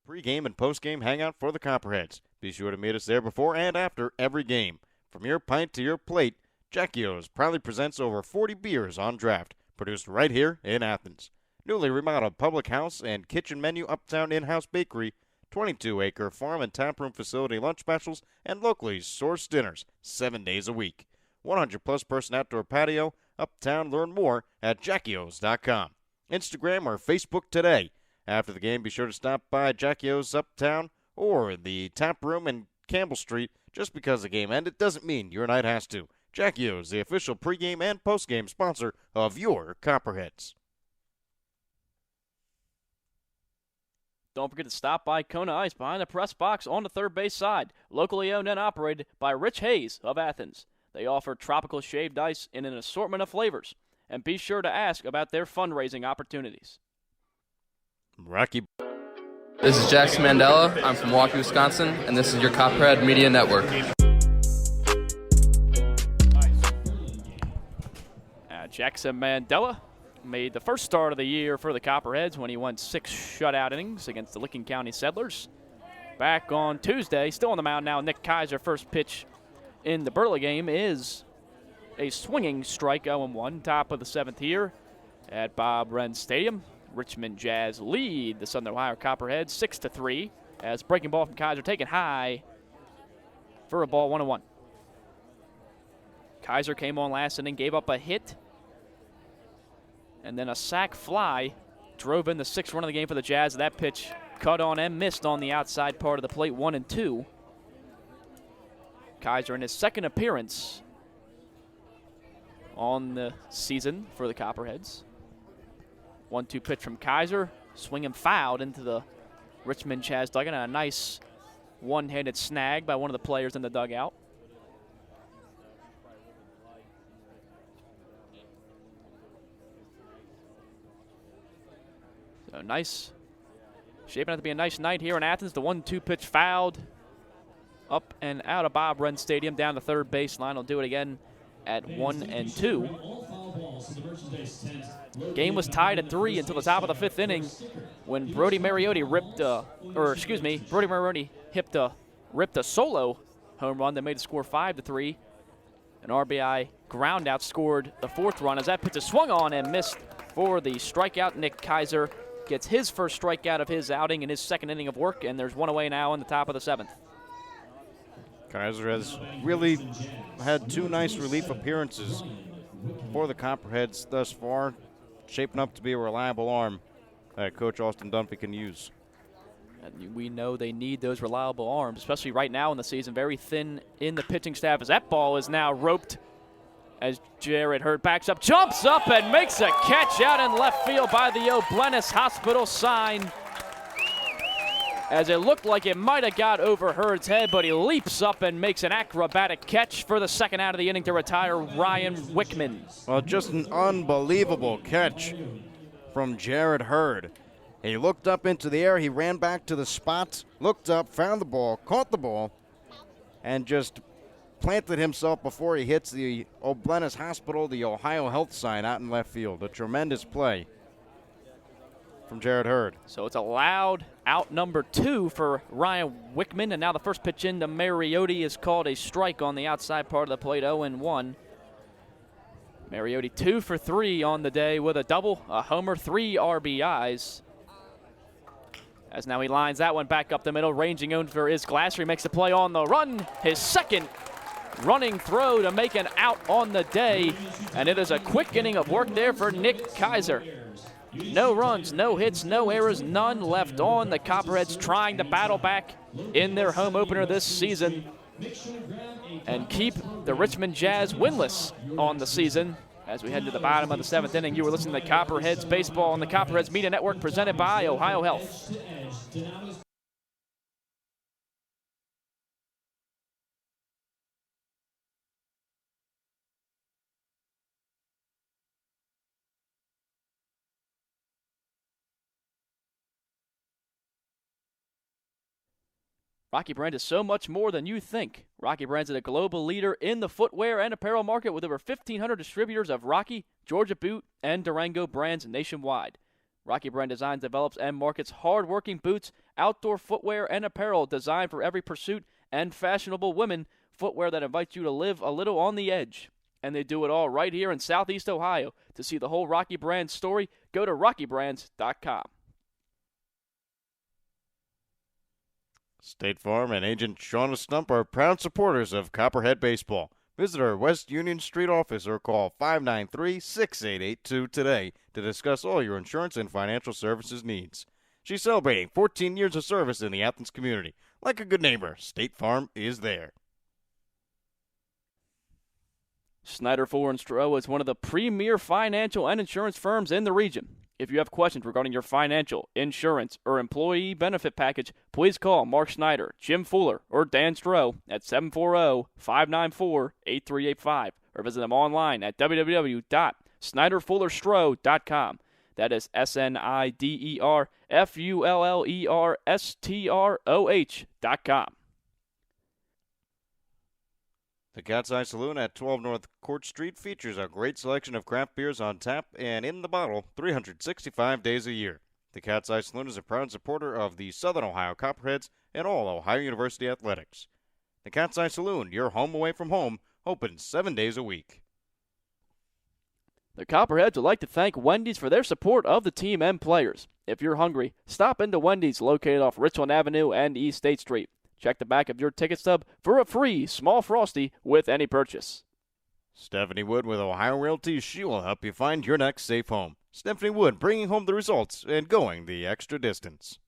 A: Pre-game and post-game hangout for the Copperheads. Be sure to meet us there before and after every game. From your pint to your plate, Jackie O's proudly presents over 40 beers on draft, produced right here in Athens. Newly remodeled public house and kitchen menu, uptown in-house bakery, 22-acre farm and taproom facility lunch specials, and locally sourced dinners 7 days a week. 100-plus person outdoor patio, uptown. Learn more at JackieO's.com. Instagram or Facebook today. After the game, be sure to stop by Jackie O's Uptown or the tap room in Campbell Street. Just because the game ended doesn't mean your night has to. Jackie O's, the official pregame and postgame sponsor of your Copperheads.
B: Don't forget to stop by Kona Ice behind the press box on the third base side. Locally owned and operated by Rich Hayes of Athens. They offer tropical shaved ice in an assortment of flavors. And be sure to ask about their fundraising opportunities.
A: Rocky.
G: This is Jackson Mandela. I'm from Milwaukee, Wisconsin, and this is your Copperhead Media Network.
B: Jackson Mandela made the first start of the year for the Copperheads when he won 6 shutout innings against the Licking County Settlers. Back on Tuesday, still on the mound now, Nick Kaiser. First pitch in the Burley game is a swinging strike, 0-1, top of the 7th here at Bob Wren Stadium. Richmond Jazz lead the Southern Ohio Copperheads 6-3 as breaking ball from Kaiser taken high for a ball, 1-1. Kaiser came on last inning, gave up a hit and then a sac fly, drove in the 6th run of the game for the Jazz. That pitch cut on and missed on the outside part of the plate, 1-2. Kaiser in his second appearance on the season for the Copperheads. 1-2 pitch from Kaiser, swinging fouled into the Richmond Jazz dugout, and a nice one-handed snag by one of the players in the dugout. So nice, shaping out to be a nice night here in Athens. The 1-2 pitch fouled up and out of Bob Wren Stadium down the third baseline. He'll do it again at 1-2. Game was tied at 3 until the top of the 5th inning when Brody Mariotti ripped a solo home run that made the score 5-3. An RBI ground out scored the 4th run as that pitch is swung on and missed for the strikeout. Nick Kaiser gets his first strikeout of his outing in his 2nd inning of work, and there's one away now in the top of the 7th.
A: Kaiser has really had 2 nice relief appearances for the Copperheads thus far, shaping up to be a reliable arm that Coach Austin Dunphy can use.
B: And we know they need those reliable arms, especially right now in the season. Very thin in the pitching staff as that ball is now roped as Jared Hurd backs up, jumps up, and makes a catch out in left field by the O'Bleness Hospital sign. As it looked like it might have got over Hurd's head, but he leaps up and makes an acrobatic catch for the 2nd out of the inning to retire Ryan Wickman.
A: Well, just an unbelievable catch from Jared Hurd. He looked up into the air, he ran back to the spot, looked up, found the ball, caught the ball, and just planted himself before he hits the O'Bleness Hospital, the Ohio Health sign out in left field. A tremendous play from Jared Hurd.
B: So it's a loud out number 2 for Ryan Wickman, and now the first pitch into Mariotti is called a strike on the outside part of the plate, 0-1. Mariotti 2 for 3 on the day with a double, a homer, 3 RBIs. As now he lines that one back up the middle, ranging over is Glasser. He makes the play on the run, his 2nd running throw to make an out on the day, and it is a quick inning of work there for Nick Kaiser. No runs, no hits, no errors, none left on. The Copperheads trying to battle back in their home opener this season and keep the Richmond Jazz winless on the season. As we head to the bottom of the 7th inning, you were listening to Copperheads Baseball on the Copperheads Media Network, presented by Ohio Health. Rocky Brand is so much more than you think. Rocky Brand is a global leader in the footwear and apparel market with over 1,500 distributors of Rocky, Georgia Boot, and Durango brands nationwide. Rocky Brand designs, develops, and markets hard-working boots, outdoor footwear, and apparel designed for every pursuit and fashionable women, footwear that invites you to live a little on the edge. And they do it all right here in Southeast Ohio. To see the whole Rocky Brand story, go to rockybrands.com.
A: State Farm and Agent Shauna Stump are proud supporters of Copperhead Baseball. Visit our West Union Street office or call 593-6882 today to discuss all your insurance and financial services needs. She's celebrating 14 years of service in the Athens community. Like a good neighbor, State Farm is there.
B: Snyder Fuller & Stroh is one of the premier financial and insurance firms in the region. If you have questions regarding your financial, insurance, or employee benefit package, please call Mark Snyder, Jim Fuller, or Dan Stroh at 740-594-8385 or visit them online at www.snyderfullerstroh.com. That is SNIDERFULLERSTROH.com.
A: The Cat's Eye Saloon at 12 North Court Street features a great selection of craft beers on tap and in the bottle 365 days a year. The Cat's Eye Saloon is a proud supporter of the Southern Ohio Copperheads and all Ohio University athletics. The Cat's Eye Saloon, your home away from home, open 7 days a week.
B: The Copperheads would like to thank Wendy's for their support of the team and players. If you're hungry, stop into Wendy's located off Richland Avenue and East State Street. Check the back of your ticket stub for a free small Frosty with any purchase.
A: Stephanie Wood with Ohio Realty. She will help you find your next safe home. Stephanie Wood bringing home the results and going the extra distance.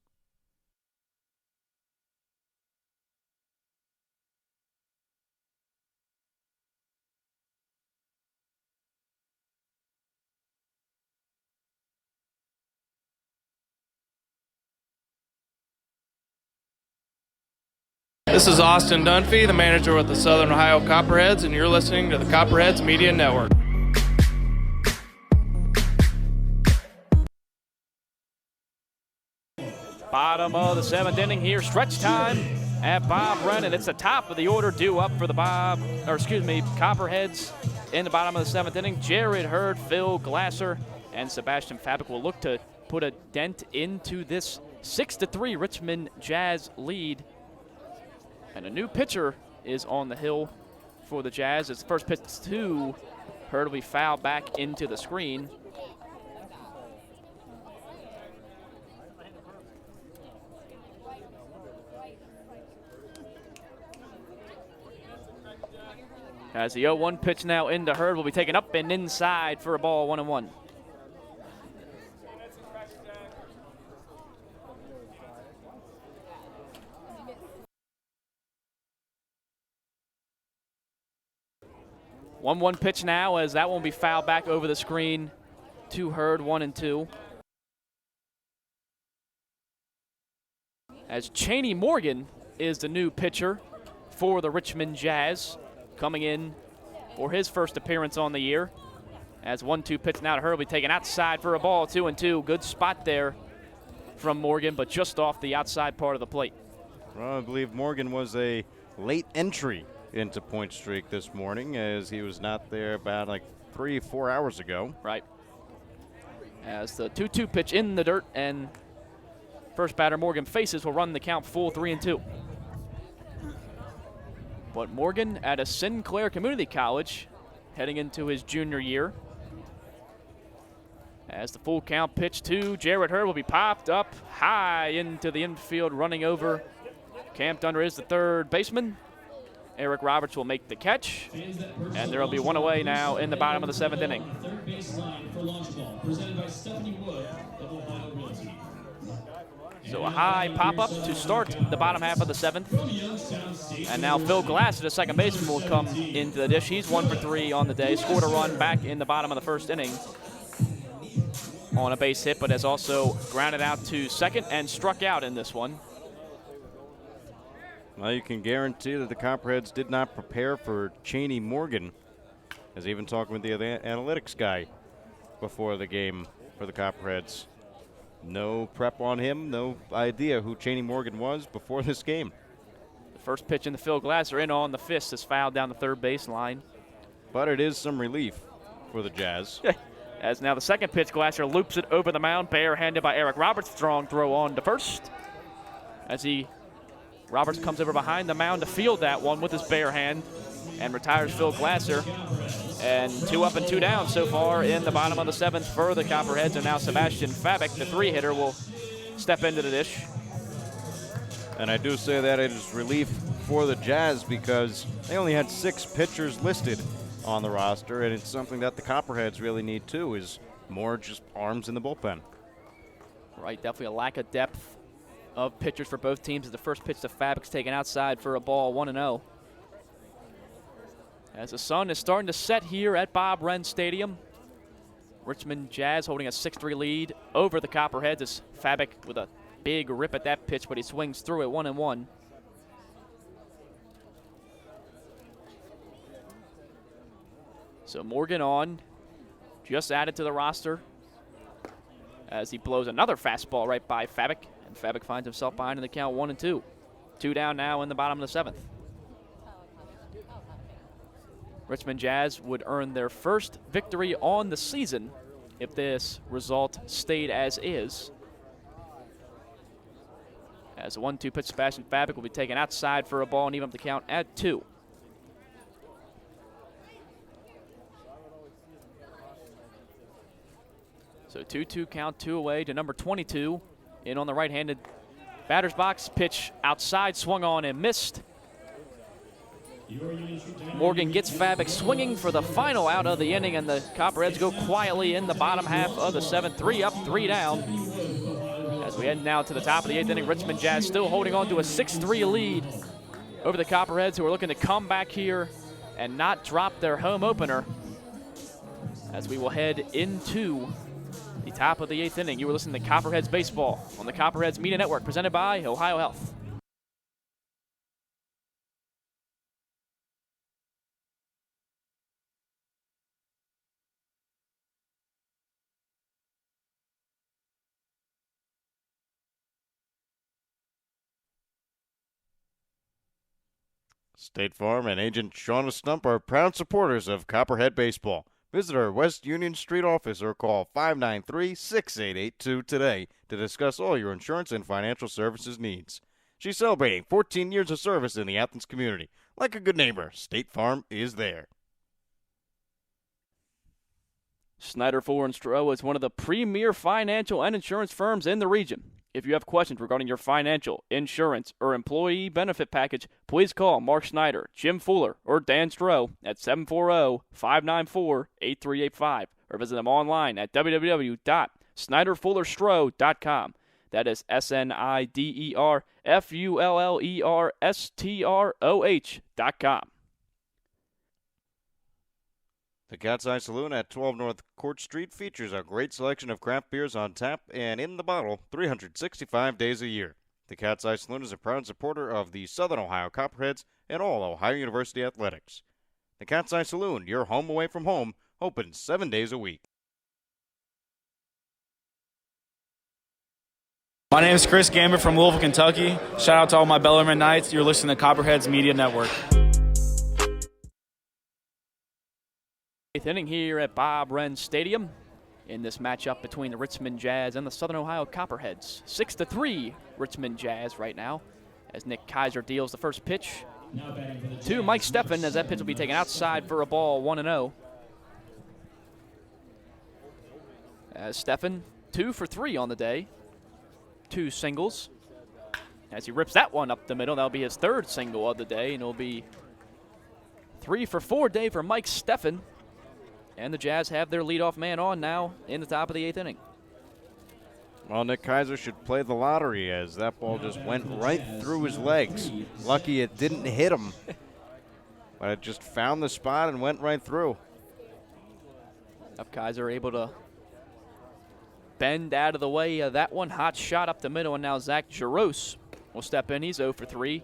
I: This is Austin Dunphy, the manager with the Southern Ohio Copperheads, and you're listening to the Copperheads Media Network.
B: Bottom of the 7th inning here, stretch time at Bob Brennan. It's the top of the order due up for the Copperheads in the bottom of the 7th inning. Jared Hurd, Phil Glasser, and Sebastian Fabic will look to put a dent into this 6-3 Richmond Jazz lead. And a new pitcher is on the hill for the Jazz. It's first pitch to Hurd will be fouled back into the screen. As the 0-1 pitch now into Hurd will be taken up and inside for a ball, 1-1. One pitch now, as that one will be fouled back over the screen to Hurd, 1-2. As Cheney Morgan is the new pitcher for the Richmond Jazz, coming in for his first appearance on the year. As 1-2 pitch now to Hurd will be taken outside for a ball, 2-2. Good spot there from Morgan, but just off the outside part of the plate.
A: Well, I believe Morgan was a late entry into point streak this morning, as he was not there about like 3-4 hours ago.
B: Right. As the 2-2 pitch in the dirt, and first batter Morgan faces will run the count full, 3-2. But Morgan at a Sinclair Community College, heading into his junior year. As the full count pitch to Jared Hurd will be popped up high into the infield, running over. Camped under is the third baseman. Eric Roberts will make the catch, and there will be one away now in the bottom of the 7th inning.
F: Third baseline for launch ball, presented by Stephanie Wood of Ohio Realty.
B: So a high pop-up to start the bottom half of the 7th. And now Phil Glasser, the second baseman, will come into the dish. He's 1 for 3 on the day. Scored a run back in the bottom of the 1st inning on a base hit, but has also grounded out to second and struck out in this one.
A: Well, you can guarantee that the Copperheads did not prepare for Cheney Morgan, as even talking with the analytics guy before the game for the Copperheads. No prep on him, no idea who Cheney Morgan was before this game.
B: The first pitch in the Phil Glasser in on the fist is fouled down the third baseline.
A: But it is some relief for the Jazz.
B: As now the second pitch, Glasser loops it over the mound, barehanded by Eric Roberts. Strong throw on to first. Roberts comes over behind the mound to field that one with his bare hand and retires Phil Glasser. And 2 up and 2 down so far in the bottom of the 7th for the Copperheads. And now Sebastian Fabic, the 3-hitter, will step into the dish.
A: And I do say that it is relief for the Jazz because they only had 6 pitchers listed on the roster, and it's something that the Copperheads really need too, is more just arms in the bullpen.
B: Right, definitely a lack of depth of pitchers for both teams. As the first pitch to Fabic's taken outside for a ball, 1-0. As the sun is starting to set here at Bob Wren Stadium. Richmond Jazz holding a 6-3 lead over the Copperheads, as Fabic with a big rip at that pitch, but he swings through it, 1-1. So Morgan on, just added to the roster, as he blows another fastball right by Fabic, and Fabic finds himself behind in the count, 1-2. 2 down now in the bottom of the 7th. Richmond Jazz would earn their first victory on the season if this result stayed as is. As a 1-2 pitch, Sebastian Fabic will be taken outside for a ball and even up the count at 2. So 2-2 count, 2 away to number 22. In on the right-handed batter's box, pitch outside, swung on and missed. Morgan gets Fabic swinging for the final out of the inning, and the Copperheads go quietly in the bottom half of the 7th. 3 up, 3 down. As we head now to the top of the 8th inning, Richmond Jazz still holding on to a 6-3 lead over the Copperheads, who are looking to come back here and not drop their home opener. As we will head into the top of the 8th inning. You were listening to Copperheads Baseball on the Copperheads Media Network, presented by Ohio Health.
A: State Farm and Agent Shauna Stump are proud supporters of Copperhead Baseball. Visit our West Union Street office or call 593-6882 today to discuss all your insurance and financial services needs. She's celebrating 14 years of service in the Athens community. Like a good neighbor, State Farm is there.
B: Snyder Fuller and Stroh is one of the premier financial and insurance firms in the region. If you have questions regarding your financial, insurance, or employee benefit package, please call Mark Snyder, Jim Fuller, or Dan Stroh at 740-594-8385 or visit them online at www.snyderfullerstroh.com. That is SNIDERFULLERSTROH.com.
A: The Cat's Eye Saloon at 12 North Court Street features a great selection of craft beers on tap and in the bottle 365 days a year. The Cat's Eye Saloon is a proud supporter of the Southern Ohio Copperheads and all Ohio University athletics. The Cat's Eye Saloon, your home away from home, open 7 days a week.
J: My name is Chris Gamer from Louisville, Kentucky. Shout out to all my Bellarmine Knights. You're listening to Copperheads Media Network.
B: Eighth inning here at Bob Wren Stadium in this matchup between the Richmond Jazz and the Southern Ohio Copperheads. 6-3 Richmond Jazz right now as Nick Kaiser deals the first pitch to Mike Steffen as that pitch will be taken outside for a ball, 1-0. As Steffen 2 for 3 on the day, 2 singles. As he rips that one up the middle, that'll be his 3rd single of the day, and it'll be 3 for 4 day for Mike Steffen. And the Jazz have their leadoff man on now in the top of the 8th inning.
A: Well, Nick Kaiser should play the lottery as that ball just went right through his legs. Lucky it didn't hit him, but it just found the spot and went right through.
B: Up Kaiser able to bend out of the way of that one. Hot shot up the middle, and now Zach Jaros will step in. He's 0 for 3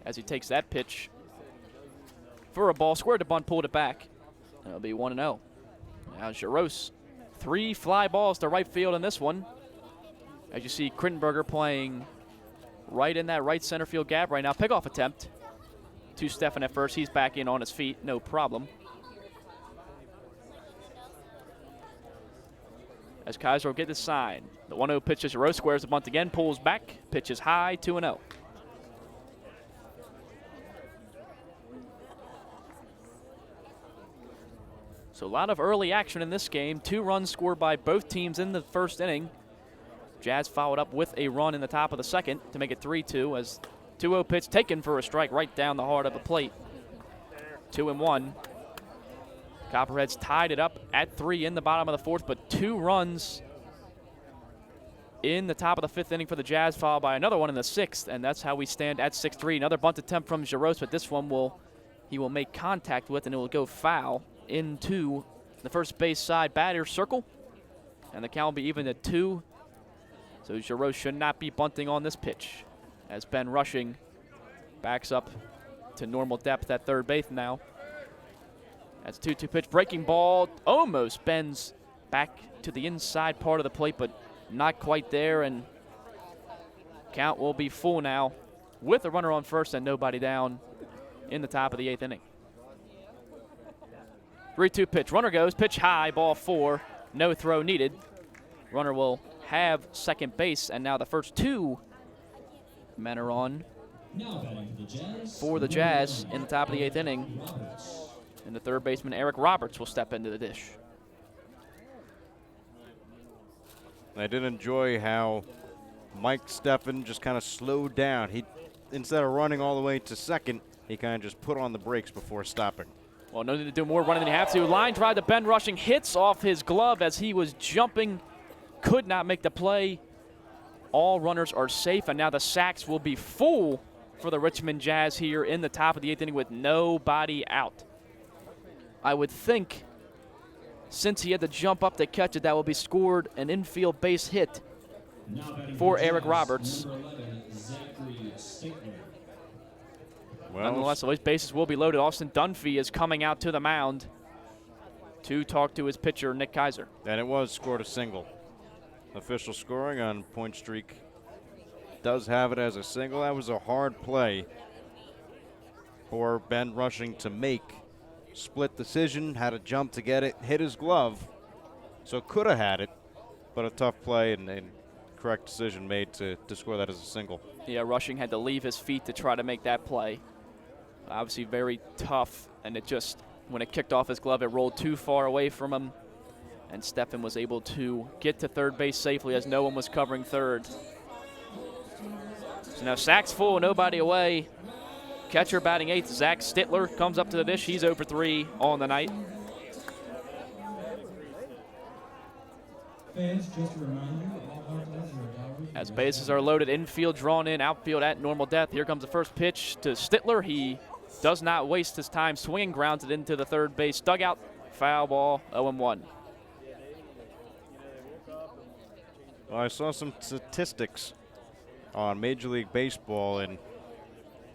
B: as he takes that pitch for a ball. Squared to bunt, pulled it back. That'll be 1-0. Now Jaros, 3 fly balls to right field in this one. As you see, Krittenberger playing right in that right center field gap right now. Pickoff attempt to Steffen at first. He's back in on his feet, no problem. As Kaiser will get the sign. The 1-0 pitch to Jaros, squares the bunt again, pulls back, pitches high, 2-0. So a lot of early action in this game. 2 runs scored by both teams in the first inning. Jazz followed up with a run in the top of the second to make it 3-2 as 2-0 pitch taken for a strike right down the heart of the plate. 2-1. Copperheads tied it up at 3 in the bottom of the 4th, but 2 runs in the top of the 5th inning for the Jazz, followed by another one in the 6th, and that's how we stand at 6-3. Another bunt attempt from Jaros, but this one he will make contact with, and it will go foul into the first base side batter circle, and the count will be even at 2. So Jaros should not be bunting on this pitch as Ben Rushing backs up to normal depth at third base now. That's a 2-2 pitch. Breaking ball almost bends back to the inside part of the plate, but not quite there, and count will be full now with a runner on first and nobody down in the top of the 8th inning. 3-2 pitch. Runner goes. Pitch high. Ball 4. No throw needed. Runner will have second base, and now the first 2 men are on for the Jazz in the top of the 8th inning. And the third baseman, Eric Roberts, will step into the dish.
A: I did enjoy how Mike Steffen just kind of slowed down. He, instead of running all the way to second, he kind of just put on the brakes before stopping.
B: Well, no need to do more running than you have to. Line drive to Ben Rushing, hits off his glove as he was jumping, could not make the play. All runners are safe, and now the sacks will be full for the Richmond Jazz here in the top of the 8th inning with nobody out. I would think, since he had to jump up to catch it, that will be scored an infield base hit for Eric Roberts.
A: Well,
B: nonetheless, those bases will be loaded. Austin Dunphy is coming out to the mound to talk to his pitcher, Nick Kaiser.
A: And it was scored a single. Official scoring on Point Streak does have it as a single. That was a hard play for Ben Rushing to make. Split decision, had a jump to get it, hit his glove, so could have had it, but a tough play, and correct decision made to score that as a single.
B: Yeah, Rushing had to leave his feet to try to make that play. Obviously very tough, and it just, when it kicked off his glove, it rolled too far away from him, and Steffen was able to get to third base safely as no one was covering third. So now sack's full, nobody away. Catcher batting eighth, Zach Stittler comes up to the dish. He's 0 for 3 on the night.
F: Fans, just a reminder, all outfielders are gallery.
B: As bases are loaded, infield drawn in, outfield at normal depth. Here comes the first pitch to Stittler. He does not waste his time swinging, grounds it into the third base dugout. Foul ball, 0-1.
A: Well, I saw some statistics on Major League Baseball, and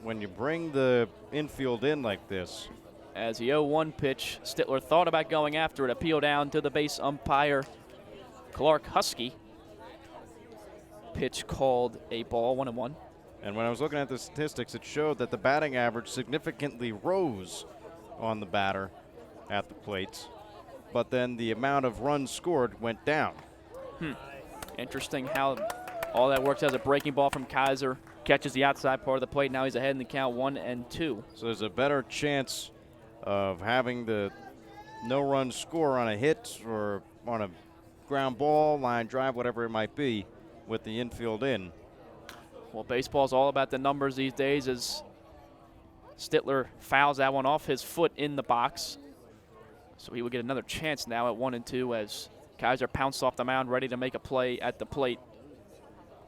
A: when you bring the infield in like this.
B: As the 0-1 pitch, Stittler thought about going after it. Appeal down to the base umpire, Clark Husky. Pitch called a ball, 1-1.
A: And when I was looking at the statistics, it showed that the batting average significantly rose on the batter at the plate, but then the amount of runs scored went down.
B: Interesting how all that works as a breaking ball from Kaiser. Catches the outside part of the plate. Now he's ahead in the count, 1-2.
A: So there's a better chance of having the no-run score on a hit or on a ground ball, line drive, whatever it might be, with the infield in.
B: Well, baseball's all about the numbers these days as Stittler fouls that one off his foot in the box. So he will get another chance now at 1-2 as Kaiser pounced off the mound, ready to make a play at the plate.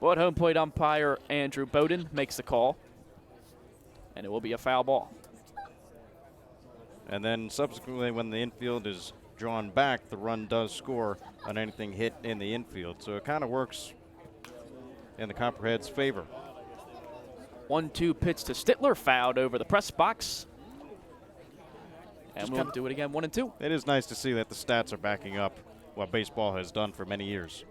B: But home plate umpire Andrew Bowden makes the call, and it will be a foul ball.
A: And then subsequently, when the infield is drawn back, the run does score on anything hit in the infield. So it kind of works in the Copperheads' favor.
B: 1-2 pitch to Stittler, fouled over the press box. And we'll do it again, 1-2.
A: It is nice to see that the stats are backing up what baseball has done for many years.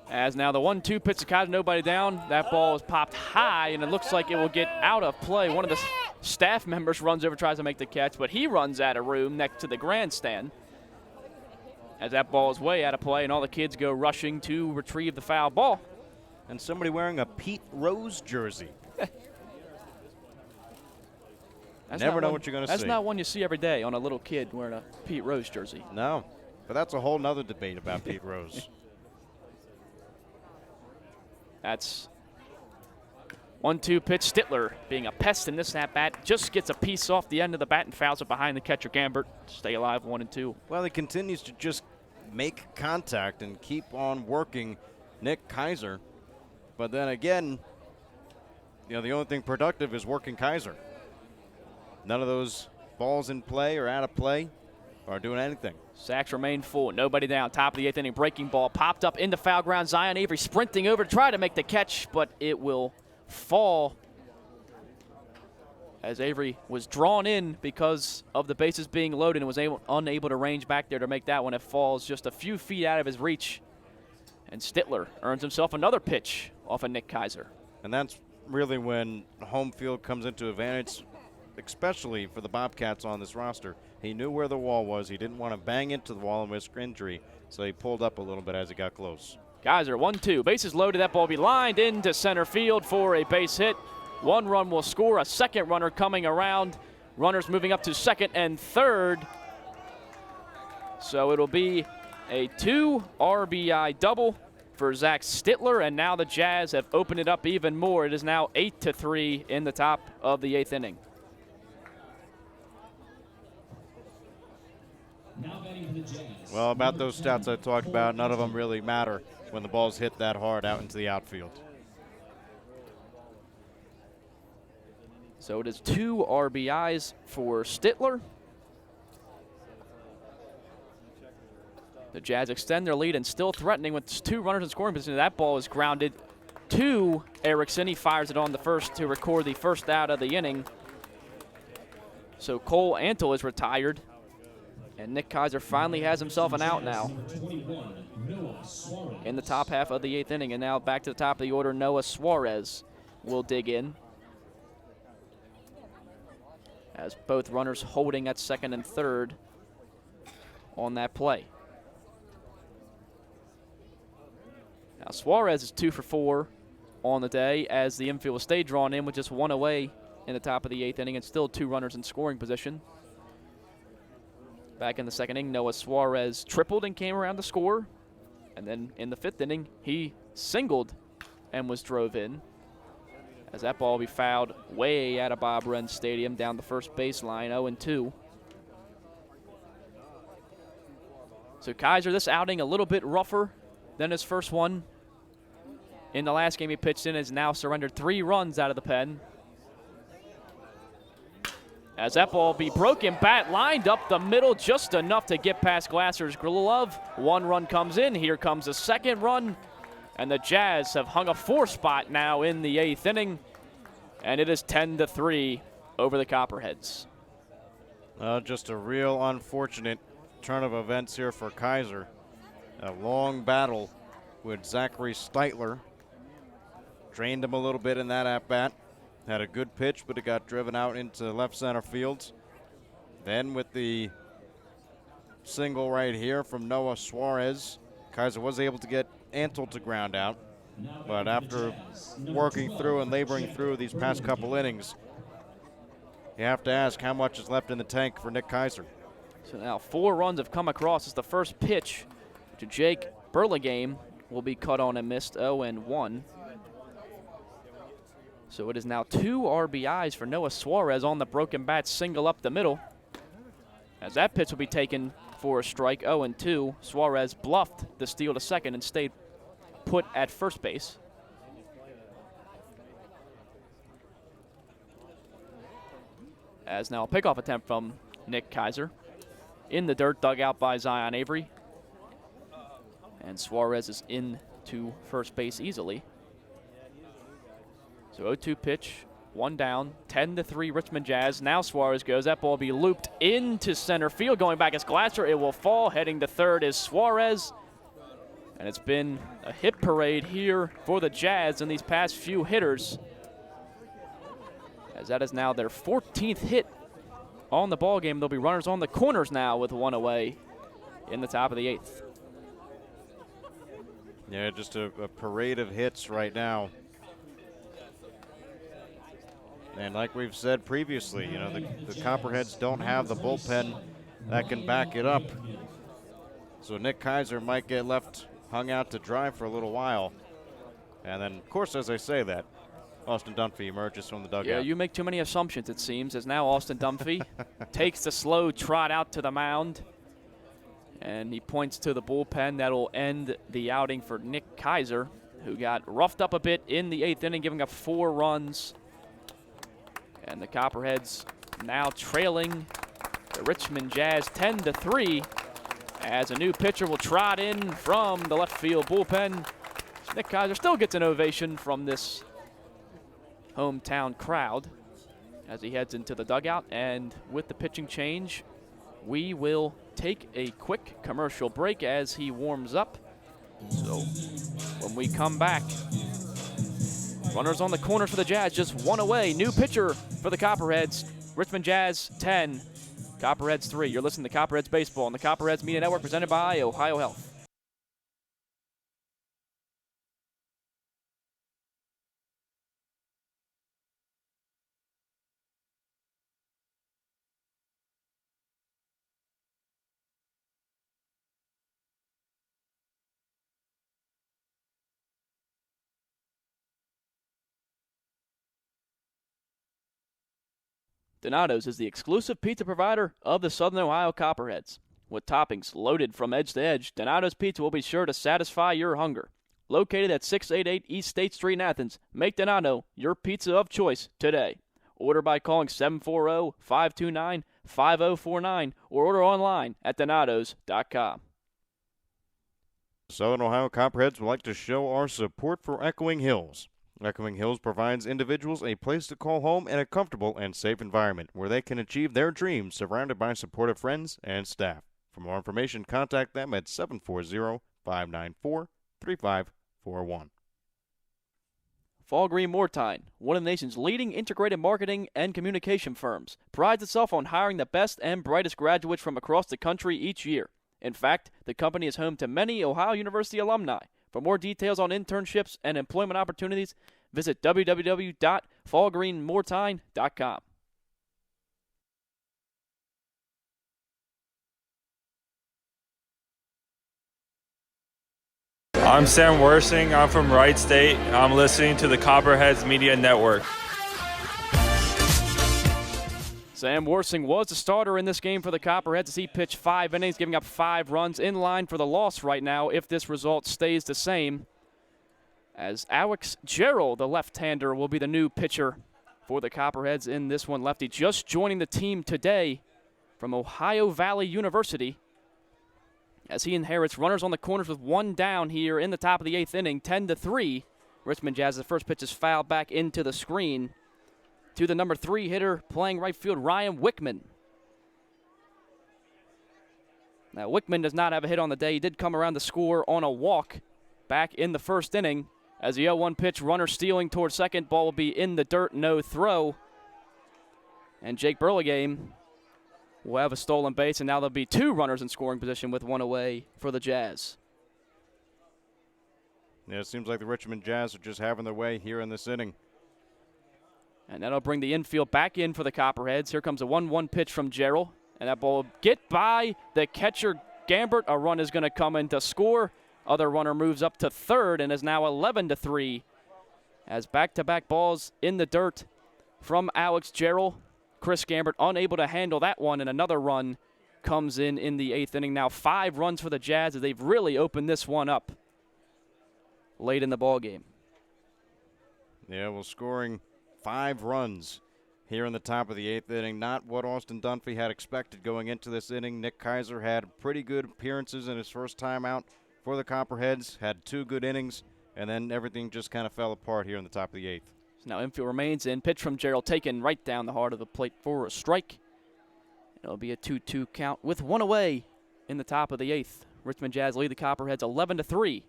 B: As now the 1-2 pitch to Kaiser, nobody down. That ball is popped high, and it looks like it will get out of play. One of the staff members runs over, tries to make the catch, but he runs out of room next to the grandstand. As that ball is way out of play, and all the kids go rushing to retrieve the foul ball.
A: And somebody wearing a Pete Rose jersey. Never know what you're going to see.
B: That's not one you see every day on a little kid wearing a Pete Rose jersey.
A: No, but that's a whole nother debate about Pete Rose.
B: That's 1-2 pitch. Stittler, being a pest in this at-bat, just gets a piece off the end of the bat and fouls it behind the catcher Gambert. Stay alive, 1-2.
A: Well, he continues to just make contact and keep on working Nick Kaiser. But then again, the only thing productive is working Kaiser. None of those balls in play or out of play are doing anything.
B: Sacks remain full. Nobody down. Top of the eighth inning. Breaking ball popped up into foul ground. Zion Avery sprinting over to try to make the catch, but it will fall as Avery was drawn in because of the bases being loaded and was unable to range back there to make that one. It falls just a few feet out of his reach. And Stittler earns himself another pitch off of Nick Kaiser.
A: And that's really when home field comes into advantage, especially for the Bobcats on this roster. He knew where the wall was. He didn't want to bang into the wall and risk injury, so he pulled up a little bit as he got close.
B: Kaiser, 1-2. Bases loaded. That ball will be lined into center field for a base hit. One run will score. A second runner coming around. Runners moving up to second and third. So it'll be a 2 RBI double for Zach Stittler, and now the Jazz have opened it up even more. It is now 8-3 in the top of the eighth inning.
A: Well, about those stats I talked about, none of them really matter when the ball's hit that hard out into the outfield.
B: So it is 2 RBIs for Stittler. The Jazz extend their lead and still threatening with 2 runners in scoring position. That ball is grounded to Erickson. He fires it on the first to record the first out of the inning. So Cole Antle is retired. And Nick Kaiser finally has himself an out now in the top half of the eighth inning. And now back to the top of the order, Noah Suarez will dig in. As both runners holding at second and third. on that play. Now Suarez is 2 for 4 on the day as the infield will stay drawn in with just one away in the top of the 8th inning and still 2 runners in scoring position. Back in the 2nd inning, Noah Suarez tripled and came around to score. And then in the 5th inning, he singled and was drove in, as that ball will be fouled way out of Bob Wren Stadium down the first baseline, 0-2. So Kaiser, this outing a little bit rougher than his first one. In the last game he pitched in, has now surrendered 3 runs out of the pen. As that ball will be broken, bat lined up the middle just enough to get past Glasser's glove. 1 run comes in, here comes a 2nd run. And the Jazz have hung a 4 spot now in the 8th inning. And it is 10-3 over the Copperheads.
A: Just a real unfortunate turn of events here for Kaiser. A long battle with Zachary Steitler. Drained him a little bit in that at-bat. Had a good pitch, but it got driven out into left center field. Then with the single right here from Noah Suarez, Kaiser was able to get Antle to ground out. But after working through and laboring through these past couple innings, you have to ask how much is left in the tank for Nick Kaiser.
B: So now 4 runs have come across as the first pitch to Jake Burlingame will be cut on and missed, 0-1. So it is now 2 RBIs for Noah Suarez on the broken bat single up the middle. As that pitch will be taken for a strike, 0-2. Suarez bluffed the steal to second and stayed put at first base. As now a pickoff attempt from Nick Kaiser. In the dirt, dug out by Zion Avery. And Suarez is in to first base easily. So 0-2 pitch, 1 down, 10-3 Richmond Jazz. Now Suarez goes. That ball will be looped into center field. Going back is Glasser. It will fall. Heading to third is Suarez. And it's been a hit parade here for the Jazz in these past few hitters, as that is now their 14th hit on the ball game. There'll be runners on the corners now with 1 away in the top of the 8th.
A: Yeah, just a parade of hits right now. And like we've said previously, you know, the Copperheads don't have the bullpen that can back it up. So Nick Kaiser might get left hung out to dry for a little while. And then, of course, as I say that, Austin Dunphy emerges from the dugout.
B: Yeah, you make too many assumptions, it seems, as now Austin Dunphy takes the slow trot out to the mound. And he points to the bullpen. That'll end the outing for Nick Kaiser, who got roughed up a bit in the 8th inning, giving up 4 runs. And the Copperheads now trailing the Richmond Jazz 10-3, as a new pitcher will trot in from the left field bullpen. Nick Kaiser still gets an ovation from this hometown crowd as he heads into the dugout. And with the pitching change, we will take a quick commercial break as he warms up. So when we come back, runners on the corner for the Jazz, just 1 away. New pitcher for the Copperheads. Richmond Jazz 10, Copperheads 3. You're listening to Copperheads Baseball on the Copperheads Media Network, presented by Ohio Health. Donato's is the exclusive pizza provider of the Southern Ohio Copperheads. With toppings loaded from edge to edge, Donato's Pizza will be sure to satisfy your hunger. Located at 688 East State Street in Athens, make Donato your pizza of choice today. Order by calling 740-529-5049 or order online at donatos.com.
A: Southern Ohio Copperheads would like to show our support for Echoing Hills. Echoing Hills provides individuals a place to call home and a comfortable and safe environment where they can achieve their dreams surrounded by supportive friends and staff. For more information, contact them at 740-594-3541.
B: Fall Green Mortine, one of the nation's leading integrated marketing and communication firms, prides itself on hiring the best and brightest graduates from across the country each year. In fact, the company is home to many Ohio University alumni. For more details on internships and employment opportunities, visit www.fallgreenmoretine.com.
E: I'm Sam Worsing. I'm from Wright State. I'm listening to the Copperheads Media Network.
B: Sam Worsing was the starter in this game for the Copperheads as he pitched 5 innings, giving up 5 runs, in line for the loss right now if this result stays the same. As Alex Gerald, the left-hander, will be the new pitcher for the Copperheads in this one. Lefty just joining the team today from Ohio Valley University, as he inherits runners on the corners with 1 down here in the top of the 8th inning, 10-3. Richmond Jazz's first pitch is fouled back into the screen to the number 3 hitter playing right field, Ryan Wickman. Now, Wickman does not have a hit on the day. He did come around to score on a walk back in the first inning. As the 0-1 pitch, runner stealing towards second. Ball will be in the dirt, no throw. And Jake Burlingame will have a stolen base, and now there'll be 2 runners in scoring position with 1 away for the Jazz.
A: Yeah, it seems like the Richmond Jazz are just having their way here in this inning.
B: And that'll bring the infield back in for the Copperheads. Here comes a 1-1 pitch from Gerald, and that ball will get by the catcher Gambert. A run is going to come in to score. Other runner moves up to third and is now 11-3 as back-to-back balls in the dirt from Alex Gerald. Chris Gambert unable to handle that one, and another run comes in the 8th inning. Now 5 runs for the Jazz as they've really opened this one up late in the ball game.
A: Yeah, well, scoring 5 runs here in the top of the 8th inning. Not what Austin Dunphy had expected going into this inning. Nick Kaiser had pretty good appearances in his first time out for the Copperheads, had 2 good innings, and then everything just kind of fell apart here in the top of the 8th.
B: So now infield remains in. Pitch from Gerald taken right down the heart of the plate for a strike. It'll be a 2-2 count with 1 away in the top of the 8th. Richmond Jazz lead the Copperheads 11-3.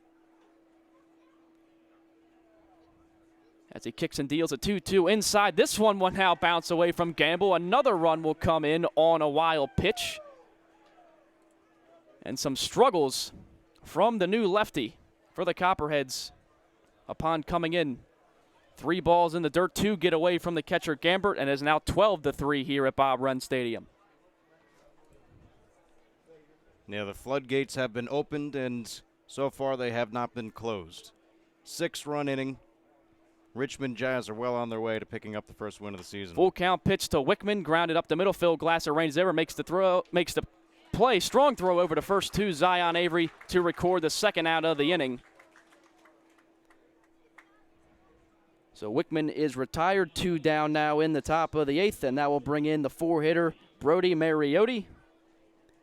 B: As he kicks and deals a 2-2 inside. This one will now bounce away from Gamble. Another run will come in on a wild pitch. And some struggles from the new lefty for the Copperheads upon coming in. 3 balls in the dirt, 2 get away from the catcher Gambert, and is now 12-3 here at Bob Wren Stadium.
A: Yeah, the floodgates have been opened, and so far they have not been closed. 6-run inning. Richmond Jazz are well on their way to picking up the first win of the season.
B: Full count pitch to Wickman, grounded up the middle. Phil Glasser ranges over, makes the play. Strong throw over to first to Zion Avery to record the second out of the inning. So Wickman is retired, 2 down now in the top of the 8th, and that will bring in the 4-hitter, Brody Mariotti.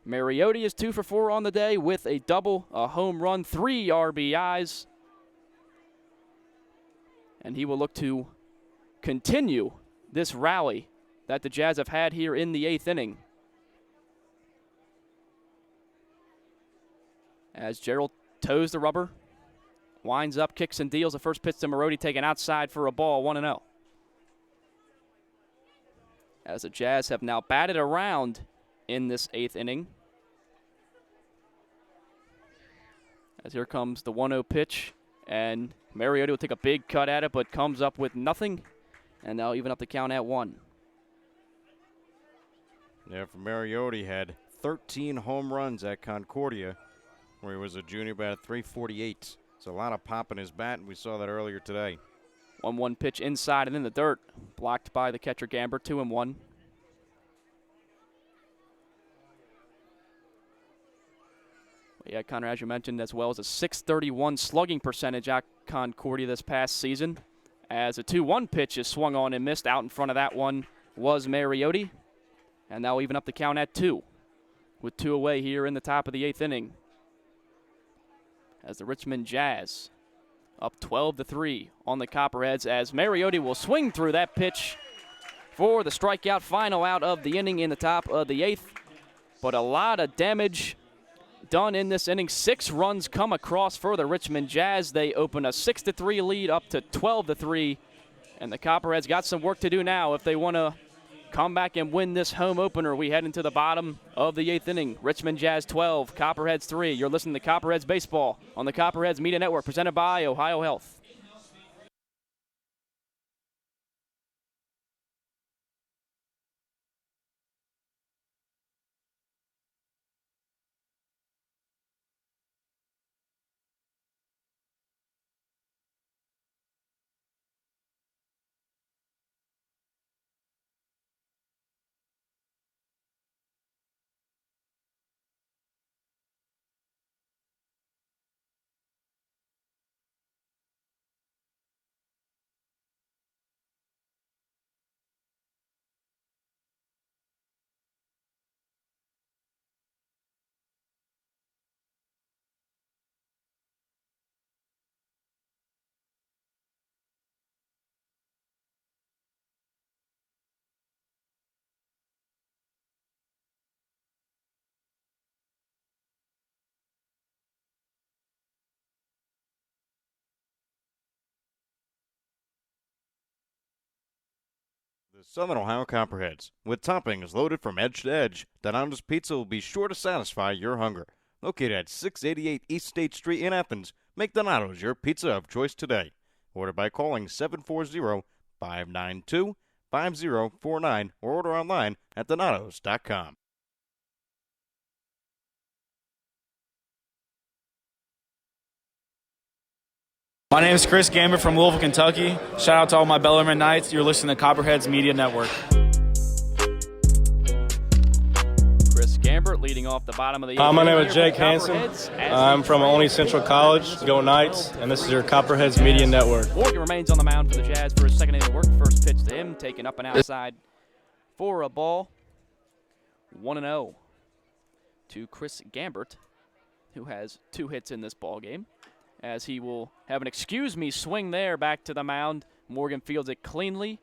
B: Mariotti is 2 for 4 on the day with a double, a home run, 3 RBIs. And he will look to continue this rally that the Jazz have had here in the 8th inning. As Gerald toes the rubber, winds up, kicks and deals. The first pitch to Mariotti taken outside for a ball, 1-0. As the Jazz have now batted around in this 8th inning. As here comes the 1-0 pitch, and Mariotti will take a big cut at it, but comes up with nothing, and they'll even up the count at 1.
A: Yeah, for Mariotti, had 13 home runs at Concordia, where he was a junior, batted .348. So a lot of pop in his bat, and we saw that earlier today.
B: 1-1 pitch inside and in the dirt, blocked by the catcher Gambert, 2-1. Yeah, Connor, as you mentioned, as well as a .631 slugging percentage at Concordia this past season. As a 2-1 pitch is swung on and missed, out in front of that one was Mariotti. And now even up the count at 2, with 2 away here in the top of the 8th inning. As the Richmond Jazz up 12-3 on the Copperheads, as Mariotti will swing through that pitch for the strikeout, final out of the inning in the top of the 8th. But a lot of damage done in this inning. 6 runs come across for the Richmond Jazz. They open a 6-3 lead up to 12-3, and the Copperheads got some work to do now if they want to come back and win this home opener. We head into the bottom of the 8th inning. Richmond Jazz 12, Copperheads 3. You're listening to Copperheads Baseball on the Copperheads Media Network, presented by Ohio Health.
A: The Southern Ohio Copperheads. With toppings loaded from edge to edge, Donato's Pizza will be sure to satisfy your hunger. Located at 688 East State Street in Athens, make Donato's your pizza of choice today. Order by calling 740-592-5049 or order online at donatos.com.
J: My name is Chris Gamber from Louisville, Kentucky. Shout out to all my Bellarmine Knights. You're listening to Copperheads Media Network.
B: Chris Gambert leading off the bottom of the 8th.
L: My name is Jake Hansen. I'm from Olney Central College. Go Knights, and this is your Copperheads Media Network.
B: Morgan remains on the mound for the Jazz for his second inning work. First pitch to him, taken up and outside for a ball. 1-0 to Chris Gambert, who has 2 hits in this ball game, as he will have an excuse me swing there back to the mound. Morgan fields it cleanly,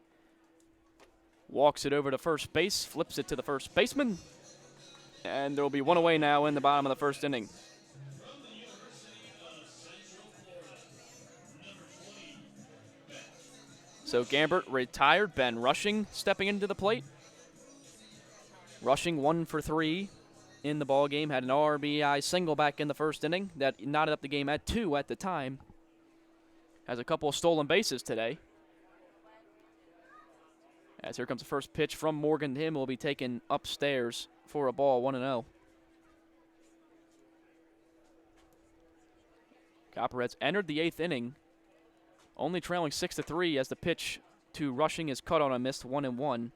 B: walks it over to first base, flips it to the first baseman, and there will be 1 away now in the bottom of the first inning. So Gambert retired. Ben Rushing stepping into the plate. Rushing 1 for 3 in the ball game, had an RBI single back in the first inning that knotted up the game at 2 at the time. Has a couple of stolen bases today. As here comes the first pitch from Morgan to him, will be taken upstairs for a ball. 1-0. Copperheads entered the 8th inning only trailing 6-3 as the pitch to Rushing is cut on a missed 1-1.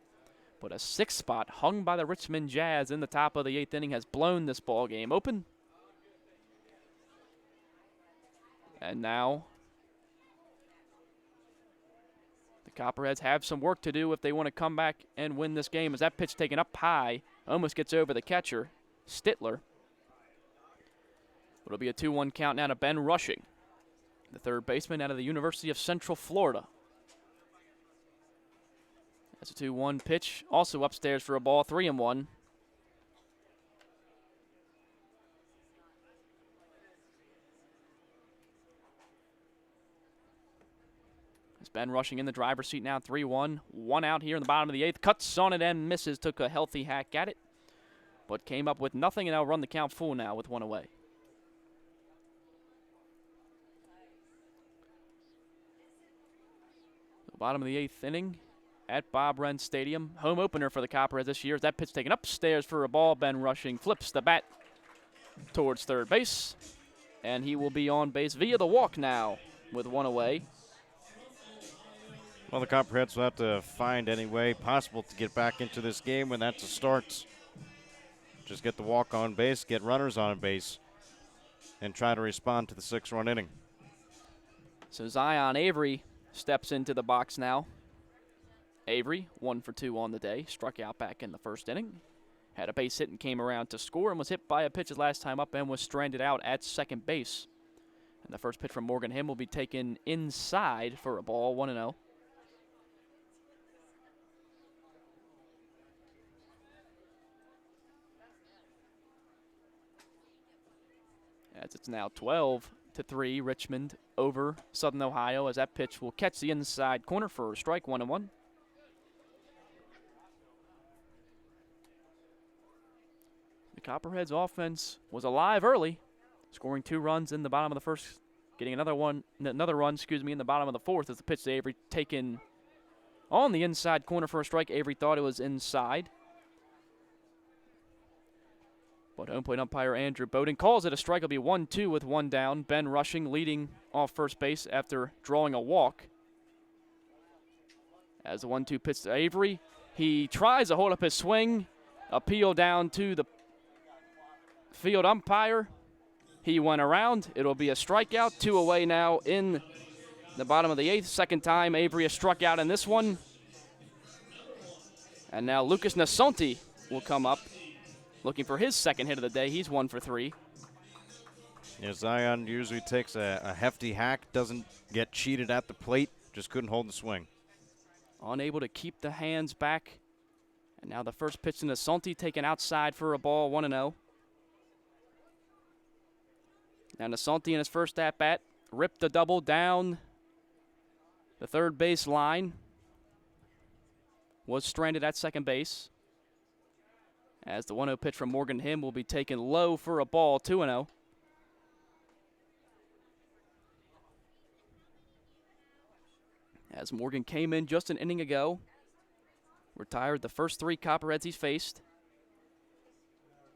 B: But a 6th spot hung by the Richmond Jazz in the top of the 8th inning has blown this ball game open. And now the Copperheads have some work to do if they want to come back and win this game, as that pitch taken up high almost gets over the catcher, Stittler. It'll be a 2-1 count now to Ben Rushing, the third baseman out of the University of Central Florida. That's a 2-1 pitch, also upstairs for a ball. 3-1. As Ben Rushing in the driver's seat now. 3-1. 1 out here in the bottom of the 8th. Cuts on it and misses. Took a healthy hack at it, but came up with nothing, and they'll run the count full now with 1 away. The bottom of the 8th inning at Bob Wren Stadium. Home opener for the Copperheads this year. That pitch taken upstairs for a ball. Ben Rushing flips the bat towards third base, and he will be on base via the walk now with 1 away.
A: Well, the Copperheads will have to find any way possible to get back into this game, and that's a start. Just get the walk on base, get runners on base, and try to respond to the 6-run inning.
B: So Zion Avery steps into the box now. Avery, 1 for 2 on the day, struck out back in the first inning. Had a base hit and came around to score, and was hit by a pitch his last time up and was stranded out at second base. And the first pitch from Morgan Himm will be taken inside for a ball. 1-0. As it's now 12-3, Richmond over Southern Ohio, as that pitch will catch the inside corner for a strike. 1-1. Copperheads offense was alive early, scoring 2 runs in the bottom of the first, getting another run, in the bottom of the fourth as the pitch to Avery taken on the inside corner for a strike. Avery thought it was inside, but home plate umpire Andrew Bowden calls it a strike. It'll be 1-2 with 1 down. Ben Rushing leading off first base after drawing a walk. As the 1-2 pitch to Avery, he tries to hold up his swing. Appeal down to the field umpire. He went around. It'll be a strikeout. 2 away now in the bottom of the 8th. Second time Avery has struck out in this one. And now Lucas Nasonti will come up, looking for his second hit of the day. He's 1 for 3.
A: Yeah, Zion usually takes a hefty hack, doesn't get cheated at the plate, just couldn't hold the swing.
B: Unable to keep the hands back. And now the first pitch to Nasonti, taken outside for a ball, 1-0. Now Nasonti in his first at-bat ripped the double down the third base line. Was stranded at second base. As the 1-0 pitch from Morgan Him will be taken low for a ball, 2-0. As Morgan came in just an inning ago, retired the first 3 Copperheads he's faced.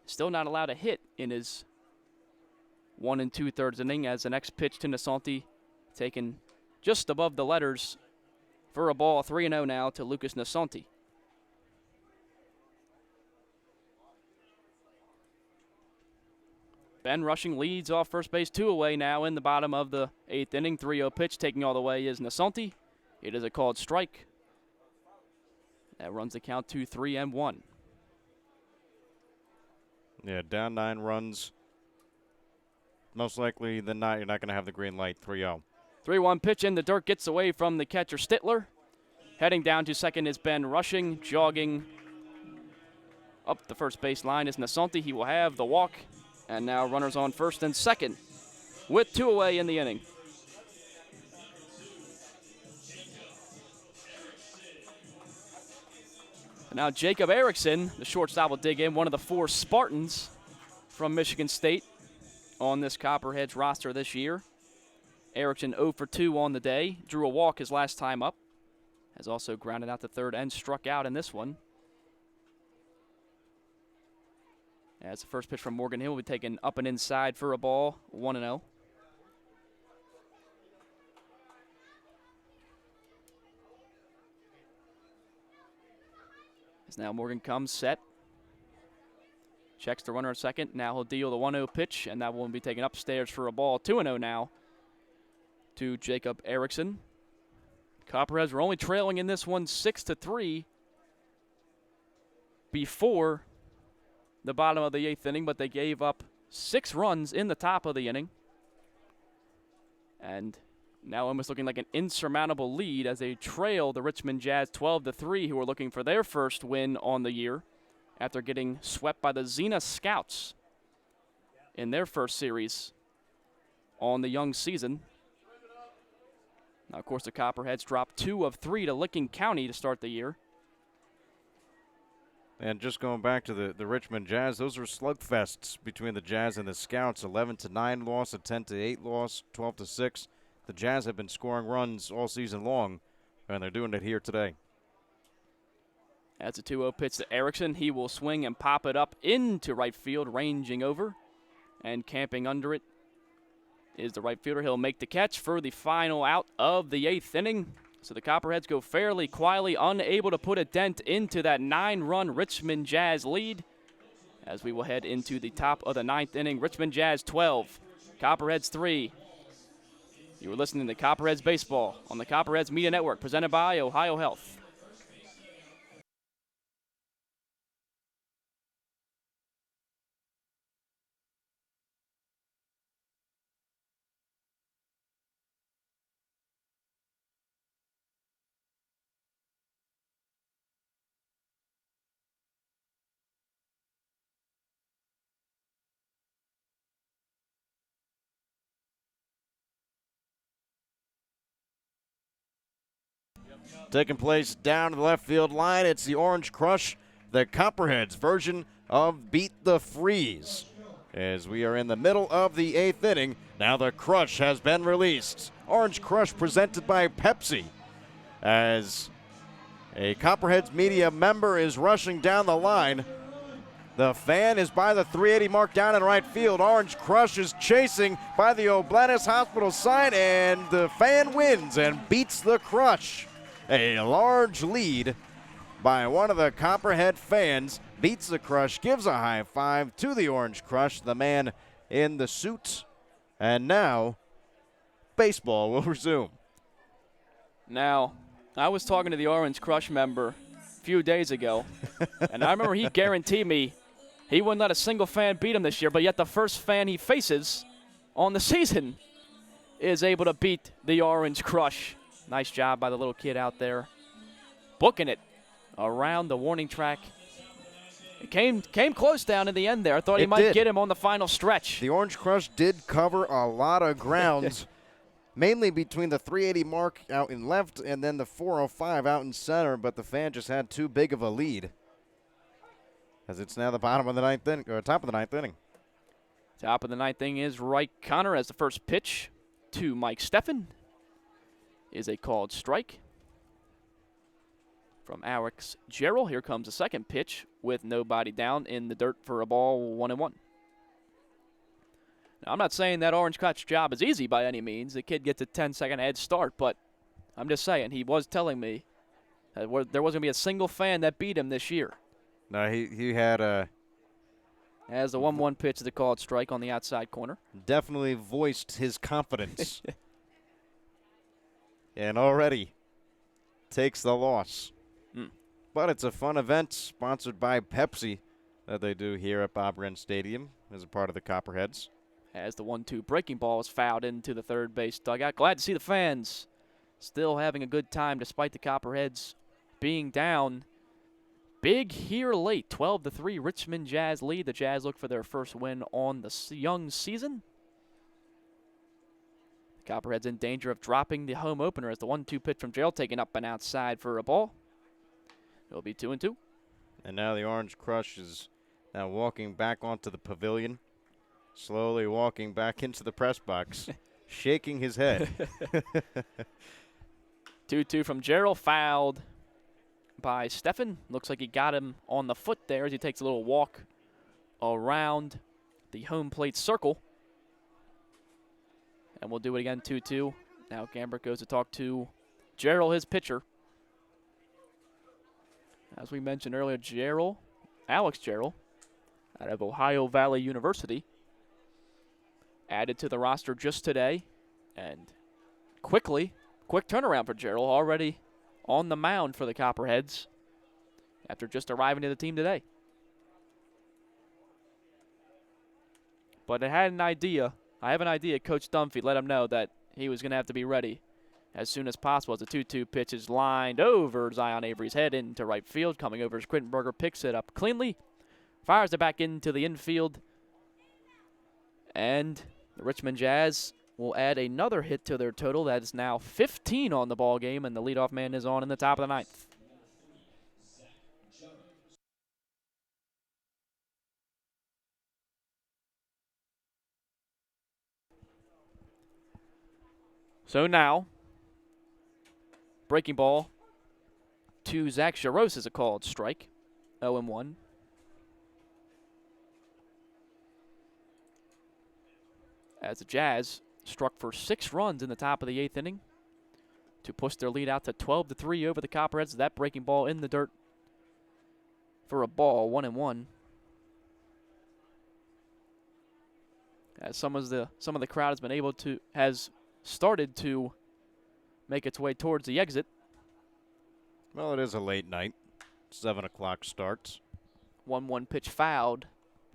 B: Still not allowed a hit in his 1 2/3 inning, as the next pitch to Nasonti taken just above the letters for a ball, 3-0 now to Lucas Nasonti. Ben Rushing leads off first base, 2 away now in the bottom of the 8th inning. 3-0 pitch taking all the way is Nasonti. It is a called strike. That runs the count to 3-1.
A: Yeah, down 9 runs. Most likely than not, you're not going to have the green light, 3-0.
B: 3-1 pitch in the dirt, gets away from the catcher Stittler. Heading down to second is Ben Rushing. Jogging up the first base line is Nasonti. He will have the walk. And now runners on first and second with 2 away in the inning. And now Jacob Erickson, the shortstop, will dig in, one of the 4 Spartans from Michigan State on this Copperheads roster this year. Erickson 0 for 2 on the day. Drew a walk his last time up. Has also grounded out to third and struck out in this one. As the first pitch from Morgan Hill will be taken up and inside for a ball, 1-0. As now Morgan comes set. Checks the runner at second. Now he'll deal the 1-0 pitch, and that will be taken upstairs for a ball, 2-0 now to Jacob Erickson. Copperheads were only trailing in this one 6-3 before the bottom of the 8th inning, but they gave up 6 runs in the top of the inning. And now almost looking like an insurmountable lead as they trail the Richmond Jazz 12-3, who are looking for their first win on the year after getting swept by the Xena Scouts in their first series on the young season. Now, of course, the Copperheads dropped 2 of 3 to Licking County to start the year.
A: And just going back to the Richmond Jazz, those were slugfests between the Jazz and the Scouts. 11-9 loss, a 10-8 loss, 12-6. The Jazz have been scoring runs all season long, and they're doing it here today.
B: That's a 2-0 pitch to Erickson. He will swing and pop it up into right field, ranging over. And camping under it is the right fielder. He'll make the catch for the final out of the 8th inning. So the Copperheads go fairly quietly, unable to put a dent into that 9-run Richmond Jazz lead. As we will head into the top of the 9th inning, Richmond Jazz 12, Copperheads 3. You are listening to Copperheads Baseball on the Copperheads Media Network, presented by Ohio Health.
A: Taking place down to the left field line, it's the Orange Crush, the Copperheads version of Beat the Freeze. As we are in the middle of the 8th inning, now the Crush has been released. Orange Crush presented by Pepsi. As a Copperheads media member is rushing down the line. The fan is by the 380 mark down in right field. Orange Crush is chasing by the Oblanis Hospital sign, and the fan wins and beats the Crush. A large lead by one of the Copperhead fans. Beats the Crush, gives a high five to the Orange Crush, the man in the suit. And now, baseball will resume.
B: Now, I was talking to the Orange Crush member a few days ago, and I remember he guaranteed me he wouldn't let a single fan beat him this year, but yet the first fan he faces on the season is able to beat the Orange Crush. Nice job by the little kid out there, booking it around the warning track. It came close down in the end there. I thought he might get him on the final stretch.
A: The Orange Crush did cover a lot of grounds, mainly between the 380 mark out in left and then the 405 out in center, but the fan just had too big of a lead. As it's now the bottom of the 9th inning, or top of the 9th inning.
B: Top of the 9th inning is Wright Connor as the first pitch to Mike Steffen is a called strike. From Alex Gerald, here comes the second pitch with nobody down in the dirt for a ball, 1-1. Now, I'm not saying that Orange Crush job is easy by any means. The kid gets a 10-second head start, but I'm just saying he was telling me that there wasn't going to be a single fan that beat him this year.
A: No, he had a...
B: As the 1-1 pitch to the called strike on the outside corner.
A: Definitely voiced his confidence. And already takes the loss. But it's a fun event sponsored by Pepsi that they do here at Bob Wren Stadium as a part of the Copperheads.
B: As the 1-2 breaking ball is fouled into the third base dugout. Glad to see the fans still having a good time despite the Copperheads being down. Big here late, 12-3 Richmond Jazz lead. The Jazz look for their first win on the young season. The Copperheads in danger of dropping the home opener as the 1-2 pitch from Gerald taken up and outside for a ball. It'll be 2-2.
A: And now the Orange Crush is now walking back onto the pavilion, slowly walking back into the press box, shaking his head.
B: 2-2 from Gerald, fouled by Steffen. Looks like he got him on the foot there as he takes a little walk around the home plate circle. And we'll do it again, 2-2. Now Gambert goes to talk to Gerald, his pitcher. As we mentioned earlier, Alex Gerald, out of Ohio Valley University, added to the roster just today. And quick turnaround for Gerald, already on the mound for the Copperheads after just arriving to the team today. But I have an idea. Coach Dunphy let him know that he was going to have to be ready as soon as possible as the 2-2 pitch is lined over Zion Avery's head into right field. Coming over as Quintenberger picks it up cleanly, fires it back into the infield, and the Richmond Jazz will add another hit to their total. That is now 15 on the ball game, and the leadoff man is on in the top of the 9th. So now, breaking ball to Zach Jaros is a called strike, 0-1. As the Jazz struck for 6 runs in the top of the 8th inning to push their lead out to 12-3 over the Copperheads. That breaking ball in the dirt for a ball, 1-1. As some of the crowd has started to make its way towards the exit.
A: Well, it is a late night. 7 o'clock starts.
B: 1-1 pitch fouled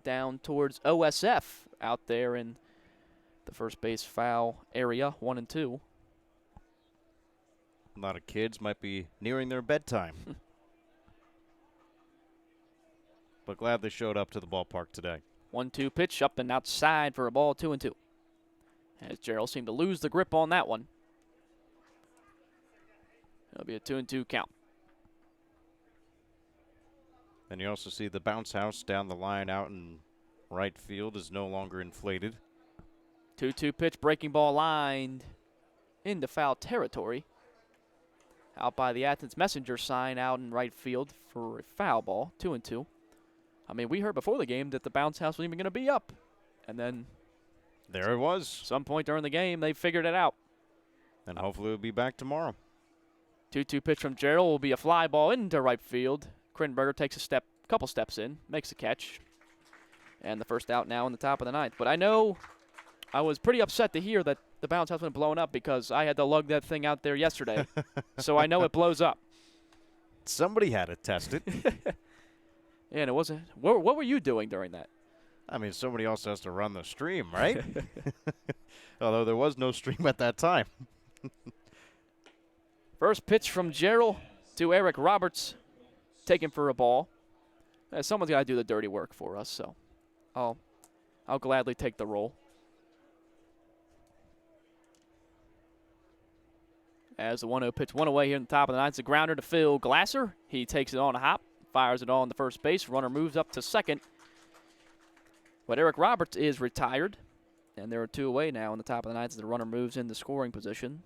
B: down towards OSF out there in the first base foul area, 1-2.
A: A lot of kids might be nearing their bedtime. But glad they showed up to the ballpark today.
B: 1-2 pitch up and outside for a ball, 2-2. As Gerald seemed to lose the grip on that one. It'll be a 2-2 count.
A: And you also see the bounce house down the line out in right field is no longer inflated.
B: 2-2 pitch, breaking ball lined into foul territory. Out by the Athens Messenger sign out in right field for a foul ball, 2-2. I mean, we heard before the game that the bounce house wasn't even going to be up. And then
A: there it was.
B: Some point during the game, they figured it out.
A: And hopefully it'll be back tomorrow.
B: 2-2 pitch from Gerald will be a fly ball into right field. Krittenberger takes a couple steps in, makes a catch. And the first out now in the top of the ninth. But I know I was pretty upset to hear that the bounce house went blown up because I had to lug that thing out there yesterday. So I know it blows up.
A: Somebody had to test it.
B: Yeah, and it wasn't. What were you doing during that?
A: I mean, somebody else has to run the stream, right? Although there was no stream at that time.
B: First pitch from Gerald to Eric Roberts, taken for a ball. Someone's got to do the dirty work for us, so I'll gladly take the role. As the 1-0 pitch, one away here in the top of the ninth. It's a grounder to Phil Glasser. He takes it on a hop, fires it on the first base. Runner moves up to second. But Eric Roberts is retired, and there are 2 away now in the top of the ninth as the runner moves into scoring position.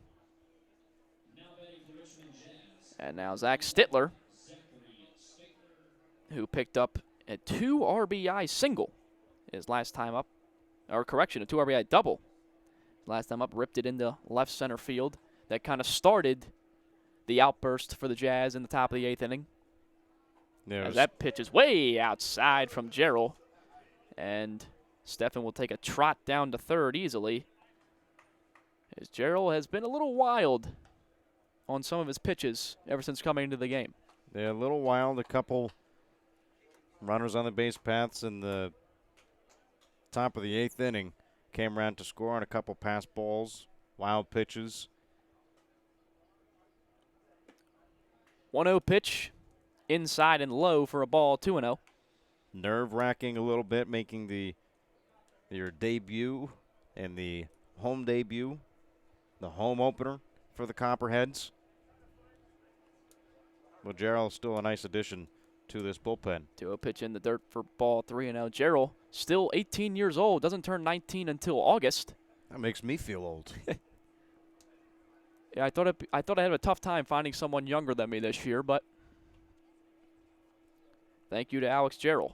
B: And now Zach Stittler, who picked up a 2 RBI single his last time up. Or correction, a 2 RBI double. Last time up, ripped it into left center field. That kind of started the outburst for the Jazz in the top of the 8th inning. As that pitch is way outside from Gerald. And Stefan will take a trot down to third easily. As Gerald has been a little wild on some of his pitches ever since coming into the game.
A: Yeah, a little wild. A couple runners on the base paths in the top of the 8th inning. Came around to score on a couple pass balls, wild pitches.
B: 1-0 pitch, inside and low for a ball, 2-0.
A: Nerve-wracking a little bit, making your debut and the home debut, the home opener for the Copperheads. Well, Gerald's still a nice addition to this bullpen.
B: 2-0 pitch in the dirt for ball, 3-0. Gerald, still 18 years old, doesn't turn 19 until August.
A: That makes me feel old.
B: Yeah, I thought I had a tough time finding someone younger than me this year, but thank you to Alex Gerald.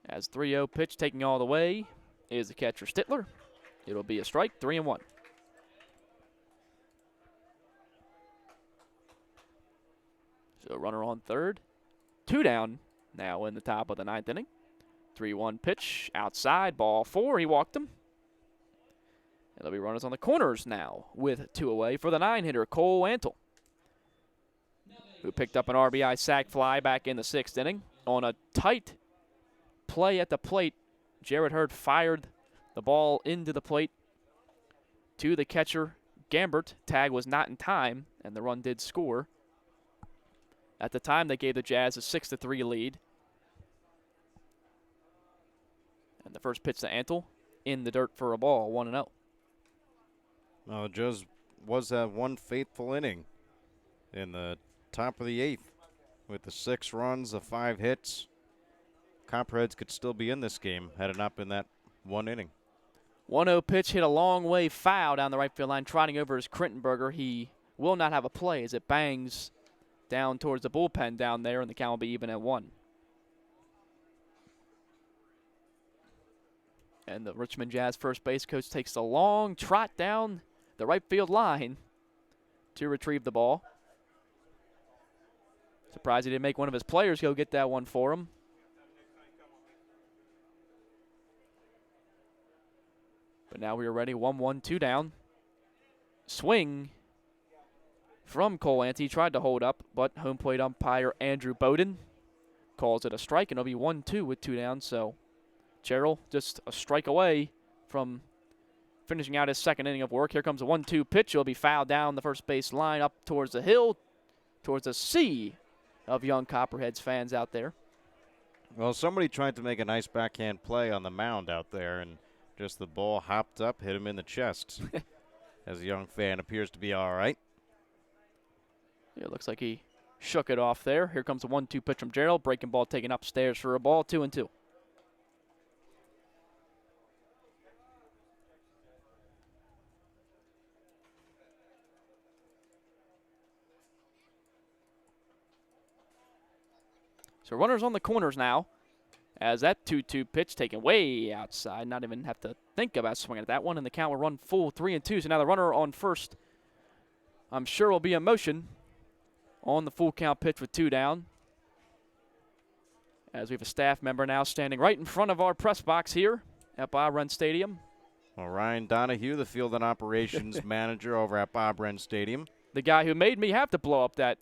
B: As 3-0 pitch taking all the way is the catcher Stittler. It'll be a strike, 3-1. So runner on third. 2 down now in the top of the 9th inning. 3-1 pitch outside, ball 4. He walked him. And there'll be runners on the corners now with 2 away for the 9-hitter, Cole Antle, who picked up an RBI sac fly back in the 6th inning. On a tight play at the plate, Jared Hurd fired the ball into the plate to the catcher, Gambert. Tag was not in time, and the run did score. At the time, they gave the Jazz a 6-3 lead. And the first pitch to Antle in the dirt for a ball, 1-0.
A: Well, it just was that one faithful inning in the top of the 8th with the 6 runs, the 5 hits. Copperheads could still be in this game had it not been that one inning.
B: 1-0 pitch hit a long way foul down the right field line, trotting over is Krittenberger. He will not have a play as it bangs down towards the bullpen down there, and the count will be even at 1. And the Richmond Jazz first base coach takes a long trot down the right field line to retrieve the ball. Surprised he didn't make one of his players go get that one for him. But now we are ready. 1-1, 2 down. Swing from Cole Antle. He tried to hold up, but home plate umpire Andrew Bowden calls it a strike, and it'll be 1-2 with 2 down. So Gerald just a strike away from finishing out his 2nd inning of work. Here comes a 1-2 pitch. It'll be fouled down the first base line up towards the hill, towards a sea of young Copperheads fans out there.
A: Well, somebody tried to make a nice backhand play on the mound out there, and just the ball hopped up, hit him in the chest. As a young fan appears to be all right.
B: Yeah, it looks like he shook it off there. Here comes a 1-2 pitch from Gerald. Breaking ball taken upstairs for a ball, 2-2. So runners on the corners now, as that 2-2 pitch taken way outside. Not even have to think about swinging at that one, and the count will run full 3-2. So now the runner on first, I'm sure, will be in motion on the full count pitch with 2 down. As we have a staff member now standing right in front of our press box here at Bob Wren Stadium.
A: Well, Ryan Donahue, the field and operations manager over at Bob Wren Stadium.
B: The guy who made me have to blow up that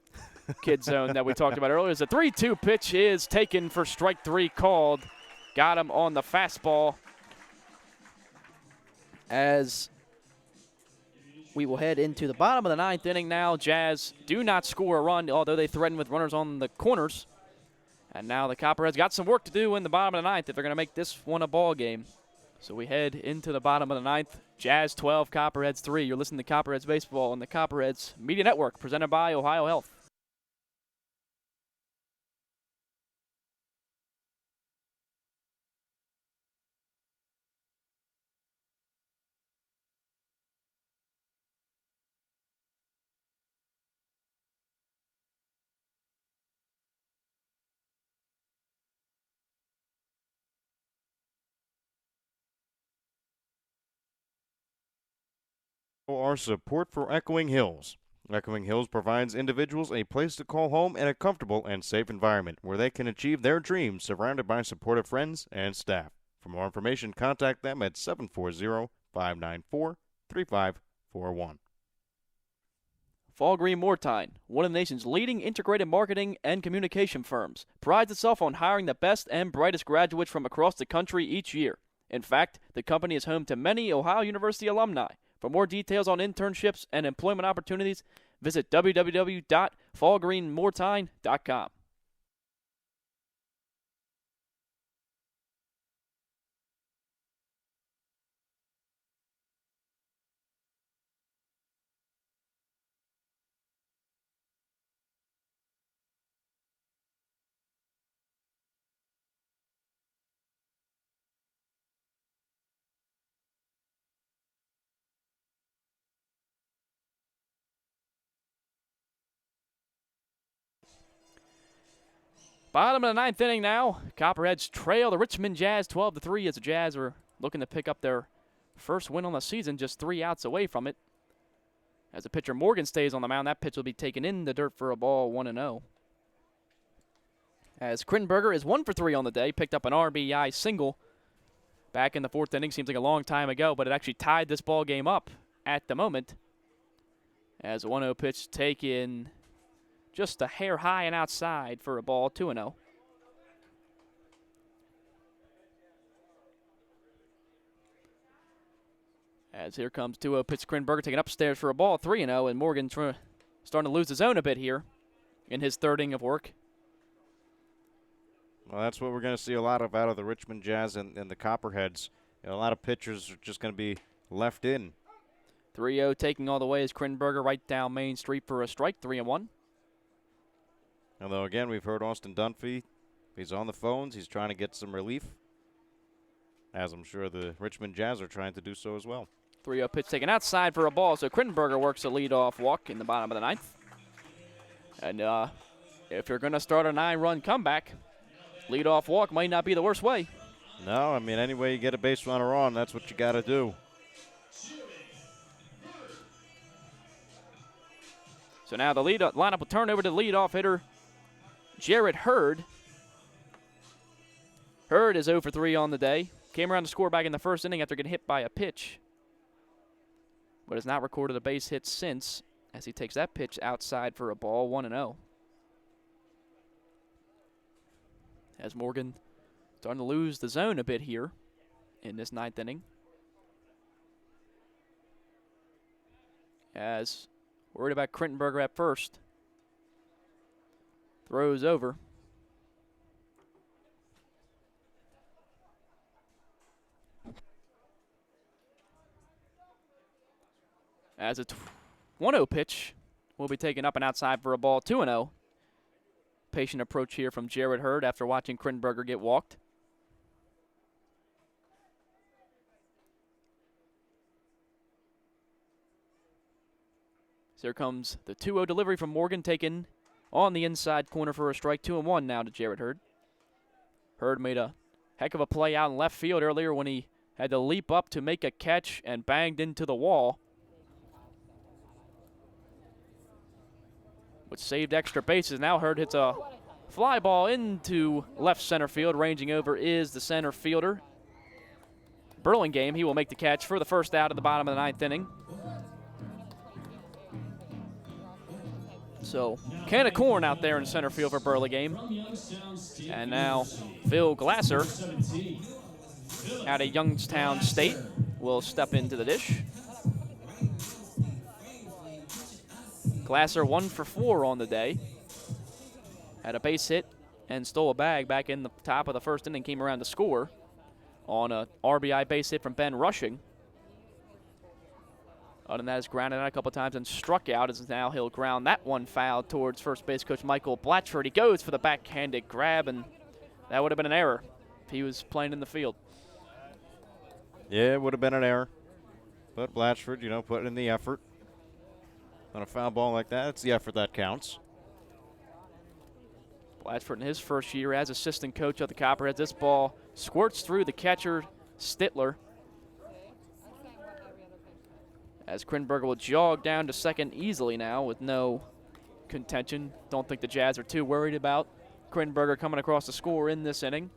B: kid zone that we talked about earlier. The 3-2 pitch is taken for strike 3 called. Got him on the fastball. As we will head into the bottom of the 9th inning now. Jazz do not score a run, although they threaten with runners on the corners. And now the Copperheads got some work to do in the bottom of the 9th if they're going to make this one a ball game. So we head into the bottom of the 9th. Jazz 12, Copperheads 3. You're listening to Copperheads Baseball on the Copperheads Media Network, presented by Ohio Health.
A: Our support for Echoing Hills. Echoing Hills provides individuals a place to call home and a comfortable and safe environment where they can achieve their dreams surrounded by supportive friends and staff. For more information, contact them at 740-594-3541.
B: Fall Green Moortine, one of the nation's leading integrated marketing and communication firms, prides itself on hiring the best and brightest graduates from across the country each year. In fact, the company is home to many Ohio University alumni. For more details on internships and employment opportunities, visit www.fallgreenmoortine.com. Bottom of the 9th inning now. Copperheads trail the Richmond Jazz 12-3 as the Jazz are looking to pick up their first win on the season, just 3 outs away from it. As the pitcher Morgan stays on the mound, that pitch will be taken in the dirt for a ball, 1-0. As Krittenberger is 1 for 3 on the day, picked up an RBI single back in the 4th inning. Seems like a long time ago, but it actually tied this ball game up at the moment. As a 1-0 pitch taken just a hair high and outside for a ball, 2-0. As here comes 2-0 pitch, Krittenberger taking upstairs for a ball, 3-0, and Morgan starting to lose his own a bit here in his 3rd inning of work.
A: Well, that's what we're going to see a lot of out of the Richmond Jazz and the Copperheads. You know, a lot of pitchers are just going to be left in.
B: 3-0 taking all the way is Krittenberger right down Main Street for a strike, 3-1.
A: Although, again, we've heard Austin Dunphy. He's on the phones. He's trying to get some relief, as I'm sure the Richmond Jazz are trying to do so as well.
B: 3-0 pitch taken outside for a ball, so Krittenberger works a leadoff walk in the bottom of the 9th. And if you're going to start a 9-run comeback, leadoff walk might not be the worst way.
A: No, I mean, any way you get a base runner on, that's what you got to do.
B: So now the lineup will turn over to the leadoff hitter, Jarrett Hurd. Hurd is 0 for 3 on the day. Came around to score back in the 1st inning after getting hit by a pitch, but has not recorded a base hit since, as he takes that pitch outside for a ball, 1-0. As Morgan starting to lose the zone a bit here in this 9th inning. As worried about Krittenberger at first. Throws over. As a 1-0 pitch will be taken up and outside for a ball, 2-0. patient approach here from Jared Hurd after watching Krinberger get walked. So here comes the 2-0 delivery from Morgan, taken on the inside corner for a strike. 2-1 now to Jared Hurd. Hurd made a heck of a play out in left field earlier when he had to leap up to make a catch and banged into the wall, which saved extra bases. Now Hurd hits a fly ball into left center field. Ranging over is the center fielder, Burlingame. He will make the catch for the first out at the bottom of the 9th inning. So, can of corn out there in center field for Burlingame. And now Phil Glasser out of Youngstown State will step into the dish. Glasser 1 for 4 on the day. Had a base hit and stole a bag back in the top of the first inning. Came around to score on a RBI base hit from Ben Rushing. Other than that, has grounded out a couple times and struck out. As now he'll ground that one foul towards first base coach Michael Blatchford. He goes for the backhanded grab, and that would have been an error if he was playing in the field.
A: Yeah, it would have been an error. But Blatchford, put in the effort. On a foul ball like that, it's the effort that counts.
B: Blatchford in his first year as assistant coach of the Copperheads. This ball squirts through the catcher, Stittler. As Krinberger will jog down to second easily now with no contention. Don't think the Jazz are too worried about Krinberger coming across the score in this inning.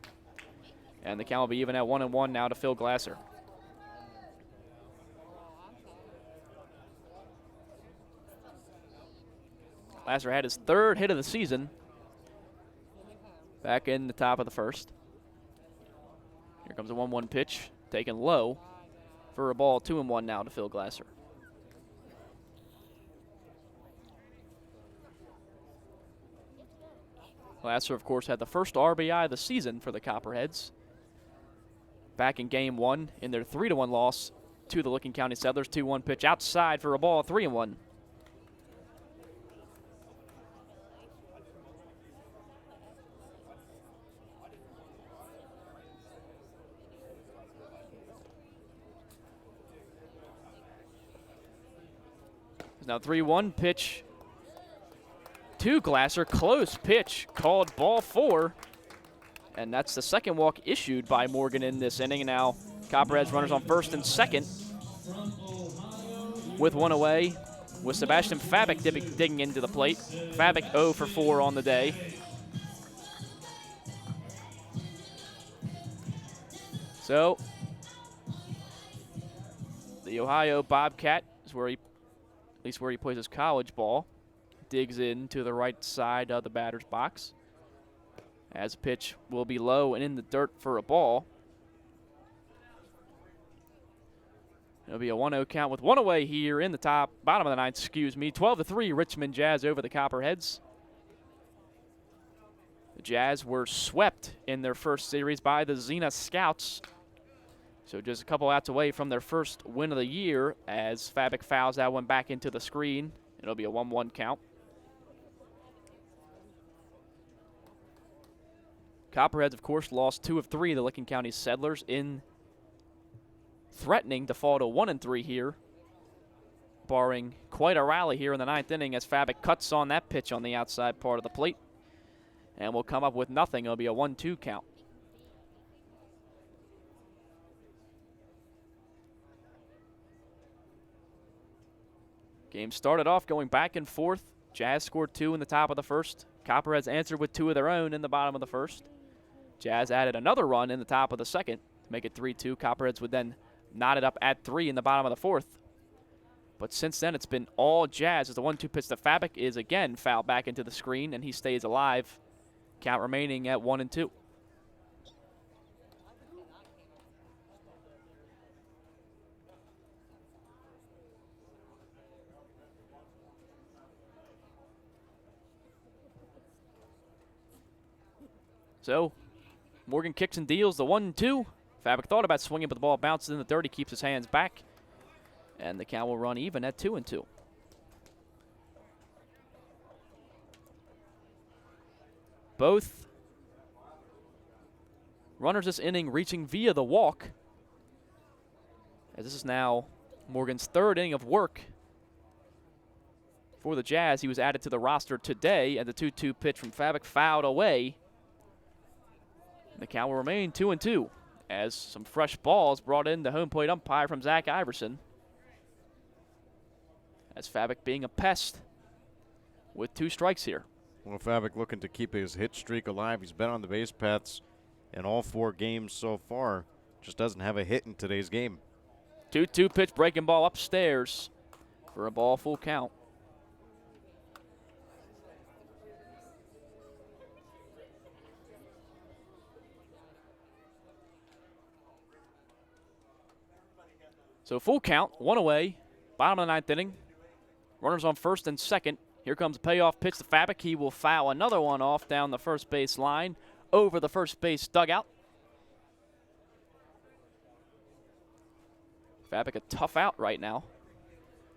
B: And the count will be even at 1-1 now to Phil Glasser. Glasser had his 3rd hit of the season back in the top of the first. Here comes a 1-1 pitch, taken low for a ball. 2-1 now to Phil Glasser. Glasser, of course, had the first RBI of the season for the Copperheads back in Game 1 in their 3-1 loss to the Licking County Settlers. 2-1 pitch outside for a ball. 3-1. Now 3-1 pitch to Glasser. Close pitch called ball 4. And that's the second walk issued by Morgan in this inning. And now Copperheads runners on first and second with one away, with Sebastian Fabic digging into the plate. Fabic 0 for 4 on the day. So the Ohio Bobcat is where he, at least where he plays his college ball, digs into the right side of the batter's box. As a pitch will be low and in the dirt for a ball. It'll be a 1-0 count with one away here in the bottom of the 9th, 12-3 Richmond Jazz over the Copperheads. The Jazz were swept in their first series by the Xena Scouts. So just a couple outs away from their first win of the year as Fabic fouls that one back into the screen. It'll be a 1-1 count. Copperheads, of course, lost 2 of 3 of the Licking County Settlers in threatening to fall to 1-3 here, barring quite a rally here in the 9th inning as Fabic cuts on that pitch on the outside part of the plate and will come up with nothing. It'll be a 1-2 count. Game started off going back and forth. Jazz scored 2 in the top of the first. Copperheads answered with 2 of their own in the bottom of the first. Jazz added another run in the top of the second to make it 3-2. Copperheads would then knot it up at 3 in the bottom of the fourth. But since then, it's been all Jazz as the 1-2 pitch to Fabic is again fouled back into the screen, and he stays alive. Count remaining at 1-2. So, Morgan kicks and deals the 1-2. Fabic thought about swinging, but the ball bounces in the dirt. He keeps his hands back. And the count will run even at 2-2. Both runners this inning reaching via the walk, as this is now Morgan's third inning of work for the Jazz. He was added to the roster today, and the 2-2 pitch from Fabic fouled away. The count will remain 2-2 as some fresh balls brought in the home plate umpire from Zach Iverson. As Fabic being a pest with 2 strikes here.
A: Well, Fabic looking to keep his hit streak alive. He's been on the base paths in all 4 games so far. Just doesn't have a hit in today's game.
B: 2-2 pitch, breaking ball upstairs for a ball, full count. So full count, 1 away, bottom of the 9th inning. Runners on first and second. Here comes a payoff pitch to Fabic. He will foul another one off down the first base line over the first base dugout. Fabic a tough out right now,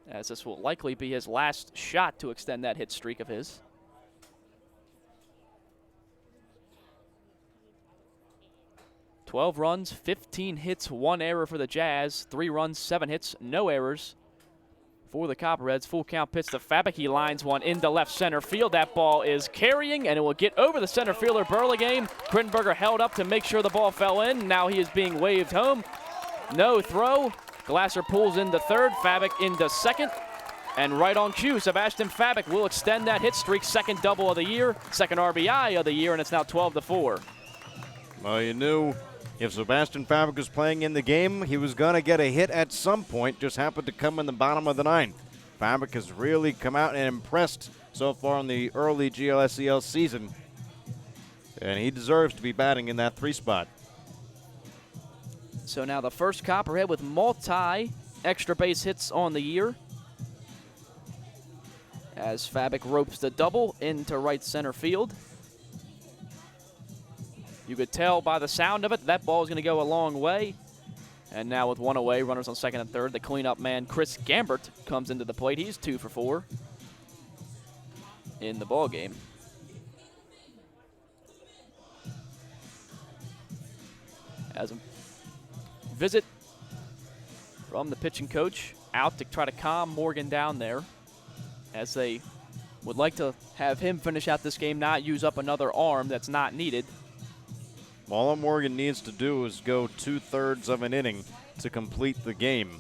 B: as this will likely be his last shot to extend that hit streak of his. "12 runs, 15 hits, 1 error for the Jazz. 3 runs, 7 hits, no errors for the Copperheads. Full count pitch to Fabic. He lines one into left center field. That ball is carrying, and it will get over the center fielder, Burlingame. Krittenberger held up to make sure the ball fell in. Now he is being waved home. No throw. Glasser pulls into third, Fabic into second. And right on cue, Sebastian Fabic will extend that hit streak. Second double of the year, second RBI of the year, and it's now 12-4.
A: Well, you knew if Sebastian Fabic was playing in the game, he was going to get a hit at some point. Just happened to come in the bottom of the 9th. Fabic has really come out and impressed so far in the early GLSEL season. And he deserves to be batting in that 3 spot.
B: So now the first Copperhead with multi extra base hits on the year, as Fabic ropes the double into right center field. You could tell by the sound of it that ball is going to go a long way. And now with 1 away, runners on second and third, the cleanup man Chris Gambert comes into the plate. He's 2 for 4 in the ball game. As a visit from the pitching coach out to try to calm Morgan down there, as they would like to have him finish out this game, not use up another arm that's not needed.
A: All Morgan needs to do is go 2/3 of an inning to complete the game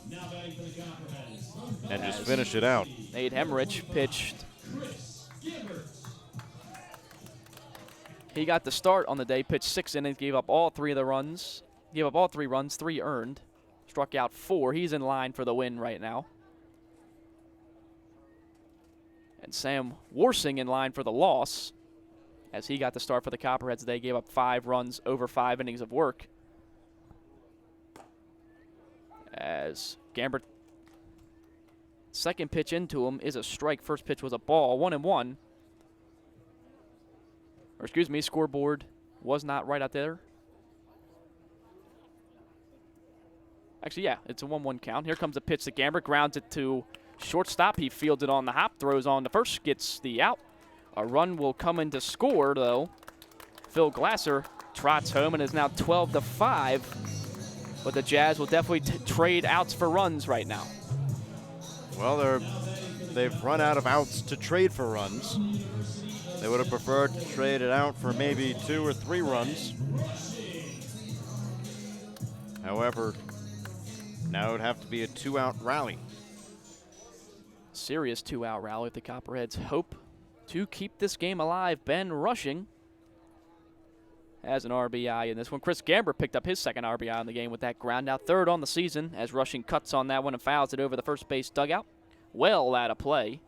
A: and just finish it out.
B: Nate Hemmerich pitched. He got the start on the day, pitched 6 innings, gave up all 3 of the runs. Gave up all 3 runs, 3 earned. Struck out 4. He's in line for the win right now. And Sam Warsing in line for the loss, as he got the start for the Copperheads. They gave up 5 runs over 5 innings of work. As Gambert, second pitch into him is a strike. First pitch was a ball, 1-1. Or excuse me, scoreboard was not right out there. Actually, yeah, it's a 1-1 count. Here comes a pitch to Gambert, grounds it to shortstop. He fields it on the hop, throws on the first, gets the out. A run will come in to score, though. Phil Glasser trots home and is now 12-5. But the Jazz will definitely trade outs for runs right now.
A: Well, they've run out of outs to trade for runs. They would have preferred to trade it out for maybe 2 or 3 runs. However, now it would have to be a 2-out rally.
B: Serious 2-out rally if the Copperheads hope to keep this game alive. Ben Rushing has an RBI in this one. Chris Gambert picked up his second RBI in the game with that ground out. 3rd on the season, as Rushing cuts on that one and fouls it over the first base dugout. Well out of play.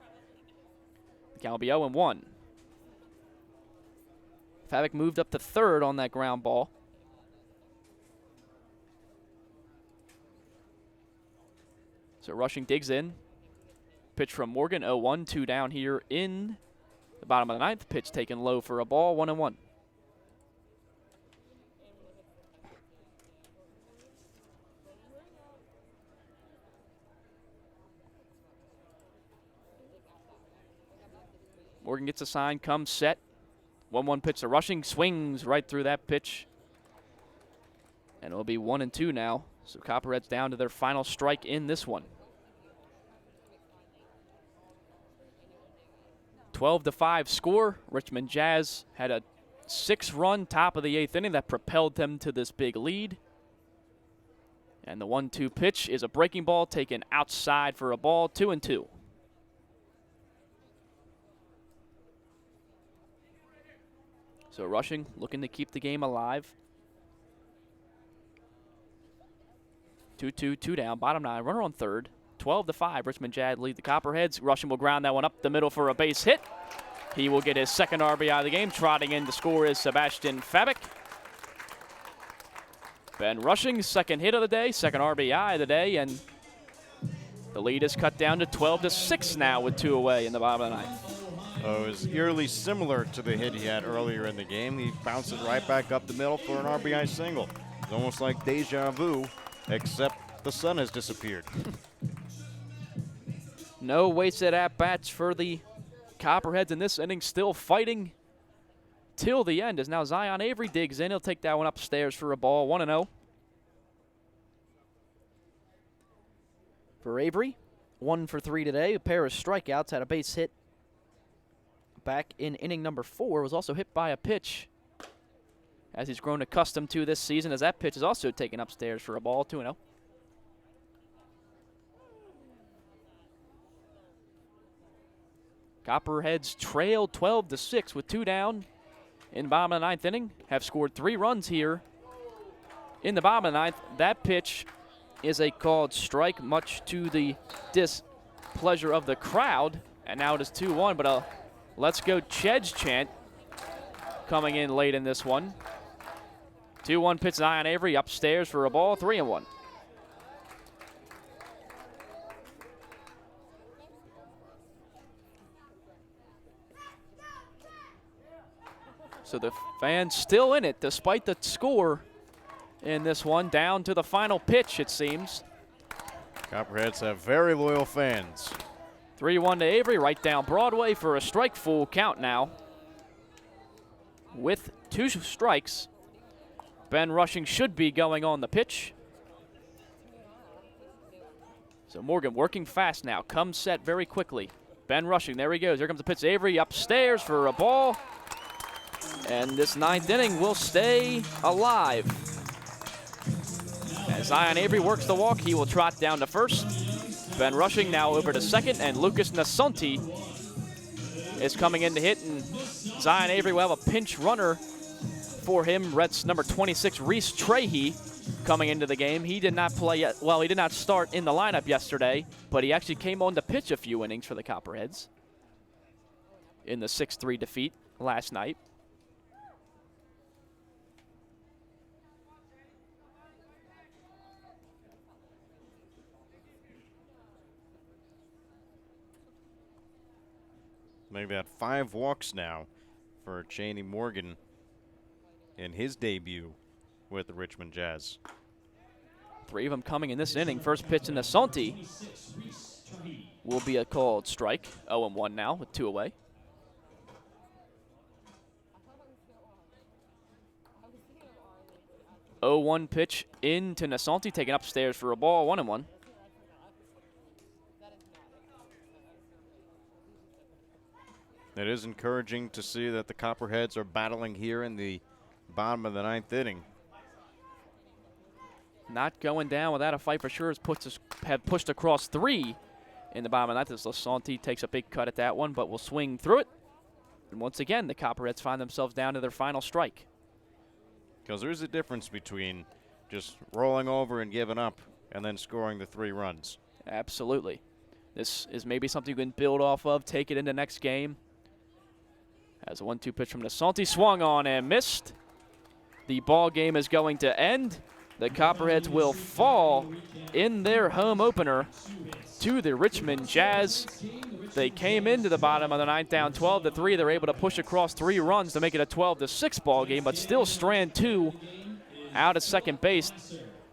B: The count will be 0-1. Fabic moved up to 3rd on that ground ball. So Rushing digs in. Pitch from Morgan, 0-1, 2 down here in the bottom of the 9th. Pitch taken low for a ball, 1-1. Morgan gets a sign, comes set. 1-1 pitch to Rushing, swings right through that pitch. And it'll be 1-2 now. So Copperheads down to their final strike in this one. 12-5 score. Richmond Jazz had a 6-run top of the 8th inning that propelled them to this big lead. And the 1-2 pitch is a breaking ball taken outside for a ball, 2-2. So Rushing looking to keep the game alive. 2-2, 2 down, bottom 9, runner on third. 12-5, Richmond Jazz lead the Copperheads. Rushing will ground that one up the middle for a base hit. He will get his second RBI of the game. Trotting in to score is Sebastian Fabic. Ben Rushing's second hit of the day, second RBI of the day, and the lead is cut down to 12-6 now with 2 away in the bottom of the 9th.
A: Oh, it was eerily similar to the hit he had earlier in the game. He bounced it right back up the middle for an RBI single. It's almost like deja vu, except the sun has disappeared.
B: No wasted at-bats for the Copperheads in this inning, still fighting till the end as now Zion Avery digs in. He'll take that one upstairs for a ball, 1-0. For Avery, 1 for 3 today, a pair of strikeouts, had a base hit back in inning number 4, was also hit by a pitch as he's grown accustomed to this season, as that pitch is also taken upstairs for a ball, 2-0. Copperheads trail 12-6 with 2 down in the bottom of the 9th inning, have scored 3 runs here in the bottom of the 9th. That pitch is a called strike, much to the displeasure of the crowd, and now it is 2-1, but a let's go Chedge chant coming in late in this one. 2-1 pitch Zion Avery upstairs for a ball, 3-1. So the fans still in it despite the score in this one. Down to the final pitch, it seems.
A: Copperheads have very loyal fans.
B: 3-1 to Avery, right down Broadway for a strike, full count now. With 2 strikes, Ben Rushing should be going on the pitch. So Morgan working fast now, comes set very quickly. Ben Rushing, there he goes. Here comes the pitch. Avery upstairs for a ball. And this 9th inning will stay alive. As Zion Avery works the walk, he will trot down to first. Ben Rushing now over to second, and Lucas Nasanti is coming in to hit, and Zion Avery will have a pinch runner for him. Reds number 26, Reese Trahey, coming into the game. He did not play yet. Well, he did not start in the lineup yesterday, but he actually came on to pitch a few innings for the Copperheads in the 6-3 defeat last night.
A: Maybe at 5 walks now for Chaney Morgan in his debut with the Richmond Jazz.
B: 3 of them coming in this inning. First pitch in Nasanti will be a called strike. 0-1 now with 2 away. Oh, 1 pitch into Nasanti, taken upstairs for a ball, 1-1.
A: It is encouraging to see that the Copperheads are battling here in the bottom of the 9th inning.
B: Not going down without a fight for sure. Have pushed across 3 in the bottom of the 9th. As Lasanti takes a big cut at that one, but will swing through it. And once again, the Copperheads find themselves down to their final strike.
A: Because there's a difference between just rolling over and giving up and then scoring the 3 runs.
B: Absolutely. This is maybe something you can build off of, take it into next game. As a 1-2 pitch from Nasanti, swung on and missed. The ball game is going to end. The Copperheads will fall in their home opener to the Richmond Jazz. They came into the bottom of the 9th down 12-3. They're able to push across 3 runs to make it a 12-6 ball game, but still strand 2 out at second base.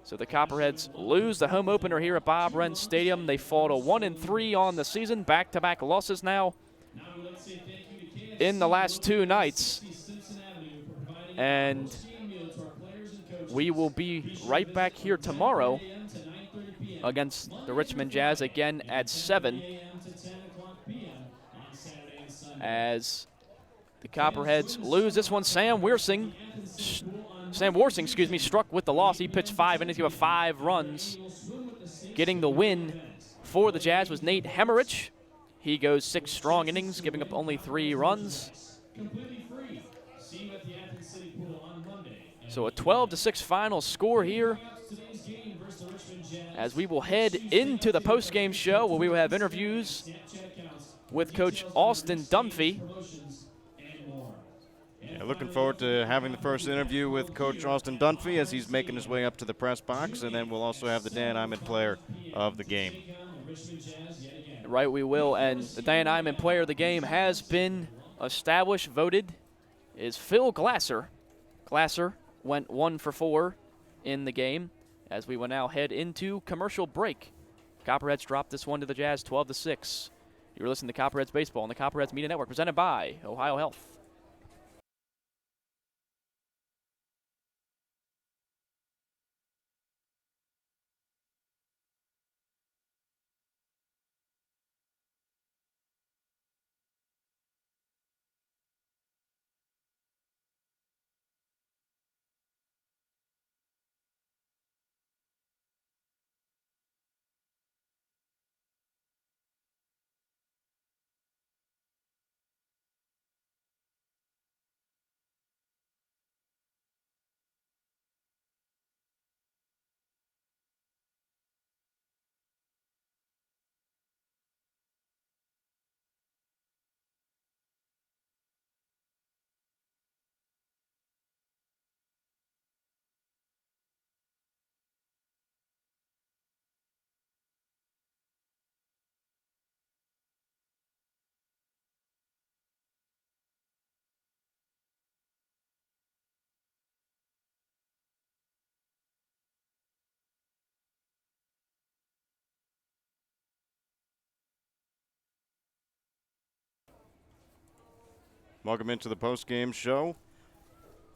B: So the Copperheads lose the home opener here at Bob Wren Stadium. They fall to 1-3 on the season. Back-to-back losses now in the last 2 nights And we will be right back here tomorrow against the Richmond Jazz again at 7 as the Copperheads lose this one. Sam Worsing, struck with the loss. He pitched 5 innings, gave up 5 runs. Getting the win for the Jazz was Nate Hemmerich. He goes 6 strong innings, giving up only 3 runs. So a 12-6 final score here as we will head into the post-game show where we will have interviews with Coach Austin Dunphy.
A: Yeah, looking forward to having the first interview with Coach Austin Dunphy as he's making his way up to the press box, and then we'll also have the Dan Iman player of the game.
B: Right, we will, and the Dan Iman player of the game has been established, voted, is Phil Glasser. Glasser went 1 for 4 in the game as we will now head into commercial break. Copperheads dropped this one to the Jazz 12-6. You're listening to Copperheads Baseball on the Copperheads Media Network, presented by Ohio Health.
A: Welcome into the post-game show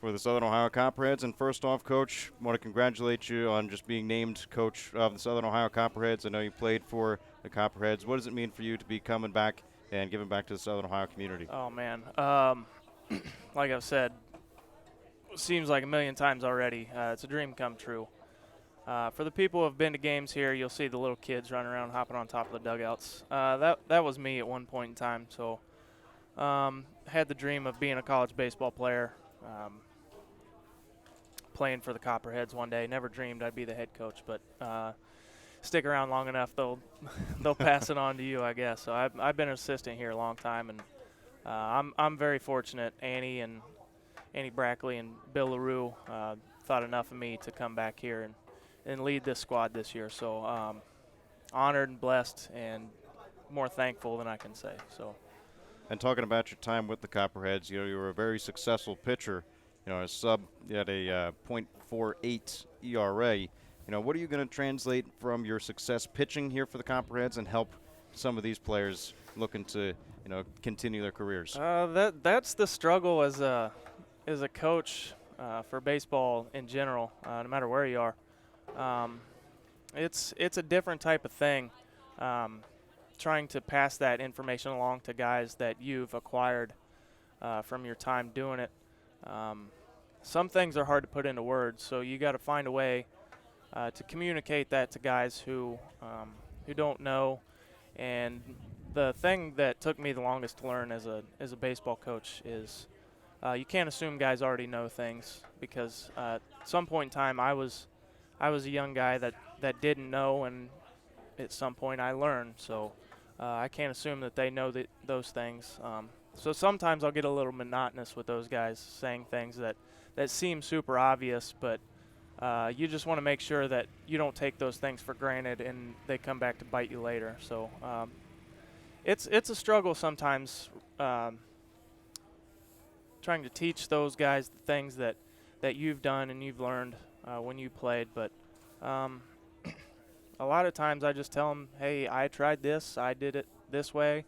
A: for the Southern Ohio Copperheads. And first off, Coach, I want to congratulate you on just being named coach of the Southern Ohio Copperheads. I know you played for the Copperheads. What does it mean for you to be coming back and giving back to the Southern Ohio community?
I: Oh, man. Like I've said, seems like a million times already. It's a dream come true. For the people who have been to games here, you'll see the little kids running around hopping on top of the dugouts. That was me at one point in time. So had the dream of being a college baseball player, playing for the Copperheads one day. Never dreamed I'd be the head coach, but stick around long enough, they'll pass it on to you, I guess. So I've been an assistant here a long time, and I'm very fortunate. Annie Brackley and Bill LaRue thought enough of me to come back here and lead this squad this year. So honored and blessed and more thankful than I can say. So.
A: And talking about your time with the Copperheads, you were a very successful pitcher. A sub, you had a .48 ERA. What are you going to translate from your success pitching here for the Copperheads and help some of these players looking to, continue their careers?
I: That's the struggle as a coach for baseball in general, no matter where you are. It's a different type of thing. Trying to pass that information along to guys that you've acquired from your time doing it. Some things are hard to put into words, so you got to find a way to communicate that to guys who don't know. And the thing that took me the longest to learn as a baseball coach is you can't assume guys already know things, because at some point in time I was a young guy that didn't know, and at some point I learned. So I can't assume that they know those things. So sometimes I'll get a little monotonous with those guys saying things that seem super obvious, but you just want to make sure that you don't take those things for granted and they come back to bite you later. So it's a struggle sometimes trying to teach those guys the things that you've done and you've learned when you played. But a lot of times I just tell them, hey, I tried this, I did it this way.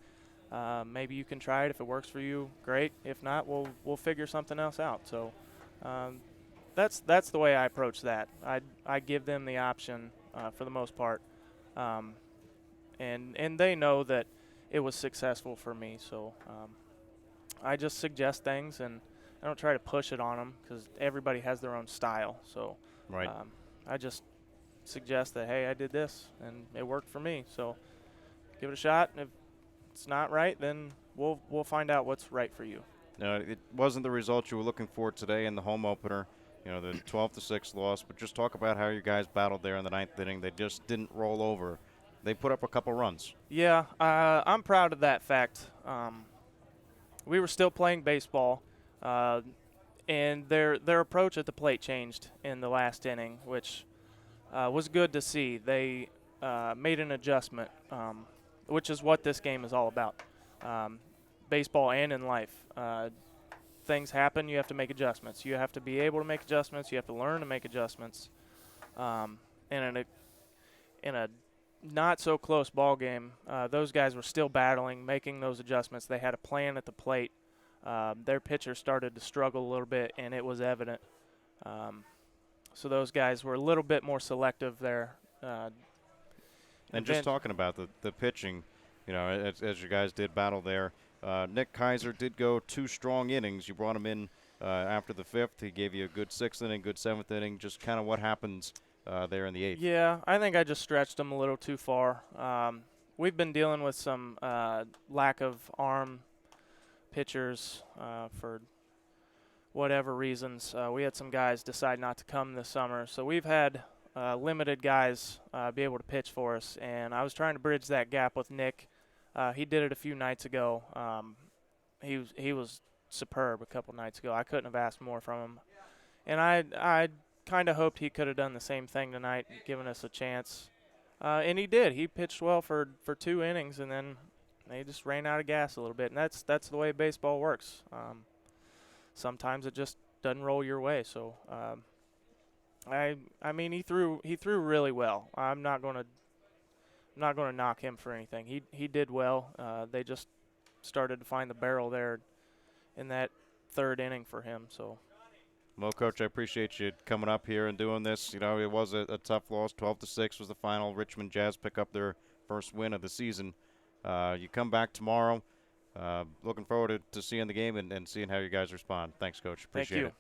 I: Maybe you can try it. If it works for you, great. If not, we'll figure something else out. So That's the way I approach that. I give them the option for the most part, and they know that it was successful for me. So I just suggest things, and I don't try to push it on them because everybody has their own style. So
A: Right.
I: I just suggest that, hey, I did this and it worked for me. So give it a shot. And if it's not right, then we'll find out what's right for you.
A: It wasn't the result you were looking for today in the home opener, the 12-6 loss, but just talk about how you guys battled there in the ninth inning. They just didn't roll over. They put up a couple runs.
I: Yeah, I'm proud of that fact. We were still playing baseball, and their approach at the plate changed in the last inning, which was good to see. They made an adjustment, which is what this game is all about. Baseball and in life. Things happen, you have to make adjustments. You have to be able to make adjustments. You have to learn to make adjustments. And in a not so close ball game, those guys were still battling, making those adjustments. They had a plan at the plate. Their pitcher started to struggle a little bit, and it was evident. So those guys were a little bit more selective there.
A: And just talking about the pitching, as you guys did battle there, Nick Kaiser did go 2 strong innings. You brought him in after the 5th. He gave you a good 6th inning, good 7th inning. Just kind of what happens there in the 8th.
I: Yeah, I think I just stretched him a little too far. We've been dealing with some lack of arm pitchers for whatever reasons. We had some guys decide not to come this summer, so we've had limited guys be able to pitch for us, and I was trying to bridge that gap with Nick. He did it a few nights ago. He was superb a couple nights ago. I couldn't have asked more from him, and I kind of hoped he could have done the same thing tonight, given us a chance. And he did. He pitched well for 2 innings, and then they just ran out of gas a little bit. And that's the way baseball works. Sometimes it just doesn't roll your way. So I mean, he threw really well. I'm not going to knock him for anything. He did well. They just started to find the barrel there in that 3rd inning for him. So.
A: Well, Coach, I appreciate you coming up here and doing this. It was a tough loss. 12-6 was the final. Richmond Jazz pick up their first win of the season. You come back tomorrow. Looking forward to seeing the game and seeing how you guys respond. Thanks, Coach. Appreciate it.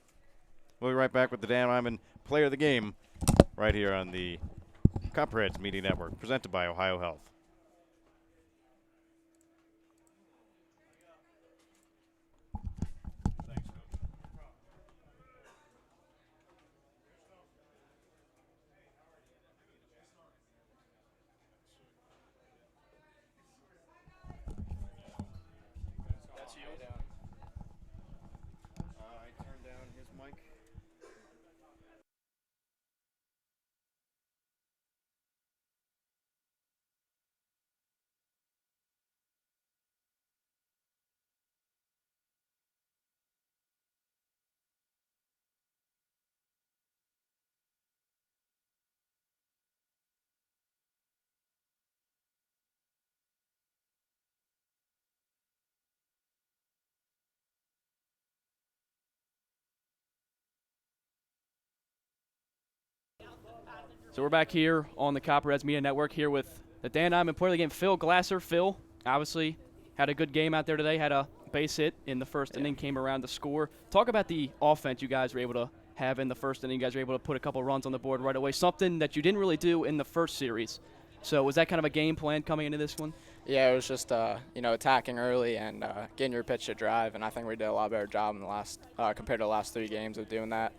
A: We'll be right back with the Dan Lyman Player of the Game right here on the Copperheads Media Network, presented by Ohio Health. I turned down his mic.
B: So we're back here on the Copperheads Media Network here with the Dan Lyman Player of the Game, Phil Glasser. Phil, obviously, had a good game out there today, had a base hit in the first inning, came around to score. Talk about the offense you guys were able to have in the first inning. You guys were able to put a couple runs on the board right away, something that you didn't really do in the first series. So was that kind of a game plan coming into this one?
M: Yeah, it was just attacking early and getting your pitch to drive, and I think we did a lot better job in the last compared to the last 3 games of doing that.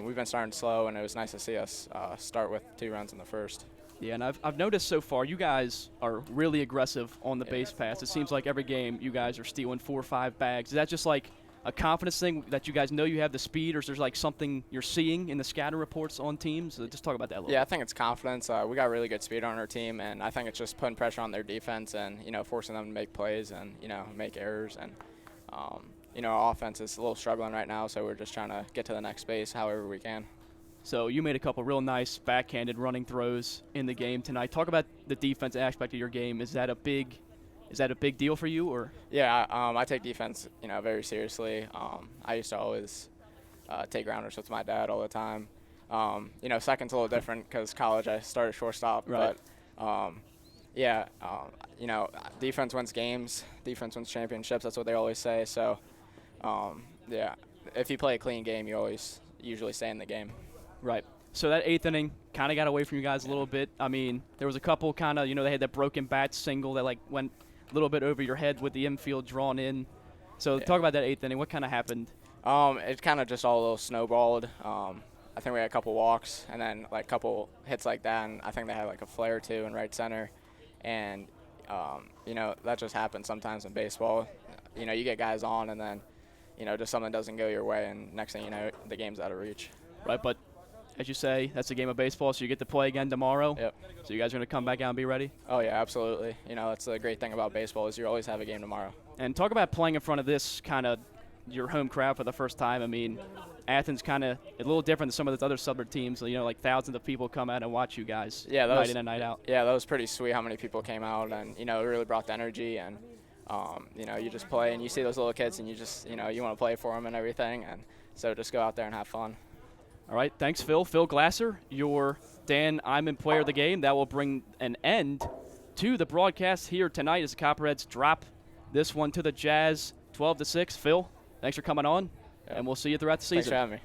M: We've been starting slow, and it was nice to see us start with 2 runs in the first.
B: Yeah, and I've noticed so far you guys are really aggressive on the base pass. It seems like every game you guys are stealing 4 or 5 bags. Is that just like a confidence thing that you guys know you have the speed, or is there like something you're seeing in the scatter reports on teams? Just talk about that a little bit.
M: Yeah, I think it's confidence. We got really good speed on our team, and I think it's just putting pressure on their defense and, forcing them to make plays and, make errors. And, our offense is a little struggling right now, so we're just trying to get to the next base however we can.
B: So you made a couple real nice backhanded running throws in the game tonight. Talk about the defense aspect of your game. Is that a big deal for you, or?
M: Yeah, I take defense, very seriously. I used to always take grounders with my dad all the time. Second's a little different because college I started shortstop,
B: right.
M: but defense wins games, defense wins championships. That's what they always say. So, if you play a clean game, you always usually stay in the game.
B: Right. So that 8th inning kind of got away from you guys a little bit. I mean, there was a couple kind of, they had that broken bat single that like went a little bit over your head with the infield drawn in. So talk about that 8th inning. What kind of happened?
M: It kind of just all a little snowballed. I think we had a couple walks and then like a couple hits like that, and I think they had like a flare or two in right center. And, that just happens sometimes in baseball. You get guys on and then, just something doesn't go your way, and next thing you know, the game's out of reach.
B: Right, but as you say, that's a game of baseball, so you get to play again tomorrow.
M: Yep.
B: So you guys are going to come back out and be ready?
M: Oh, yeah, absolutely. That's the great thing about baseball is you always have a game tomorrow.
B: And talk about playing in front of this kind of your home crowd for the first time. I mean, Athens kind of a little different than some of the other suburb teams. Like thousands of people come out and watch you guys night in and night out.
M: Yeah, that was pretty sweet how many people came out, and, it really brought the energy. And, you just play and you see those little kids and you just, you want to play for them and everything. And so just go out there and have fun.
B: All right, thanks, Phil. Phil Glasser, your Dan Iman player of the game. That will bring an end to the broadcast here tonight as the Copperheads drop this one to the Jazz 12-6. Phil, thanks for coming on, and we'll see you throughout the season.
M: Thanks for having me.